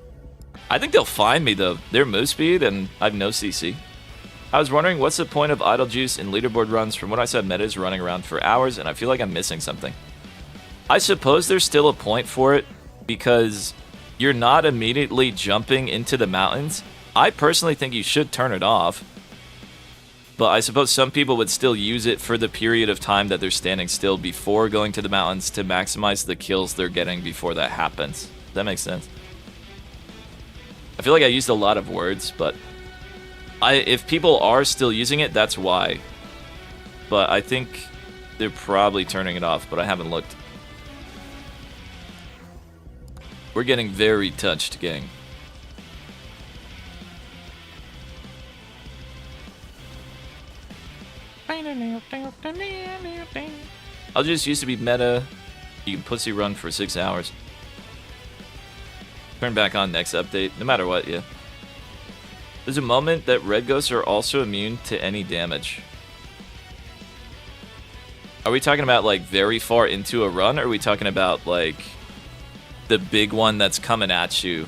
I think they'll find me, though. They're move speed, and I have no CC. I was wondering, what's the point of idle juice in leaderboard runs? From what I said, meta is running around for hours, and I feel like I'm missing something. I suppose there's still a point for it, because you're not immediately jumping into the mountains. I personally think you should turn it off. But I suppose some people would still use it for the period of time that they're standing still before going to the mountains to maximize the kills they're getting before that happens. Does that make sense? I feel like I used a lot of words, but if people are still using it, that's why. But I think they're probably turning it off, but I haven't looked. We're getting very touched, gang. I'll just used to be meta. You can pussy run for 6 hours. Turn back on next update, no matter what, yeah. There's a moment that red ghosts are also immune to any damage. Are we talking about, like, very far into a run, or are we talking about, like, the big one that's coming at you?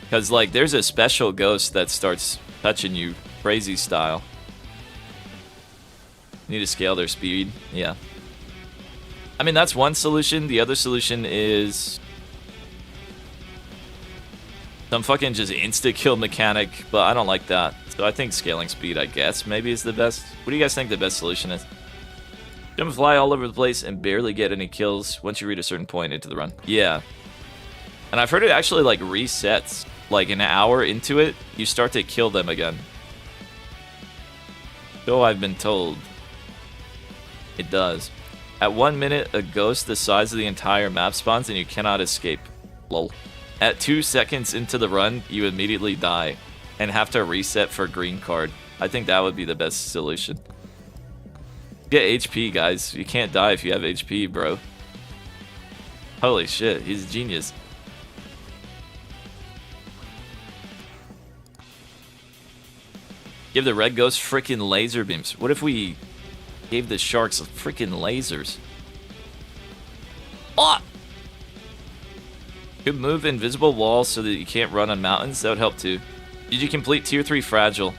Because, like, there's a special ghost that starts touching you crazy style. Need to scale their speed, yeah. I mean, that's one solution. The other solution is some fucking just insta-kill mechanic, but I don't like that. So I think scaling speed, I guess, maybe is the best. What do you guys think the best solution is? Jump and fly all over the place and barely get any kills once you reach a certain point into the run. Yeah. And I've heard it actually, like, resets. Like, an hour into it, you start to kill them again. So I've been told. It does. At 1 minute, a ghost the size of the entire map spawns and you cannot escape. Lol. At 2 seconds into the run, you immediately die and have to reset for green card. I think that would be the best solution. Get HP, guys. You can't die if you have HP, bro. Holy shit, he's a genius. Give the red ghost freaking laser beams. What if we gave the sharks freaking lasers? Oh! Could move invisible walls so that you can't run on mountains. That would help too. Did you complete tier 3 fragile?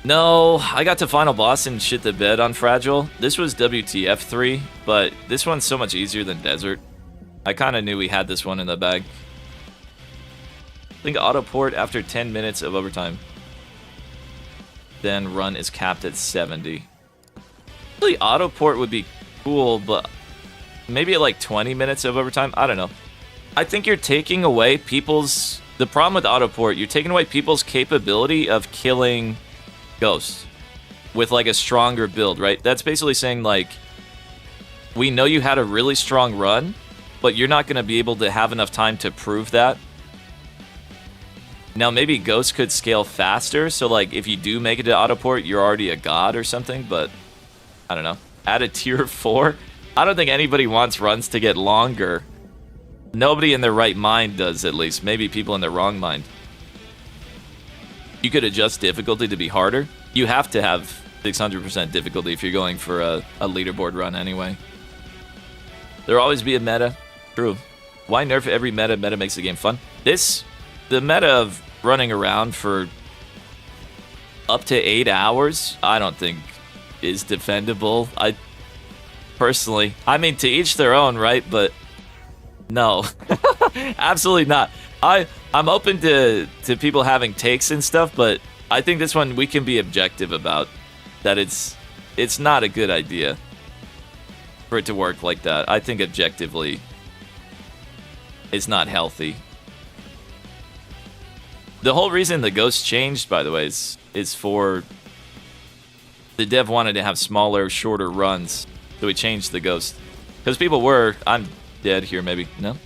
No, I got to final boss and shit the bed on fragile. This was WTF 3, but this one's so much easier than desert. I kind of knew we had this one in the bag. I think auto port after 10 minutes of overtime. Then run is capped at 70. Really, auto port would be cool, but maybe at like 20 minutes of overtime. I don't know. I think you're taking away people's... The problem with auto port, you're taking away people's capability of killing ghosts with like a stronger build, right? That's basically saying, like, we know you had a really strong run, but you're not going to be able to have enough time to prove that Now, maybe Ghost could scale faster, so, like, if you do make it to autoport, you're already a god or something, but I don't know. Add a tier 4? I don't think anybody wants runs to get longer. Nobody in their right mind does, at least. Maybe people in their wrong mind. You could adjust difficulty to be harder. You have to have 600% difficulty if you're going for a leaderboard run anyway. There'll always be a meta. True. Why nerf every meta? Meta makes the game fun. The meta of running around for up to 8 hours, I don't think is defendable. Personally, I mean, to each their own, right? But no, absolutely not. I'm open to people having takes and stuff, but I think this one we can be objective about that it's not a good idea for it to work like that. I think objectively it's not healthy. The whole reason the Ghost changed, by the way, is for the dev wanted to have smaller, shorter runs, so we changed the Ghost. Because people were, I'm dead here maybe, no?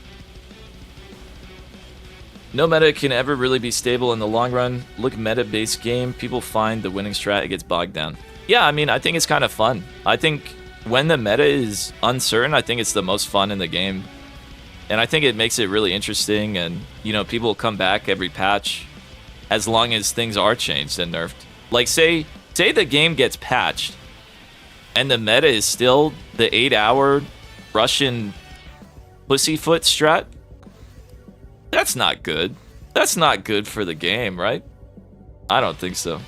No meta can ever really be stable in the long run. Look, meta-based game, people find the winning strat, it gets bogged down. Yeah, I mean, I think it's kind of fun. I think when the meta is uncertain, I think it's the most fun in the game. And I think it makes it really interesting, and, you know, people will come back every patch as long as things are changed and nerfed. Like, say the game gets patched, and the meta is still the 8-hour Russian pussyfoot strat. That's not good. That's not good for the game, right? I don't think so.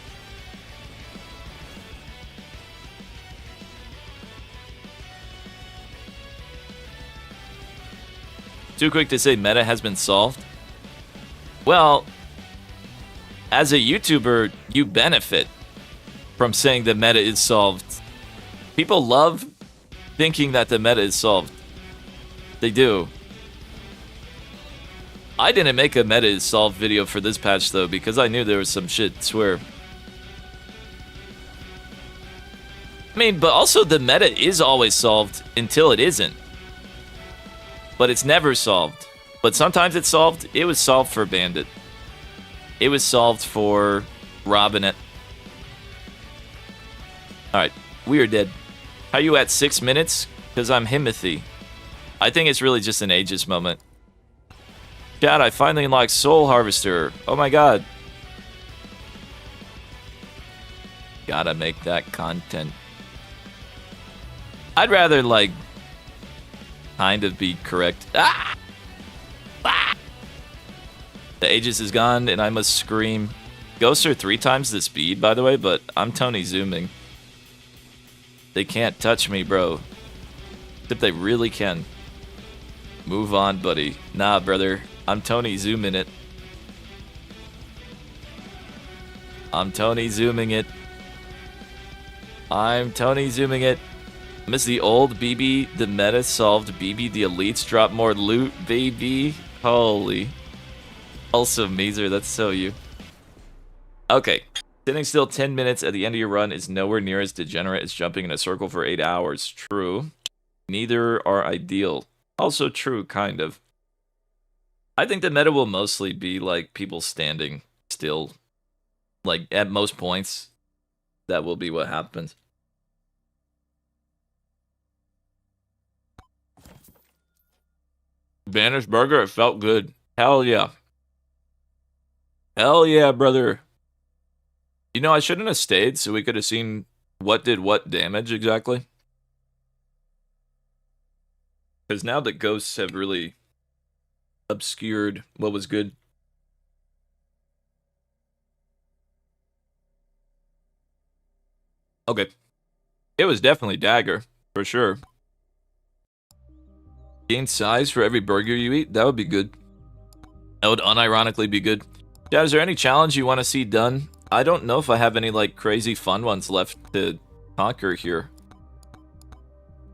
Too quick to say meta has been solved? Well, as a YouTuber, you benefit from saying the meta is solved. People love thinking that the meta is solved. They do. I didn't make a meta is solved video for this patch, though, because I knew there was some shit, swear. I mean, but also the meta is always solved until it isn't. But it's never solved. But sometimes it's solved. It was solved for Bandit. It was solved for Robinette. Alright, we are dead. How you at 6 minutes? Because I'm Himothy. I think it's really just an ageist moment. Chat, I finally unlocked Soul Harvester. Oh my god. Gotta make that content. I'd rather, like, kind of be correct. Ah! Ah! The Aegis is gone, and I must scream. Ghosts are 3 times the speed, by the way, but I'm Tony zooming. They can't touch me, bro. Except they really can. Move on, buddy. Nah, brother. I'm Tony zooming it. I'm Tony zooming it. I'm Tony zooming it. Miss the old BB, the meta solved BB, the elites drop more loot, baby. Holy. Also, Meezer, that's so you. Okay. Sitting still 10 minutes at the end of your run is nowhere near as degenerate as jumping in a circle for 8 hours. True. Neither are ideal. Also true, kind of. I think the meta will mostly be, like, people standing still. Like, at most points, that will be what happens. Banished burger, it felt good. Hell yeah. Hell yeah, brother. You know, I shouldn't have stayed so we could have seen what did what damage exactly. Because now that ghosts have really obscured what was good. Okay. It was definitely dagger, for sure. Gain size for every burger you eat? That would be good. That would unironically be good. Yeah, is there any challenge you want to see done? I don't know if I have any, like, crazy fun ones left to conquer here.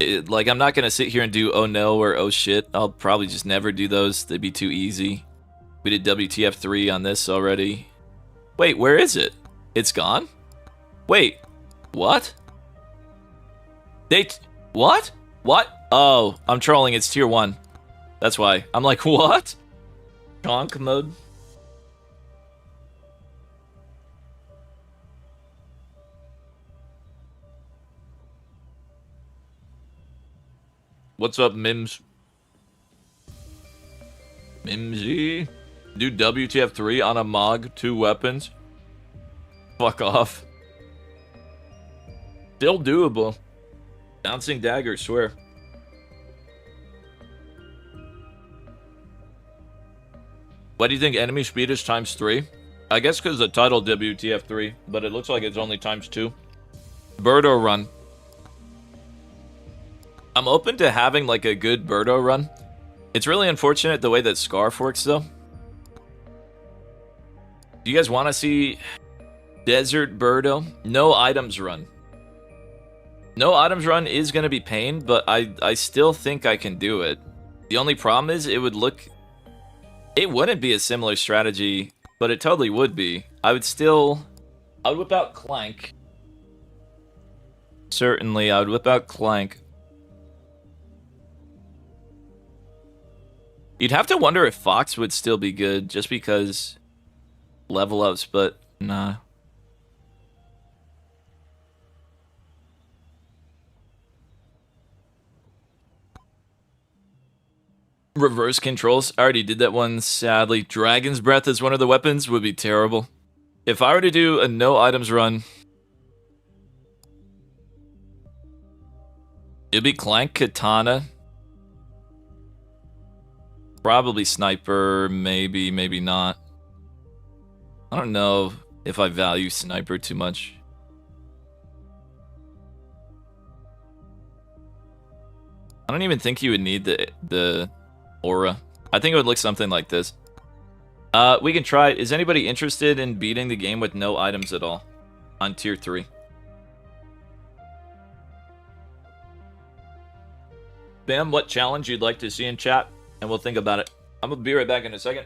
Like, I'm not going to sit here and do oh no or oh shit. I'll probably just never do those. They'd be too easy. We did WTF 3 on this already. Wait, where is it? It's gone? Wait, what? What? What? Oh, I'm trolling. It's tier 1. That's why. I'm like, what? Chonk mode? What's up, Mims? Mimsy? Do WTF3 on a Mog, 2 weapons? Fuck off. Still doable. Bouncing dagger, swear. Why do you think enemy speed is ×3? I guess because the title WTF3, but it looks like it's only ×2. Birdo run. I'm open to having like a good Birdo run. It's really unfortunate the way that Scarf works though. Do you guys want to see Desert Birdo? No items run. No items run is going to be pain, but I still think I can do it. The only problem is it wouldn't be a similar strategy, but it totally would be. I would whip out Clank. Certainly, I would whip out Clank. You'd have to wonder if Fox would still be good, just because level ups, but nah. Reverse controls. I already did that one, sadly. Dragon's Breath as one of the weapons would be terrible. If I were to do a no items run, it'd be Clank, Katana. Probably Sniper, maybe not. I don't know if I value Sniper too much. I don't even think you would need the aura. I think it would look something like this. We can try it. Is anybody interested in beating the game with no items at all on tier 3? Bam, what challenge you'd like to see in chat? And we'll think about it. I'm gonna be right back in a second.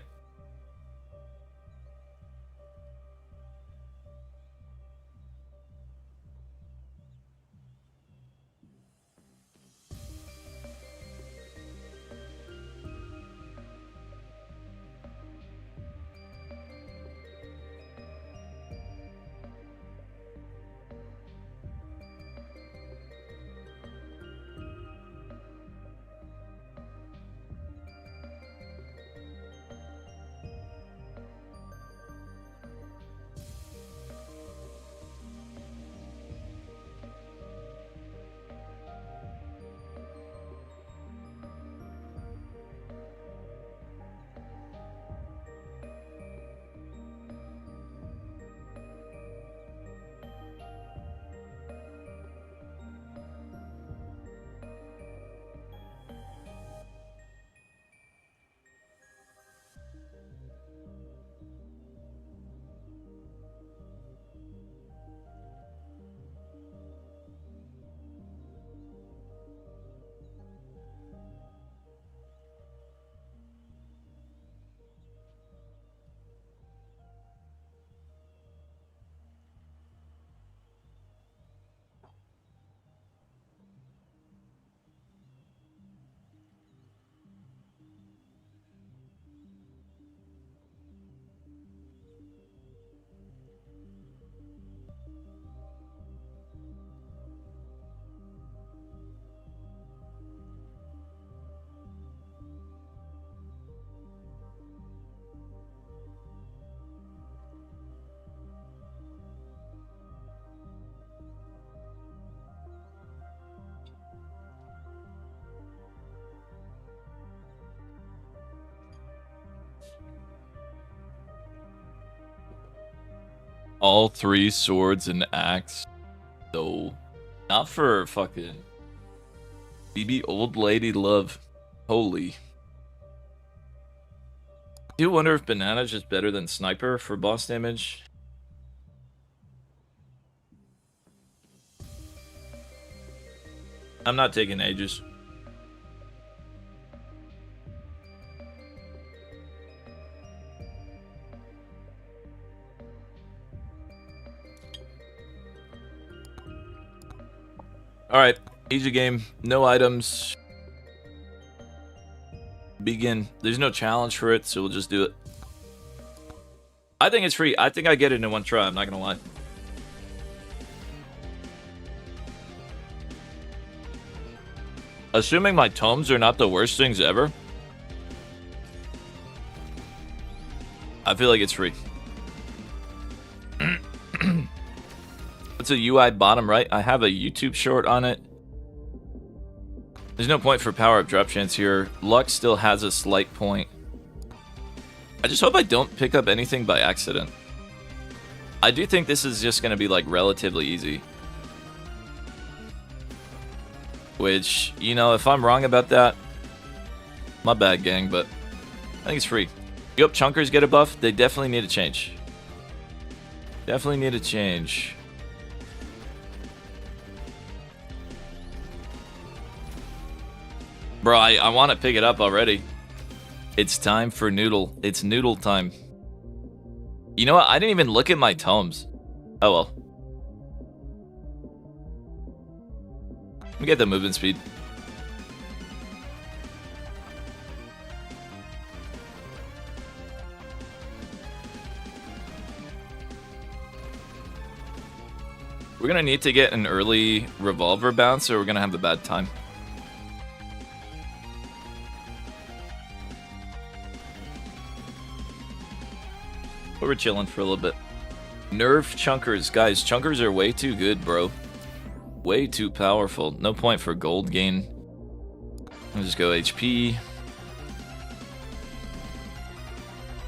All 3 swords and axe. No. Not for fucking BB old lady love. Holy. Do you wonder if Banana's just better than Sniper for boss damage? I'm not taking Aegis. Alright, easy game, no items. Begin. There's no challenge for it, so we'll just do it. I think it's free. I think I get it in one try, I'm not gonna lie. Assuming my tomes are not the worst things ever, I feel like it's free. What's a UI bottom right? I have a YouTube short on it. There's no point for power-up drop chance here. Luck still has a slight point. I just hope I don't pick up anything by accident. I do think this is just going to be, like, relatively easy. Which, you know, if I'm wrong about that, my bad, gang, but I think it's free. You hope chunkers get a buff? They definitely need a change. Definitely need a change. Bro, I want to pick it up already. It's time for noodle. It's noodle time. You know what? I didn't even look at my tomes. Oh well. Let me get the movement speed. We're gonna need to get an early revolver bounce or we're gonna have a bad time. But we're chilling for a little bit. Nerf chunkers. Guys, chunkers are way too good, bro. Way too powerful. No point for gold gain. I'll just go HP.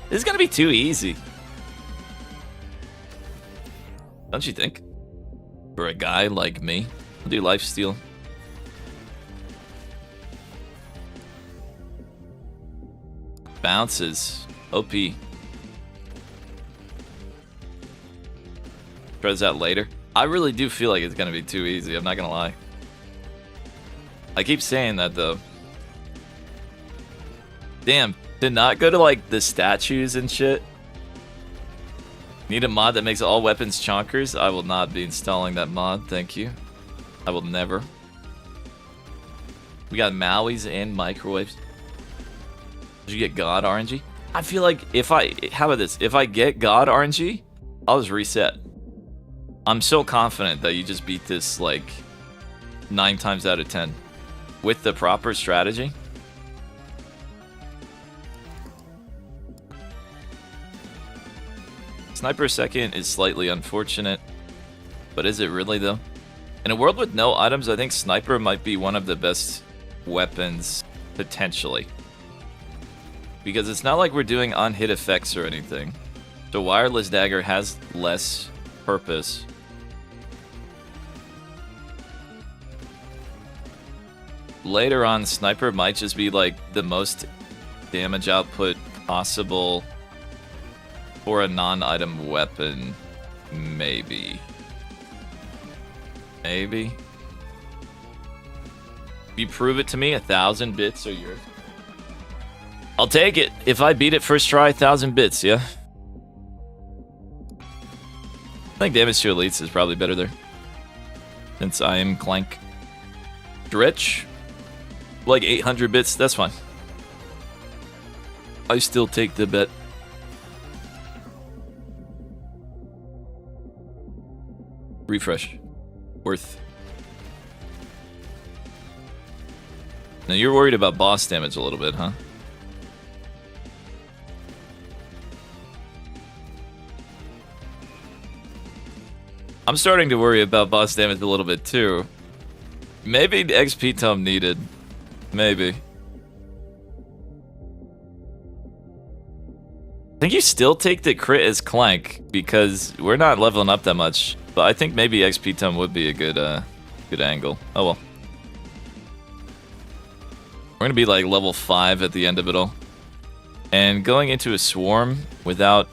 This is gonna be too easy. Don't you think? For a guy like me. I'll do lifesteal. Bounces. OP. Try this out later. I really do feel like it's gonna be too easy, I'm not gonna lie. I keep saying that though. Damn, to not go to like the statues and shit. Need a mod that makes all weapons chonkers? I will not be installing that mod, thank you. I will never. We got Maui's and microwaves. Did you get God RNG? I feel like if how about this? If I get God RNG, I'll just reset. I'm so confident that you just beat this like 9 times out of 10 with the proper strategy. Sniper second is slightly unfortunate, but is it really though? In a world with no items, I think sniper might be one of the best weapons potentially. Because it's not like we're doing on-hit effects or anything. So wireless dagger has less purpose. Later on, sniper might just be like the most damage output possible for a non-item weapon. Maybe. Maybe. You prove it to me, 1,000 bits are yours. I'll take it. If I beat it first try, 1,000 bits, yeah? I think damage to elites is probably better there. Since I am Clank. Stretch? Like 800 bits, that's fine. I still take the bet. Refresh. Worth. Now you're worried about boss damage a little bit, huh? I'm starting to worry about boss damage a little bit too. Maybe XP tome needed. Maybe. I think you still take the crit as Clank because we're not leveling up that much. But I think maybe XP tome would be a good good angle. Oh well. We're gonna be like level 5 at the end of it all. And going into a swarm without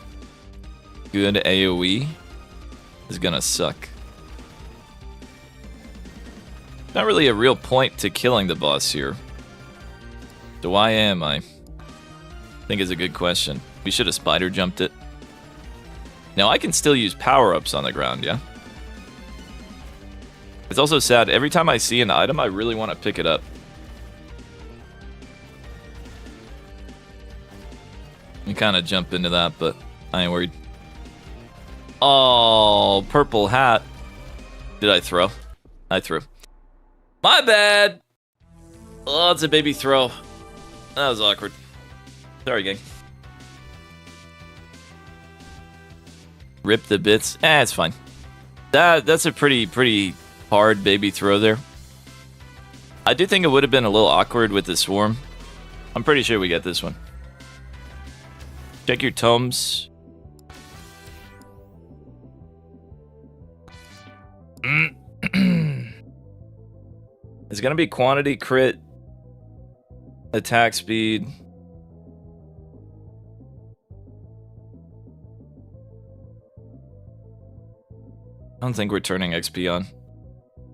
good AoE is gonna suck. Not really a real point to killing the boss here. So why am I? I think is a good question. We should have spider jumped it. Now I can still use power-ups on the ground, yeah? It's also sad, every time I see an item, I really want to pick it up. You kind of jump into that, but I ain't worried. Oh, purple hat. Did I throw? I threw. My bad! Oh, it's a baby throw. That was awkward. Sorry, gang. Rip the bits. It's fine. That's a pretty hard baby throw there. I do think it would have been a little awkward with the swarm. I'm pretty sure we get this one. Check your tomes. It's gonna be quantity, crit, attack speed. I don't think we're turning XP on.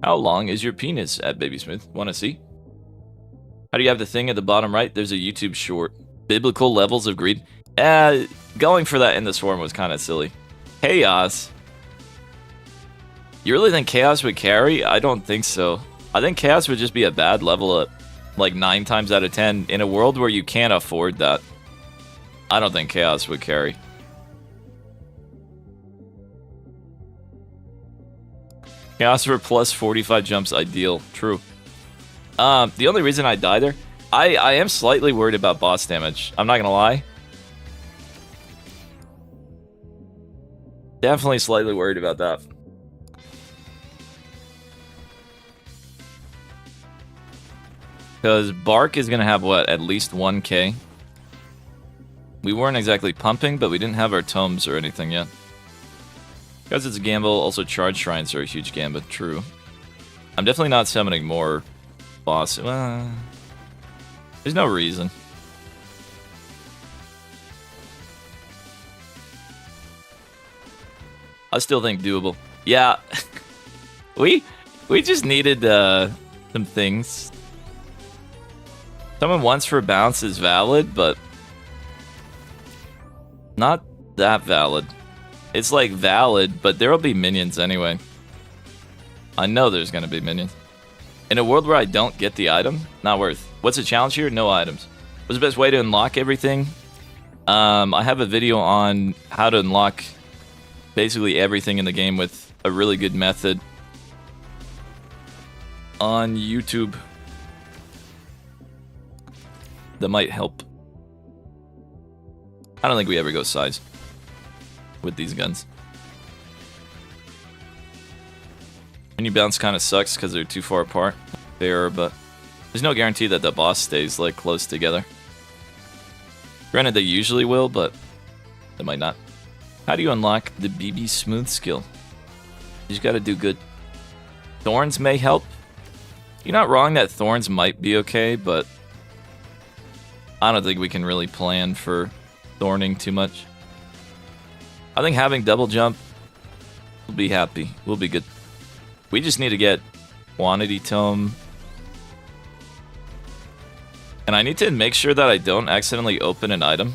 How long is your penis at Baby Smooth? Want to see? How do you have the thing at the bottom right? There's a YouTube short. Biblical levels of greed. Going for that in the swarm was kind of silly. Chaos. You really think Chaos would carry? I don't think so. I think Chaos would just be a bad level up. Like 9 times out of 10. In a world where you can't afford that. I don't think Chaos would carry. Chaos for plus 45 jumps, ideal. True. The only reason I die there, I am slightly worried about boss damage. I'm not gonna lie. Definitely slightly worried about that. Because Bark is gonna have, what, at least 1k? We weren't exactly pumping, but we didn't have our tomes or anything yet. Because it's a gamble, also charge shrines are a huge gambit, true. I'm definitely not summoning more boss. There's no reason. I still think doable. Yeah. we just needed some things. Someone once for bounce is valid, but not that valid. It's like valid, but there'll be minions anyway. I know there's gonna be minions. In a world where I don't get the item, not worth. What's the challenge here? No items. What's the best way to unlock everything? I have a video on how to unlock basically everything in the game with a really good method on YouTube. That might help. I don't think we ever go size with these guns. When you bounce kind of sucks because they're too far apart. Fair, but there's no guarantee that the boss stays like close together. Granted, they usually will, but they might not. How do you unlock the BB Smooth skill? You just gotta do good. Thorns may help. You're not wrong that Thorns might be okay, but I don't think we can really plan for thorning too much. I think having double jump, we'll be happy. We'll be good. We just need to get quantity tome. And I need to make sure that I don't accidentally open an item.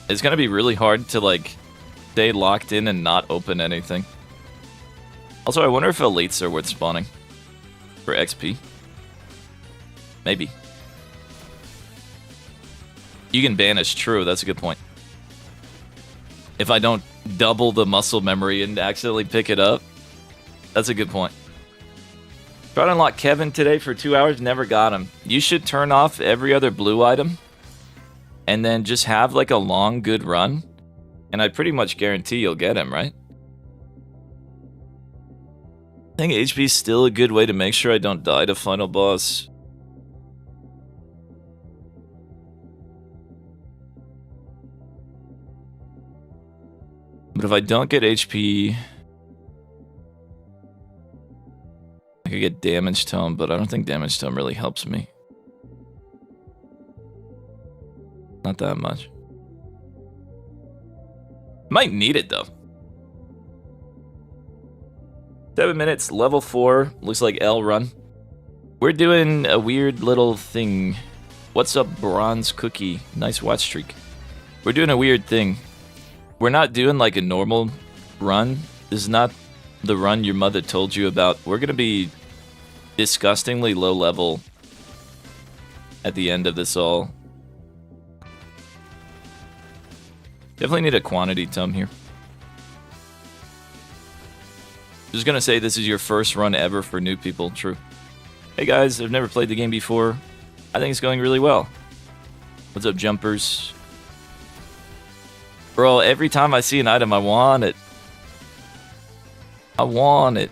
It's gonna be really hard to like stay locked in and not open anything. Also, I wonder if elites are worth spawning for XP. Maybe. You can banish, true, that's a good point. If I don't double the muscle memory and accidentally pick it up, that's a good point. Tried to unlock Kevin today for 2 hours, never got him. You should turn off every other blue item and then just have like a long, good run. And I pretty much guarantee you'll get him, right? I think HP is still a good way to make sure I don't die to final boss. But if I don't get HP, I could get damage tome, but I don't think damage tome really helps me. Not that much. Might need it though. 7 minutes, level 4, looks like L run. We're doing a weird little thing. What's up, Bronze Cookie? Nice watch streak. We're doing a weird thing. We're not doing like a normal run. This is not the run your mother told you about. We're gonna be disgustingly low level at the end of this all. Definitely need a quantity tome here. Just gonna say this is your first run ever for new people. True. Hey guys, I've never played the game before. I think it's going really well. What's up, jumpers? Bro, every time I see an item, I want it. I want it.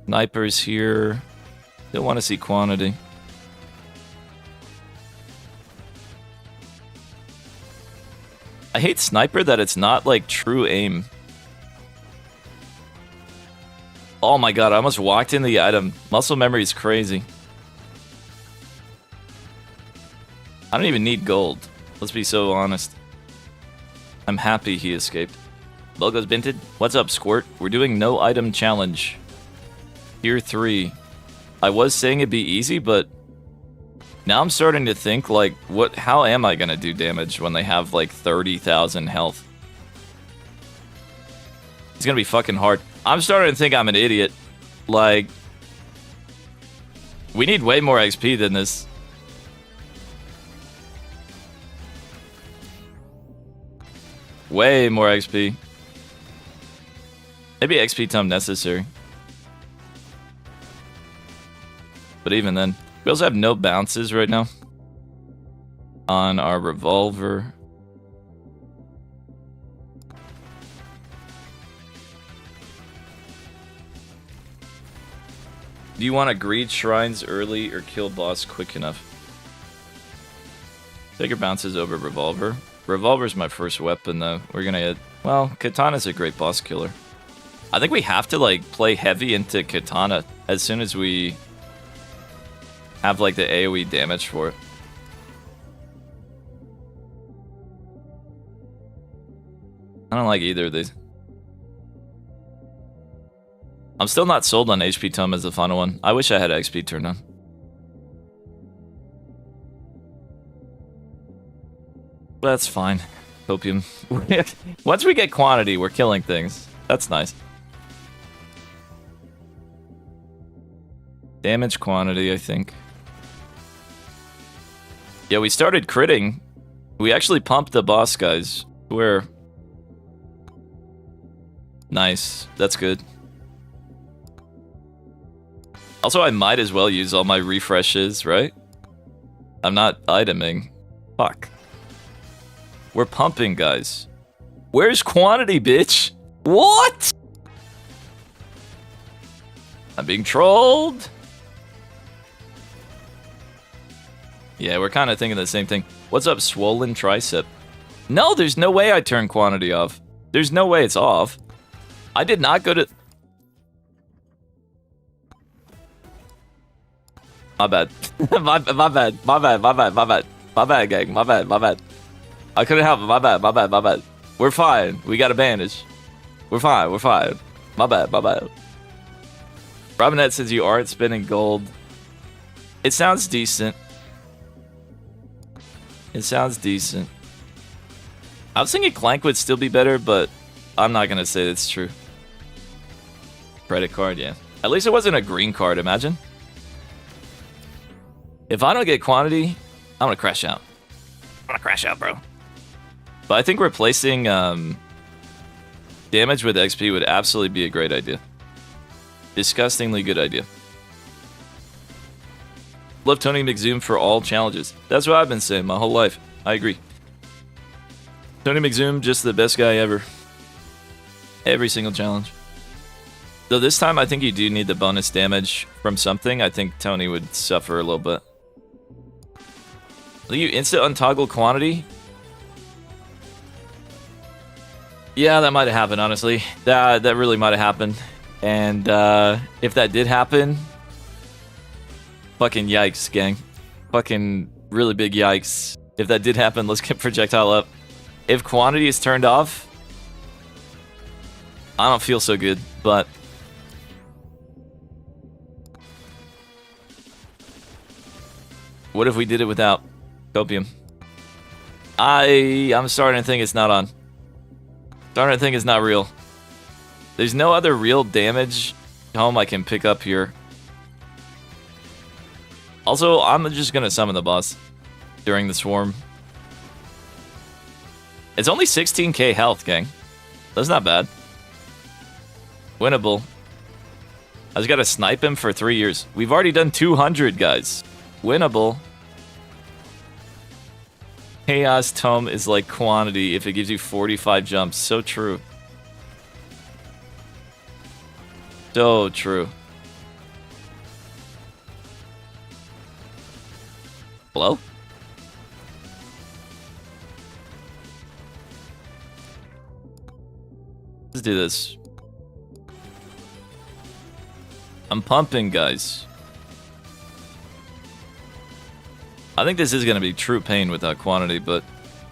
Snipers here. Still want to see quantity. I hate sniper that it's not like true aim. Oh my god, I almost walked in the item. Muscle memory is crazy. I don't even need gold. Let's be so honest. I'm happy he escaped. Logo's binted. What's up, Squirt? We're doing no item challenge. Tier 3. I was saying it'd be easy, but now I'm starting to think, like, how am I gonna do damage when they have, like, 30,000 health? It's gonna be fucking hard. I'm starting to think I'm an idiot. Like, we need way more XP than this. Way more XP. Maybe XP time necessary. But even then, we also have no bounces right now on our revolver. Do you want to greed shrines early or kill boss quick enough? Take your bounces over revolver. Revolver's my first weapon though. We're gonna hit. Well, Katana's a great boss killer. I think we have to like play heavy into Katana as soon as we have like the AoE damage for it. I don't like either of these. I'm still not sold on HP Tome as the final one. I wish I had XP turned on. That's fine. Copium. Once we get quantity, we're killing things. That's nice. Damage quantity, I think. Yeah, we started critting. We actually pumped the boss guys. Where? Nice. That's good. Also, I might as well use all my refreshes, right? I'm not iteming. Fuck. We're pumping, guys. Where's quantity, bitch? What? I'm being trolled. Yeah, we're kind of thinking the same thing. What's up, swollen tricep? No, there's no way I turn quantity off. There's no way it's off. I did not go to... My bad. my bad. My bad. My bad. My bad. My bad, gang. My bad. My bad. I couldn't help it. My bad. My bad. My bad. We're fine. We got a bandage. We're fine. We're fine. My bad. My bad. Robinette says you aren't spending gold. It sounds decent. It sounds decent. I was thinking Clank would still be better, but I'm not going to say that's true. Credit card, yeah. At least it wasn't a green card, imagine. If I don't get quantity, I'm going to crash out. I'm going to crash out, bro. But I think replacing damage with XP would absolutely be a great idea. Disgustingly good idea. Love Tony McZoom for all challenges. That's what I've been saying my whole life. I agree. Tony McZoom, just the best guy ever. Every single challenge. Though this time I think you do need the bonus damage from something. I think Tony would suffer a little bit. Will you instant untoggle quantity? Yeah, that might have happened, honestly. That really might have happened. And if that did happen, fucking yikes, gang. Fucking really big yikes. If that did happen, let's get projectile up. If quantity is turned off, I don't feel so good, but what if we did it without copium? I'm starting to think it's not on. Starting to think it's not real. There's no other real damage home I can pick up here. Also, I'm just gonna summon the boss during the swarm. It's only 16k health, gang. That's not bad. Winnable. I just gotta snipe him for 3 years. We've already done 200, guys. Winnable. Chaos Tome is like quantity if it gives you 45 jumps. So true. So true. Hello? Let's do this. I'm pumping, guys. I think this is going to be true pain without quantity, but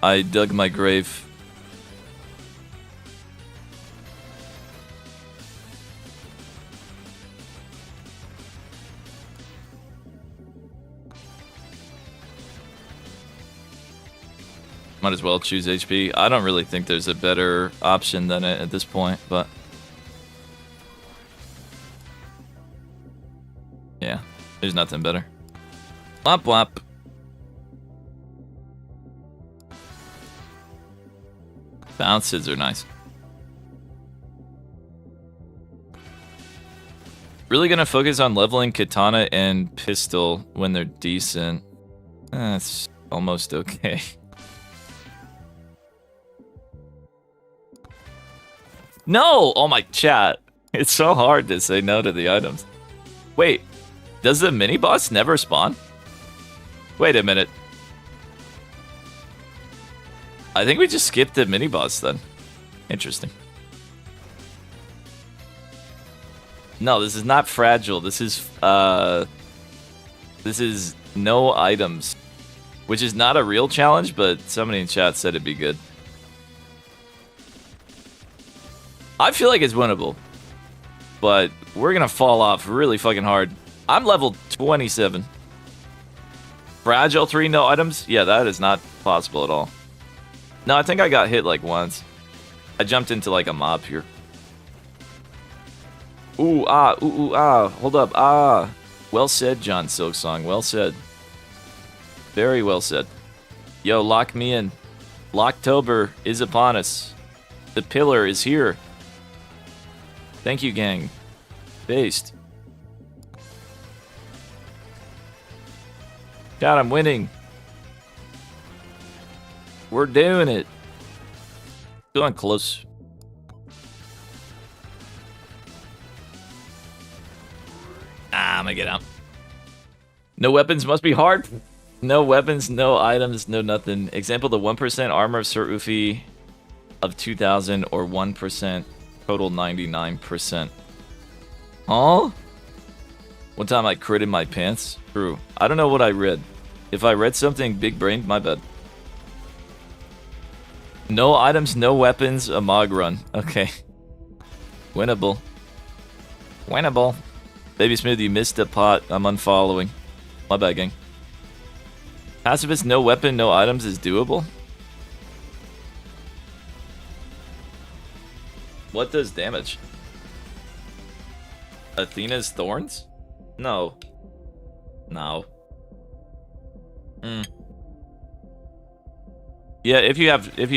I dug my grave. Might as well choose HP. I don't really think there's a better option than it at this point, but... yeah, there's nothing better. Womp womp. Bounces are nice. Really gonna focus on leveling katana and pistol when they're decent. That's almost okay. No! Oh my chat. It's so hard to say no to the items. Wait, does the mini boss never spawn? Wait a minute. I think we just skipped the mini boss then. Interesting. No, this is not fragile. This is no items, which is not a real challenge, but somebody in chat said it'd be good. I feel like it's winnable, but we're gonna fall off really fucking hard. I'm level 27. Fragile 3, no items? Yeah, that is not possible at all. No, I think I got hit like once. I jumped into like a mob here. Ooh, ah. Hold up, ah. Well said, John Silksong. Well said. Very well said. Yo, lock me in. Locktober is upon us. The pillar is here. Thank you, gang. Based. God, I'm winning. We're doing it. Going close. I'm gonna get out. No weapons must be hard. No weapons, no items, no nothing. Example, the 1% armor of Sir Ufi of 2000 or 1%. Total 99%. Huh? One time I critted my pants? True. I don't know what I read. If I read something big brained, my bad. No items, no weapons, a Mog run. Okay. Winnable. Winnable. Baby Smooth, you missed the pot. I'm unfollowing. My bad, gang. Pacifist, no weapon, no items is doable? What does damage? Athena's Thorns? No. No. Yeah, if you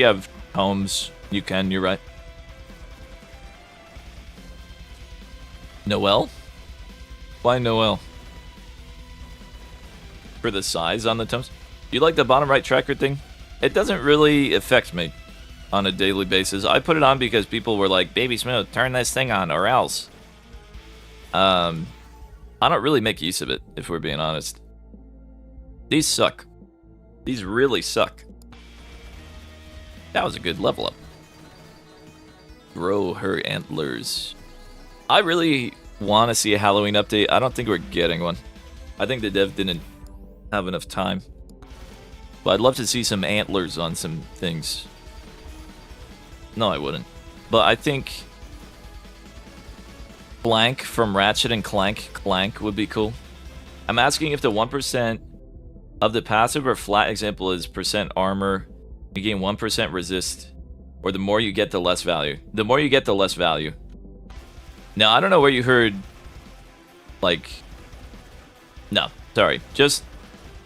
have homes, you can, you're right. Noelle? Why Noelle? For the size on the tomes? You like the bottom right tracker thing? It doesn't really affect me on a daily basis. I put it on because people were like, Baby Smooth, turn this thing on or else. I don't really make use of it, if we're being honest. These suck. These really suck. That was a good level up. Grow her antlers. I really want to see a Halloween update. I don't think we're getting one. I think the dev didn't have enough time. But I'd love to see some antlers on some things. No, I wouldn't. But I think Blank from Ratchet and Clank would be cool. I'm asking if the 1% of the passive or flat example is percent armor, you gain 1% resist, or the more you get, the less value. The more you get, the less value. Now, I don't know where you heard, like... No, sorry. Just,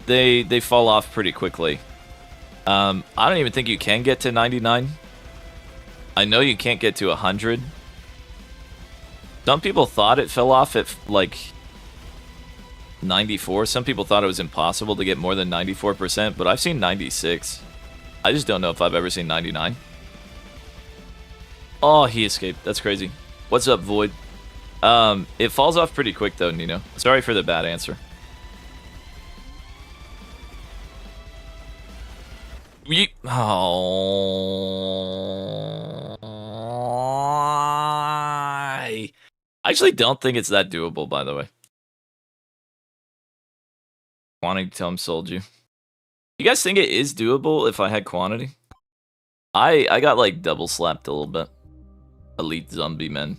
they fall off pretty quickly. I don't even think you can get to 99. I know you can't get to 100. Some people thought it fell off at, like, 94. Some people thought it was impossible to get more than 94%, but I've seen 96. I just don't know if I've ever seen 99. Oh, he escaped. That's crazy. What's up, Void? It falls off pretty quick, though, Nino. Sorry for the bad answer. I actually don't think it's that doable, by the way. Quantity Tome sold you. You guys think it is doable if I had quantity? I got, like, double slapped a little bit. Elite zombie men.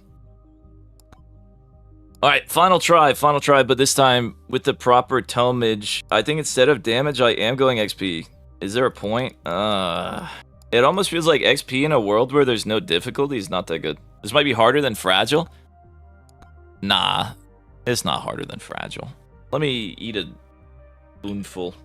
Alright, final try, but this time with the proper tomage. I think instead of damage, I am going XP. Is there a point? It almost feels like XP in a world where there's no difficulty is not that good. This might be harder than Fragile. Nah, it's not harder than Fragile. Let me eat a spoonful.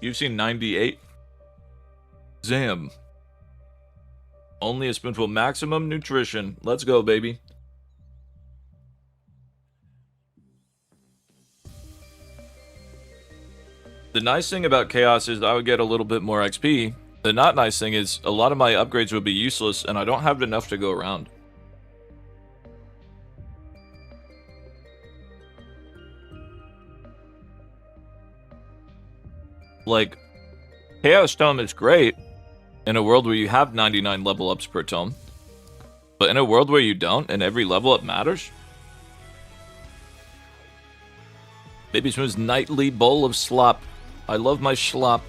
You've seen 98? Zam. Only a spoonful. Maximum nutrition. Let's go, baby. The nice thing about Chaos is I would get a little bit more XP. The not nice thing is a lot of my upgrades would be useless, and I don't have enough to go around. Like, Chaos Tome is great in a world where you have 99 level ups per tome. But in a world where you don't, and every level up matters. Baby Smooth's nightly bowl of slop. I love my schlop.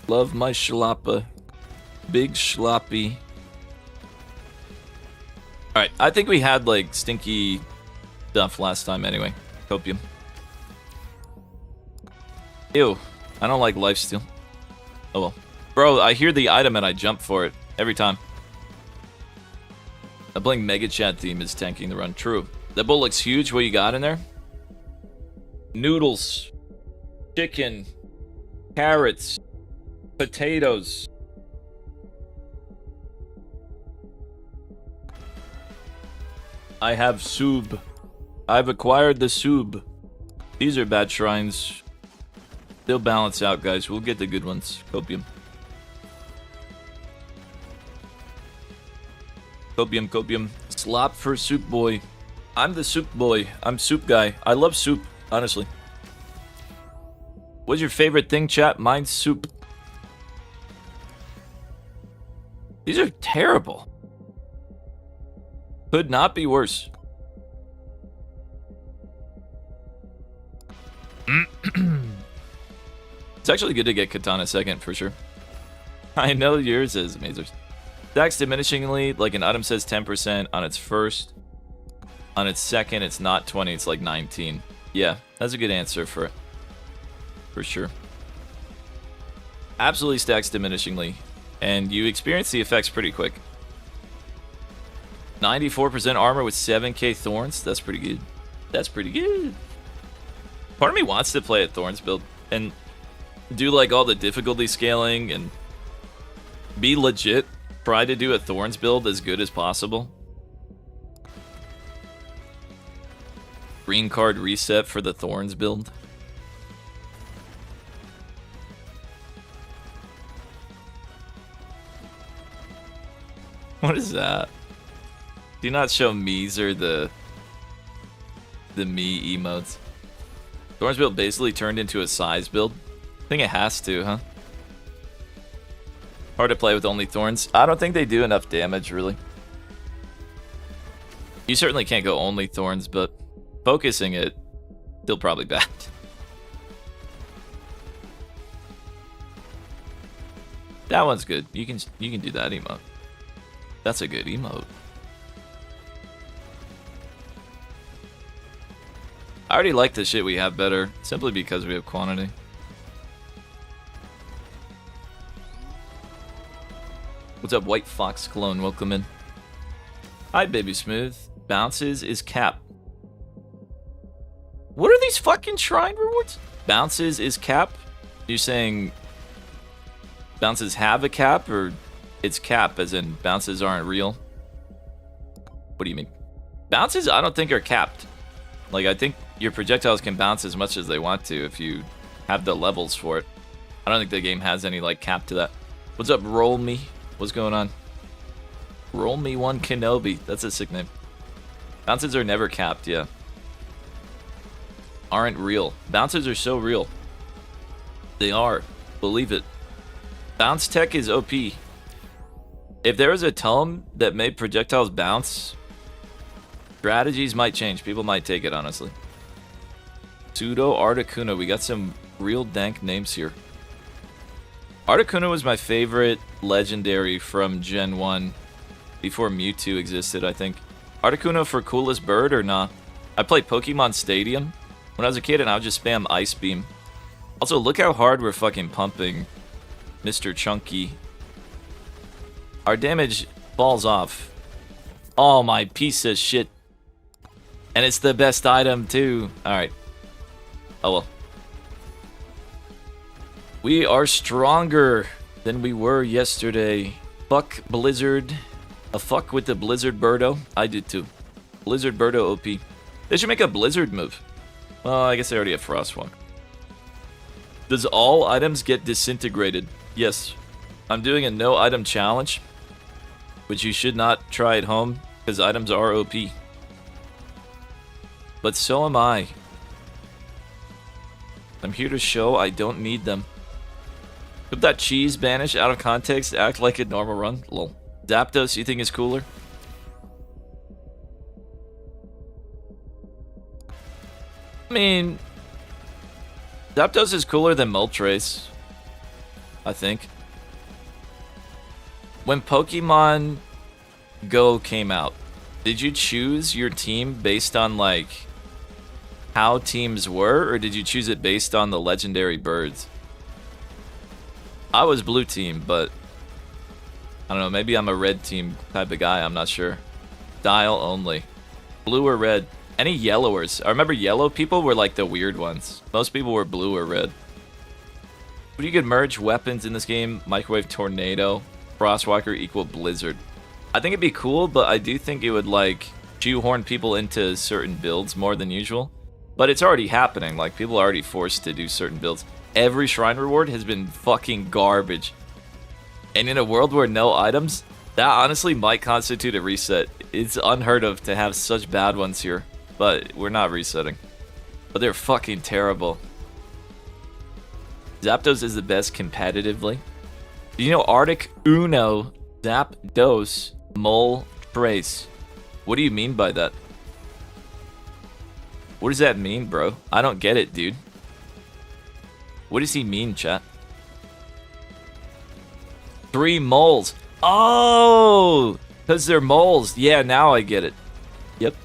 Love my schloppa. Big sloppy. Alright, I think we had, like, stinky stuff last time anyway. Copium. Ew, I don't like lifesteal. Oh well. Bro, I hear the item and I jump for it every time. The Blink Mega Chat theme is tanking the run. True. That bowl looks huge. What you got in there? Noodles. Chicken. Carrots. Potatoes. I have soup. I've acquired the soup. These are bad shrines. They'll balance out, guys. We'll get the good ones. Copium. Copium, copium. Slop for soup boy. I'm the soup boy. I'm soup guy. I love soup, honestly. What's your favorite thing, chat? Mine's soup. These are terrible. Could not be worse. It's actually good to get Katana second, for sure. I know yours is, Mazers. Stacks diminishingly, like an item says 10% on its first. On its second, it's not 20, it's like 19. Yeah, that's a good answer for it. For sure. Absolutely stacks diminishingly. And you experience the effects pretty quick. 94% armor with 7k thorns. That's pretty good. That's pretty good. Part of me wants to play a thorns build. And do like all the difficulty scaling and be legit. Try to do a thorns build as good as possible. Green card reset for the thorns build. What is that? Do not show me's or the me emotes. Thorns build basically turned into a size build. I think it has to, huh? Hard to play with only thorns. I don't think they do enough damage, really. You certainly can't go only thorns, but focusing it, still probably bad. That one's good. You can do that emote. That's a good emote. I already like the shit we have better, simply because we have quantity. What's up, White Fox Clone? Welcome in. Hi, Baby Smooth. Bounces is cap. What are these fucking shrine rewards? Bounces is cap? You're saying bounces have a cap, or it's cap as in bounces aren't real? What do you mean? Bounces I don't think are capped. Like, I think your projectiles can bounce as much as they want to if you have the levels for it. I don't think the game has any, like, cap to that. What's up, Roll Me? What's going on? Roll Me One Kenobi. That's a sick name. Bounces are never capped, yeah. Aren't real. Bounces are so real. They are. Believe it. Bounce tech is OP. If there was a tome that made projectiles bounce, strategies might change. People might take it, honestly. Pseudo Articuno. We got some real dank names here. Articuno was my favorite legendary from Gen 1 before Mewtwo existed, I think. Articuno for coolest bird or nah? I played Pokemon Stadium when I was a kid and I would just spam Ice Beam. Also, look how hard we're fucking pumping Mr. Chunky. Our damage falls off. Oh, my piece of shit. And it's the best item, too. Alright. Oh, well. We are stronger than we were yesterday. Fuck Blizzard. A fuck with the Blizzard Birdo. I did, too. Blizzard Birdo OP. They should make a Blizzard move. Well, I guess they already have Frostwalk. Does all items get disintegrated? Yes. I'm doing a no item challenge, which you should not try at home, because items are OP. But so am I. I'm here to show I don't need them. Put that cheese banish out of context, act like a normal run. Lol. Zapdos, you think is cooler? I mean, Zapdos is cooler than Moltres, I think. When Pokemon Go came out, did you choose your team based on, like, how teams were, or did you choose it based on the legendary birds? I was blue team, but I don't know, maybe I'm a red team type of guy, I'm not sure. Dial only. Blue or red? Any yellowers? I remember yellow people were like the weird ones. Most people were blue or red. But you could merge weapons in this game. Microwave Tornado. Frostwalker equal Blizzard. I think it'd be cool, but I do think it would like shoehorn people into certain builds more than usual. But it's already happening. Like, people are already forced to do certain builds. Every shrine reward has been fucking garbage. And in a world where no items, that honestly might constitute a reset. It's unheard of to have such bad ones here. But we're not resetting. But they're fucking terrible. Zapdos is the best competitively. Do you know Arctic Uno, Zapdos, Mole, Trace? What do you mean by that? What does that mean, bro? I don't get it, dude. What does he mean, chat? 3 moles. Oh! Because they're moles. Yeah, now I get it. Yep.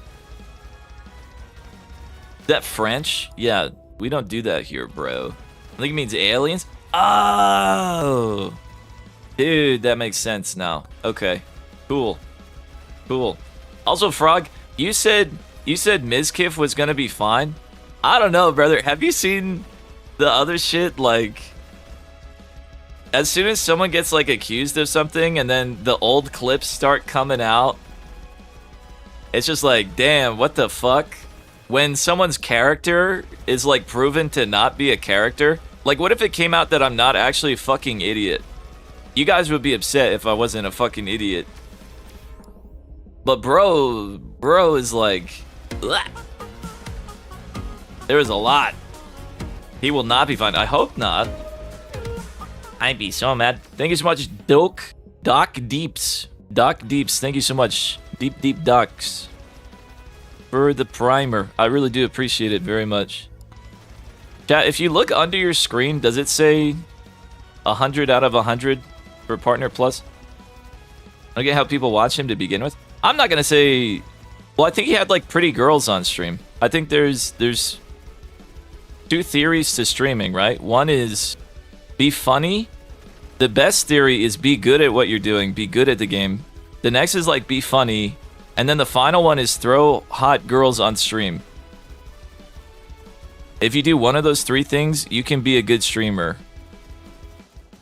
Is that French? Yeah, we don't do that here, bro. I think it means aliens. Oh! Dude, that makes sense now. Okay. Cool. Cool. Also, Frog, you said Mizkif was gonna be fine? I don't know, brother. Have you seen the other shit? Like, as soon as someone gets, like, accused of something and then the old clips start coming out, it's just like, damn, what the fuck? When someone's character is, like, proven to not be a character, like, what if it came out that I'm not actually a fucking idiot? You guys would be upset if I wasn't a fucking idiot. But bro is like, bleh. There is a lot. He will not be fine. I hope not. I'd be so mad. Thank you so much, Doc Deeps. Doc Deeps, thank you so much. Deep Ducks. For the primer. I really do appreciate it very much. Chat, if you look under your screen, does it say 100 out of 100 for Partner Plus? I get how people watch him to begin with. I'm not gonna say. Well, I think he had like pretty girls on stream. I think there's 2 theories to streaming, right? One is be funny. The best theory is be good at what you're doing, be good at the game. The next is like be funny, and then the final one is throw hot girls on stream. If you do one of those 3 things, you can be a good streamer.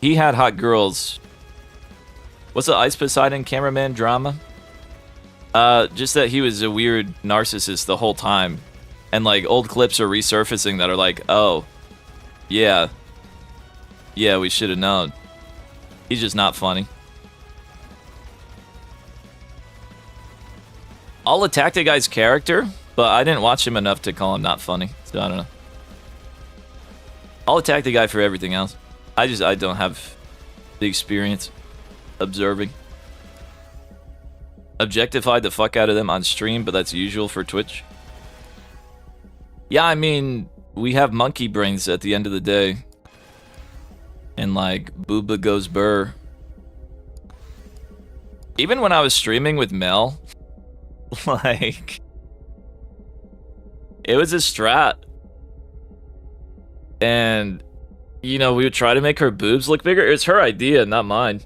He had hot girls. What's the Ice Poseidon cameraman drama? Just that he was a weird narcissist the whole time. And like old clips are resurfacing that are like, oh, yeah. Yeah, we should have known. He's just not funny. I'll attack the guy's character, but I didn't watch him enough to call him not funny. So I don't know. I'll attack the guy for everything else. I don't have the experience observing. Objectified the fuck out of them on stream, but that's usual for Twitch. Yeah, I mean, we have monkey brains at the end of the day. And like, booba goes burr. Even when I was streaming with Mel, like, it was a strat. And, you know, we would try to make her boobs look bigger. It's her idea, not mine.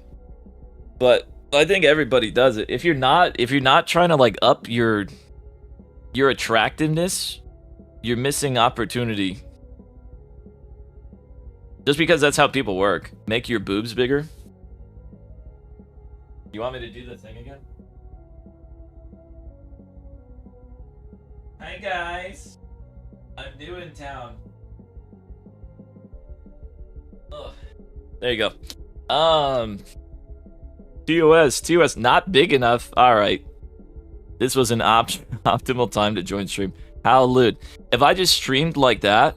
But I think everybody does it. If you're not trying to like up your attractiveness, you're missing opportunity. Just because that's how people work. Make your boobs bigger. You want me to do the thing again? Hi guys. I'm new in town. Ugh. There you go. TOS not big enough. All right. This was an optimal time to join stream. Hallelujah. If I just streamed like that,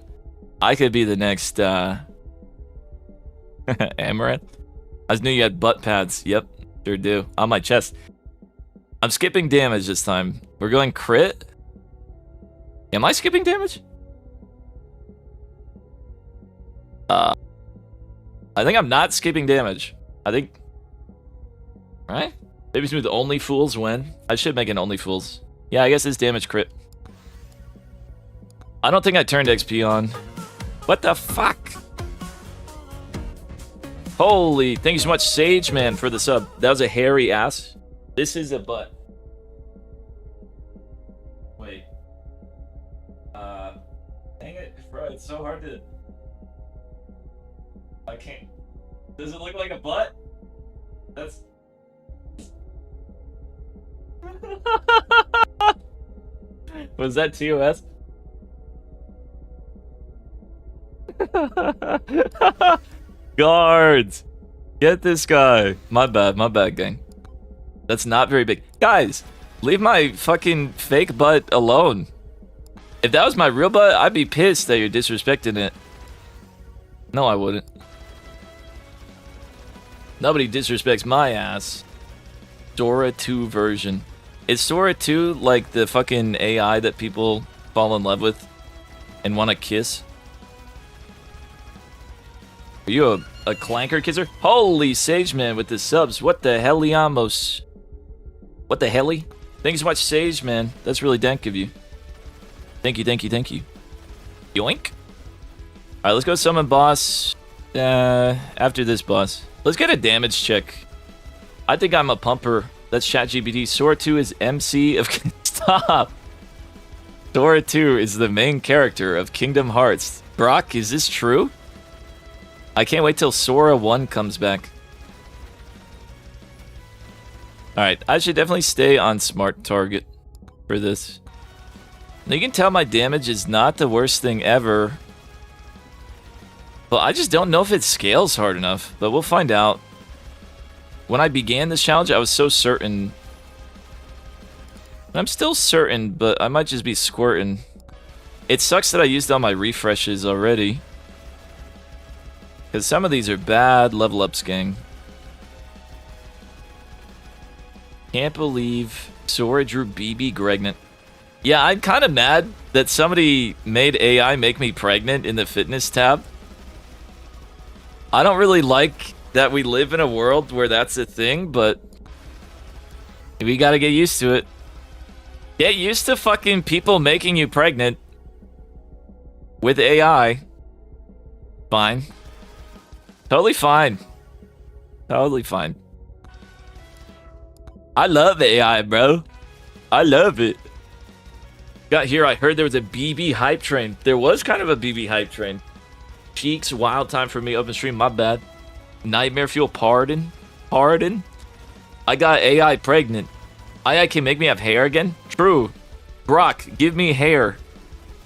I could be the next Amaranth. I just knew you had butt pads. Yep, sure do. On my chest. I'm skipping damage this time. We're going crit. Am I skipping damage? I think I'm not skipping damage. I think... Right? Maybe smooth only fools win. I should make an only fools. Yeah, I guess it's damage crit. I don't think I turned XP on. What the fuck? Holy, thank you so much, Sage Man, for the sub. That was a hairy ass. This is a butt. Wait. Dang it, bro, it's so hard to... I can't... Does it look like a butt? That's... Was that TOS? Guards! Get this guy. My bad, gang. That's not very big. Guys, leave my fucking fake butt alone. If that was my real butt, I'd be pissed that you're disrespecting it. No, I wouldn't. Nobody disrespects my ass. Sora 2 version. Is Sora 2 like the fucking AI that people fall in love with and want to kiss? Are you a clanker kisser? Holy Sage Man with the subs. What the heliamos? What the heli? Thank you so much, Sage Man. That's really dank of you. Thank you, thank you, thank you. Yoink. Alright, let's go summon boss. After this boss. Let's get a damage check. I think I'm a pumper. That's ChatGPT. Sora 2 is MC of... Stop! Sora 2 is the main character of Kingdom Hearts. Brock, is this true? I can't wait till Sora 1 comes back. Alright, I should definitely stay on Smart Target for this. Now you can tell my damage is not the worst thing ever. But I just don't know if it scales hard enough. But we'll find out. When I began this challenge, I was so certain. I'm still certain, but I might just be squirting. It sucks that I used all my refreshes already. Because some of these are bad level ups, gang. Can't believe Sora drew BB pregnant. Yeah, I'm kind of mad that somebody made AI make me pregnant in the fitness tab. I don't really like that we live in a world where that's a thing, but we gotta get used to it. Get used to fucking people making you pregnant with AI. Fine. Totally fine. Totally fine. I love AI, bro. I love it. Got here, I heard there was a BB hype train. There was kind of a BB hype train. Cheeks, wild time for me, open stream, my bad. Nightmare fuel, pardon. Pardon? I got AI pregnant. AI can make me have hair again? True. Brock, give me hair.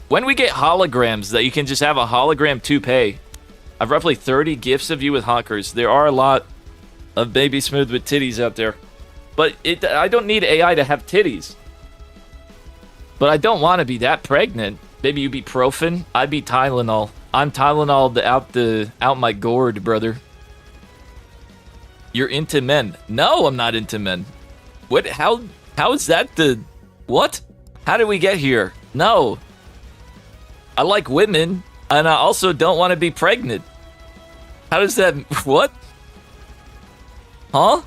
When we get holograms that you can just have a hologram toupee. I have roughly 30 gifs of you with honkers. There are a lot of baby smooth with titties out there. But I don't need AI to have titties. But I don't want to be that pregnant. Maybe you be Profen, I be Tylenol. I'm Tylenol out my gourd, brother. You're into men. No, I'm not into men. What? How is that the... What? How did we get here? No. I like women, and I also don't want to be pregnant. How does that... What? Huh?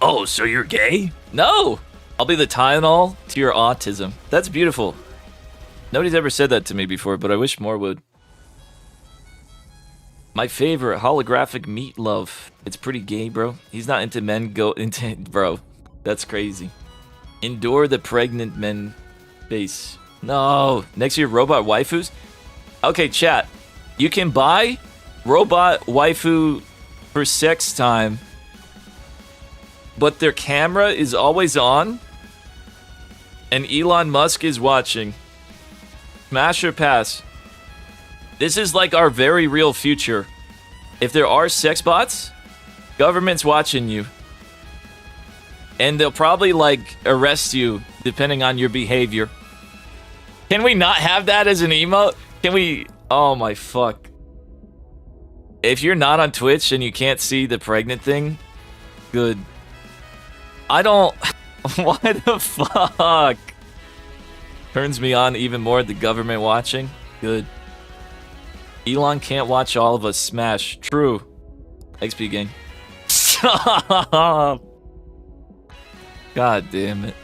Oh, so you're gay? No. I'll be the Tylenol to your autism. That's beautiful. Nobody's ever said that to me before, but I wish more would. My favorite, holographic meatloaf. It's pretty gay, bro. He's not into men, go into... Bro, that's crazy. Endure the pregnant men face. No. Next year, robot waifus? Okay, chat. You can buy robot waifu for sex time, but their camera is always on, and Elon Musk is watching. Smash or pass? This is like our very real future. If there are sex bots, government's watching you. And they'll probably, like, arrest you, depending on your behavior. Can we not have that as an emote? Can we... Oh my fuck. If you're not on Twitch and you can't see the pregnant thing, good. I don't... Why the fuck? Turns me on even more, the government watching. Good. Elon can't watch all of us smash. True. XP gang. Stop! God damn it.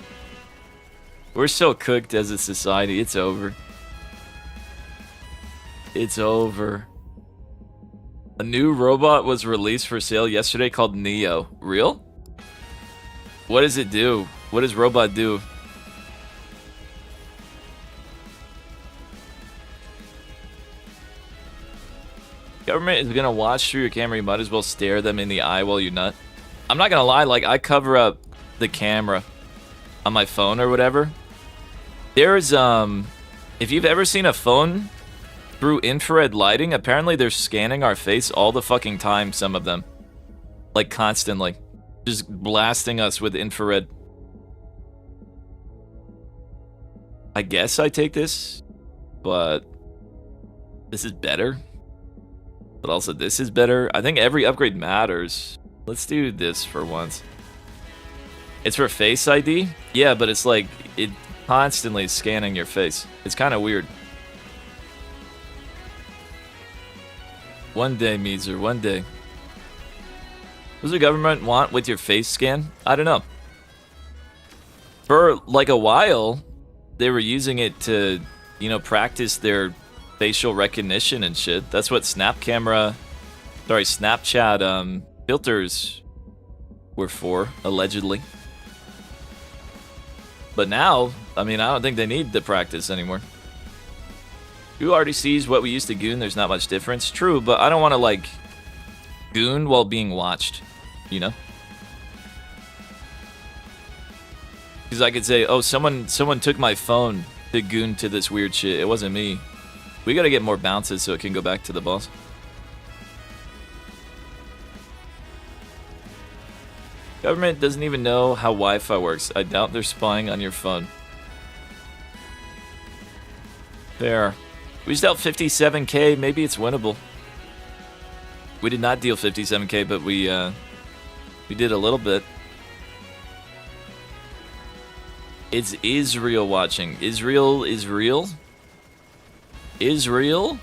We're so cooked as a society. It's over. It's over. A new robot was released for sale yesterday called Neo. Real? What does it do? What does robot do? Government is gonna watch through your camera. You might as well stare them in the eye while you nut. I'm not gonna lie, like, I cover up the camera on my phone or whatever. There's, if you've ever seen a phone through infrared lighting, apparently they're scanning our face all the fucking time, some of them. Like, constantly. Just blasting us with infrared. I guess I take this, but this is better. But also this is better. I think every upgrade matters. Let's do this for once. It's for Face ID? Yeah, but it's like, it constantly scanning your face. It's kind of weird. One day, Meezer, one day. What does the government want with your face scan? I don't know. For like a while, they were using it to, you know, practice their facial recognition and shit. That's what Snapchat filters were for, allegedly. But now, I mean, I don't think they need the practice anymore. Who already sees what we used to goon? There's not much difference. True, but I don't want to, like, goon while being watched, you know? Because I could say, oh, someone took my phone to goon to this weird shit. It wasn't me. We gotta get more bounces so it can go back to the boss. Government doesn't even know how Wi-Fi works. I doubt they're spying on your phone. Fair. We just dealt 57k. Maybe it's winnable. We did not deal 57k, but we did a little bit. It's Israel watching. Israel is real? Israel?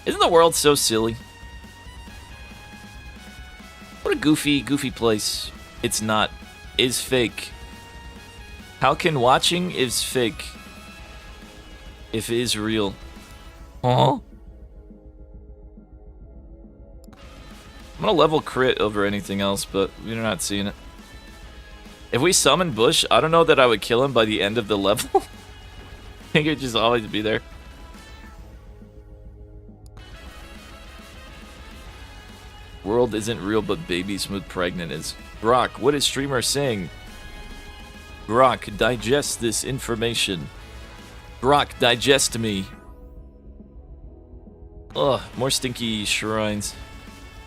Isn't the world so silly? What a goofy place. It's not. Is fake. How can watching is fake if it is real? Huh? I'm gonna level crit over anything else, but we're not seeing it. If we summon Bush, I don't know that I would kill him by the end of the level. I think he'd just always be there. World isn't real, but baby smooth pregnant is. Brock, what is streamer saying? Brock, digest this information. Brock, digest me. Ugh, more stinky shrines.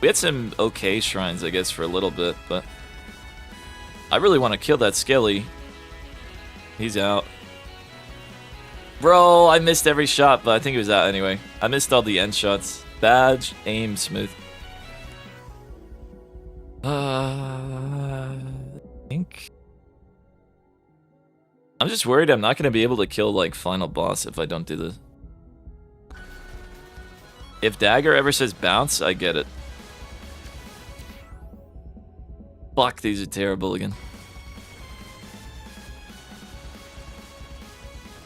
We had some okay shrines, I guess, for a little bit, but I really want to kill that Skelly. He's out. Bro, I missed every shot, but I think he was out anyway. I missed all the end shots. Badge, aim, smooth. I think... I'm just worried I'm not going to be able to kill, like, final boss if I don't do this. If Dagger ever says bounce, I get it. Fuck, these are terrible again.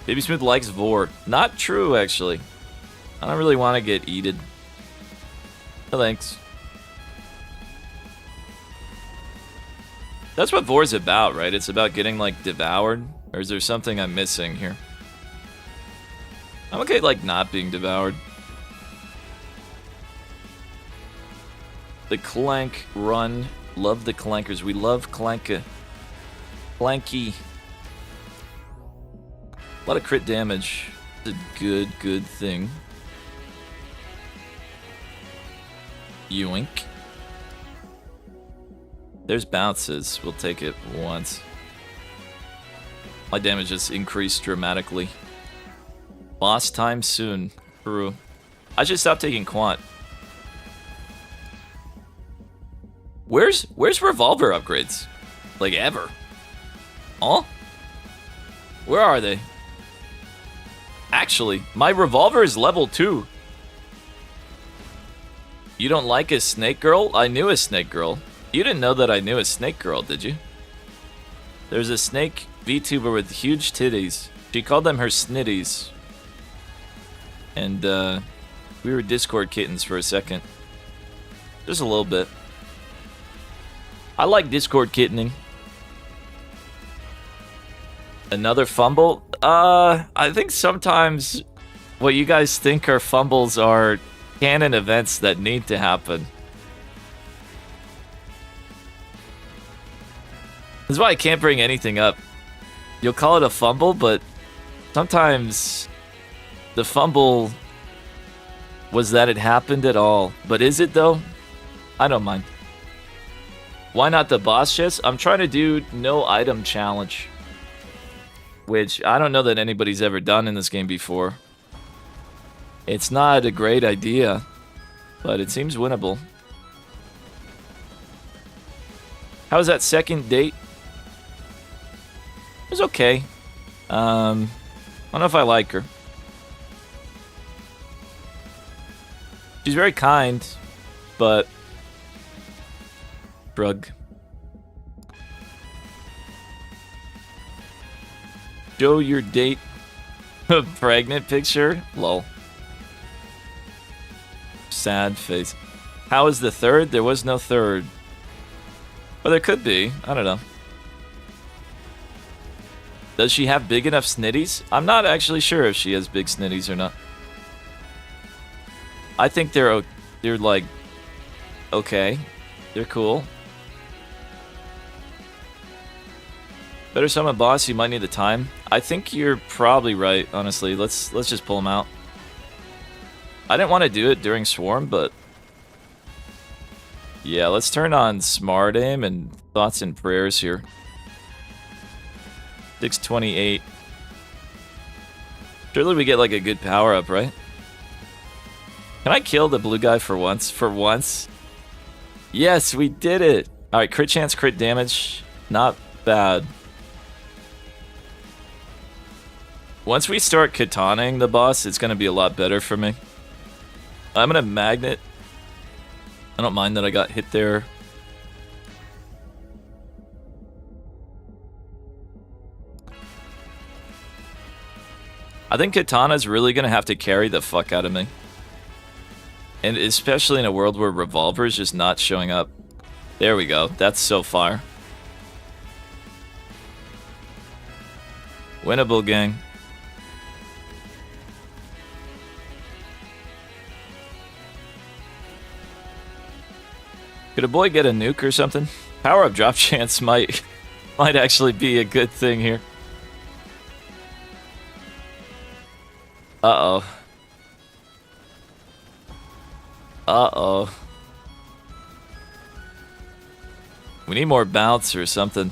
Baby Smooth likes Vor. Not true, actually. I don't really want to get eated. No thanks. That's what Vor's about, right? It's about getting, like, devoured? Or is there something I'm missing here? I'm okay, like, not being devoured. The Clank run. Love the Clankers. We love Clanka. Clanky. A lot of crit damage. It's a good thing. Yoink. There's bounces. We'll take it once. My damage has increased dramatically. Boss time soon. True. I should stop taking quant. Where's revolver upgrades? Like ever? Huh? Where are they? Actually, my revolver is level 2. You don't like a snake girl? I knew a snake girl. You didn't know that I knew a snake girl, did you? There's a snake VTuber with huge titties. She called them her snitties. And, we were Discord kittens for a second. Just a little bit. I like Discord kittening. Another fumble? I think sometimes what you guys think are fumbles are canon events that need to happen. That's why I can't bring anything up. You'll call it a fumble, but sometimes the fumble was that it happened at all. But is it though? I don't mind. Why not the boss chest? I'm trying to do no item challenge. Which I don't know that anybody's ever done in this game before. It's not a great idea, but it seems winnable. How was that second date? It was okay. I don't know if I like her. She's very kind, but... Shrug. Show your date. Pregnant picture? Lol. Sad face. How is the third? There was no third. Well, there could be. I don't know. Does she have big enough snitties? I'm not actually sure if she has big snitties or not. I think they're like, okay. They're cool. Better summon boss, you might need the time. I think you're probably right, honestly. Let's just pull him out. I didn't want to do it during Swarm, but... yeah, let's turn on Smart Aim and Thoughts and Prayers here. 628. Surely we get like a good power up, right? Can I kill the blue guy for once? For once? Yes, we did it! Alright, crit chance, crit damage. Not bad. Once we start katanaing the boss, it's gonna be a lot better for me. I'm gonna magnet. I don't mind that I got hit there. I think Katana's really gonna have to carry the fuck out of me. And especially in a world where Revolver is just not showing up. There we go. That's so fire. Winnable, gang. Could a boy get a nuke or something? Power up drop chance might actually be a good thing here. Uh-oh. Uh-oh. We need more bounce or something.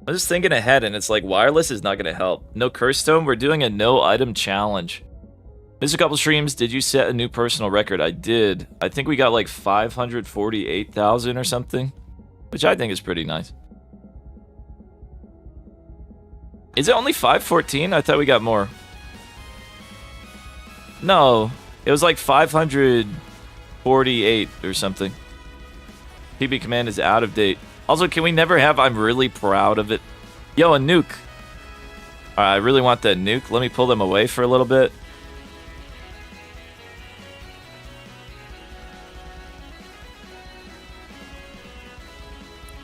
I'm just thinking ahead, and it's like wireless is not going to help. No curse tome. We're doing a no item challenge. Missed a couple streams. Did you set a new personal record? I did. I think we got like 548,000 or something, which I think is pretty nice. Is it only 514? I thought we got more. No, it was like 548 or something. PB command is out of date. Also, can we never have I'm really proud of it? Yo, a nuke. Alright, I really want that nuke. Let me pull them away for a little bit.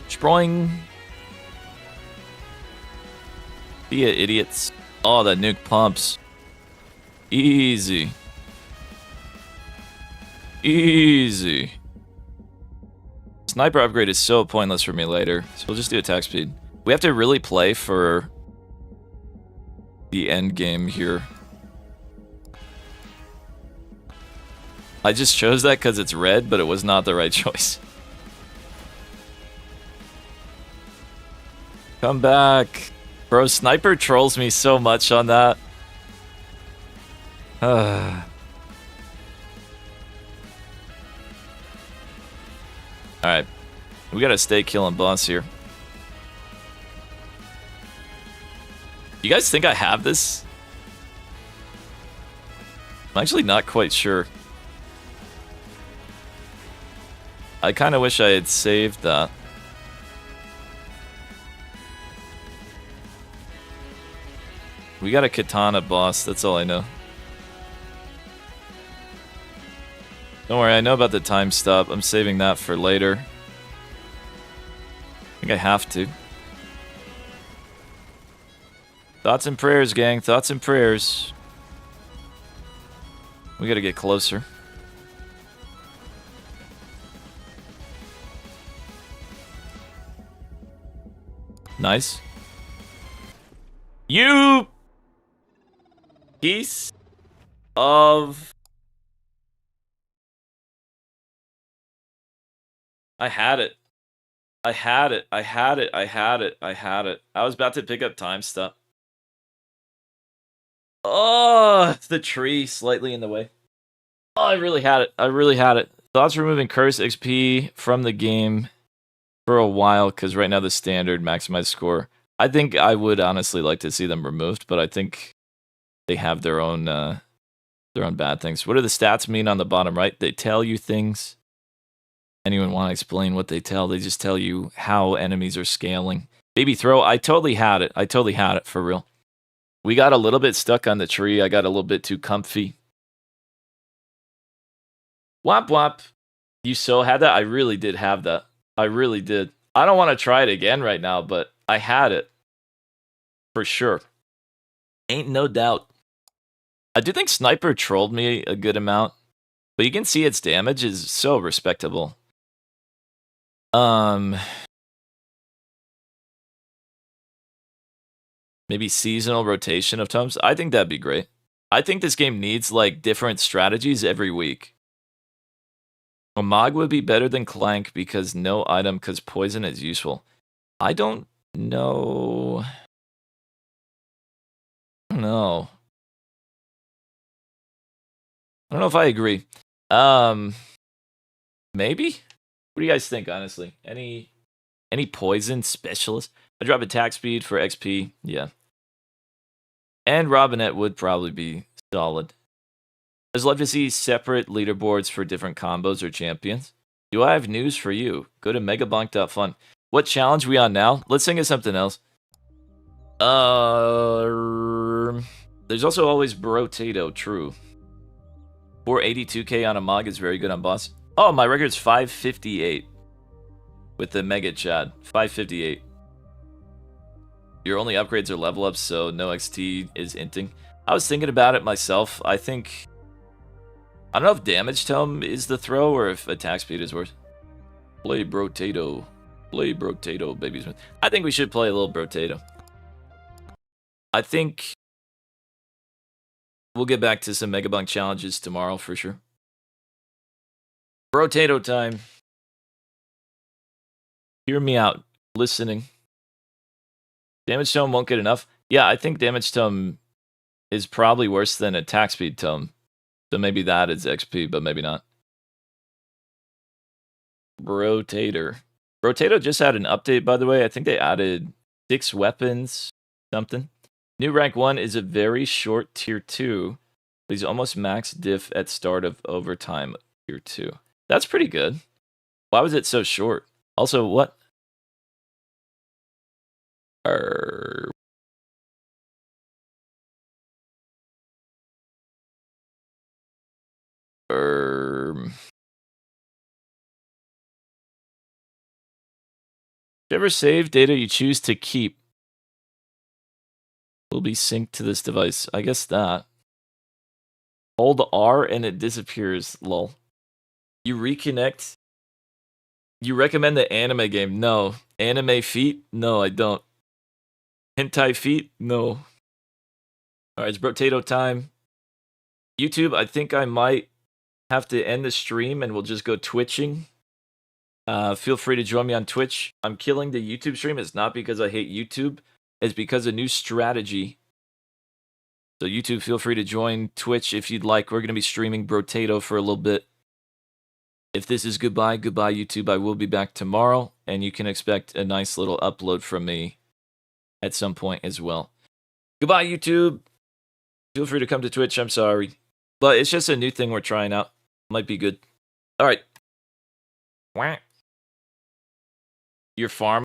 Sproing. Be it, idiots. Oh, that nuke pumps. Easy. Easy. Sniper upgrade is so pointless for me later, so we'll just do attack speed. We have to really play for the end game here. I just chose that because it's red, but it was not the right choice. Come back. Bro, Sniper trolls me so much on that. Alright. We gotta stay killing boss here. You guys think I have this? I'm actually not quite sure. I kind of wish I had saved that. We got a katana boss, that's all I know. Don't worry, I know about the time stop. I'm saving that for later. I think I have to. Thoughts and prayers, gang. Thoughts and prayers. We gotta get closer. Nice. You piece of... I had it. I had it. I had it. I had it. I had it. I was about to pick up time stuff. Oh, the tree slightly in the way. Oh, I really had it. I really had it. Thoughts removing curse XP from the game for a while, because right now the standard maximized score. I think I would honestly like to see them removed, but I think they have their own bad things. What do the stats mean on the bottom right? They tell you things. Anyone want to explain what they tell? They just tell you how enemies are scaling. Baby throw, I totally had it. I totally had it, for real. We got a little bit stuck on the tree. I got a little bit too comfy. Womp womp. You so had that? I really did have that. I really did. I don't want to try it again right now, but I had it. For sure. Ain't no doubt. I do think Sniper trolled me a good amount, but you can see its damage is so respectable. Maybe seasonal rotation of tomes. I think that'd be great. I think this game needs like different strategies every week. Omag would be better than Clank because no item, because poison is useful. I don't know. I don't know. I don't know if I agree. Maybe? What do you guys think, honestly? Any poison specialist? I drop attack speed for XP. Yeah. And Robinette would probably be solid. I'd love to see separate leaderboards for different combos or champions. Do I have news for you? Go to Megabonk.fun. What challenge we on now? Let's think of something else. There's also always Brotato, true. 482k on a Mog is very good on boss. Oh, my record's 558. with the Mega Chad. 558. Your only upgrades are level ups, so no XT is inting. I was thinking about it myself. I think... I don't know if damage tome is the throw or if attack speed is worse. Play Brotato. Play Brotato, babies. I think we should play a little Brotato. I think we'll get back to some Megabonk challenges tomorrow for sure. Brotato time. Hear me out. Listening. Damage tome won't get enough. Yeah, I think damage tome is probably worse than attack speed tome. So maybe that is XP, but maybe not. Brotator. Brotato just had an update, by the way. I think they added 6 weapons, something. New rank 1 is a very short tier 2. But he's almost max diff at start of overtime tier 2. That's pretty good. Why was it so short? Also, what? Whichever save data you choose to keep will be synced to this device. I guess that. Hold R and it disappears, lol. You reconnect. You recommend the anime game? No. Anime feet? No, I don't. Hentai feet? No. Alright, it's Brotato time. YouTube, I think I might have to end the stream and we'll just go twitching. Feel free to join me on Twitch. I'm killing the YouTube stream. It's not because I hate YouTube. It's because of new strategy. So YouTube, feel free to join Twitch if you'd like. We're going to be streaming Brotato for a little bit. If this is goodbye, goodbye YouTube. I will be back tomorrow, and you can expect a nice little upload from me at some point as well. Goodbye YouTube. Feel free to come to Twitch. I'm sorry. But it's just a new thing we're trying out. Might be good. All right. Your farm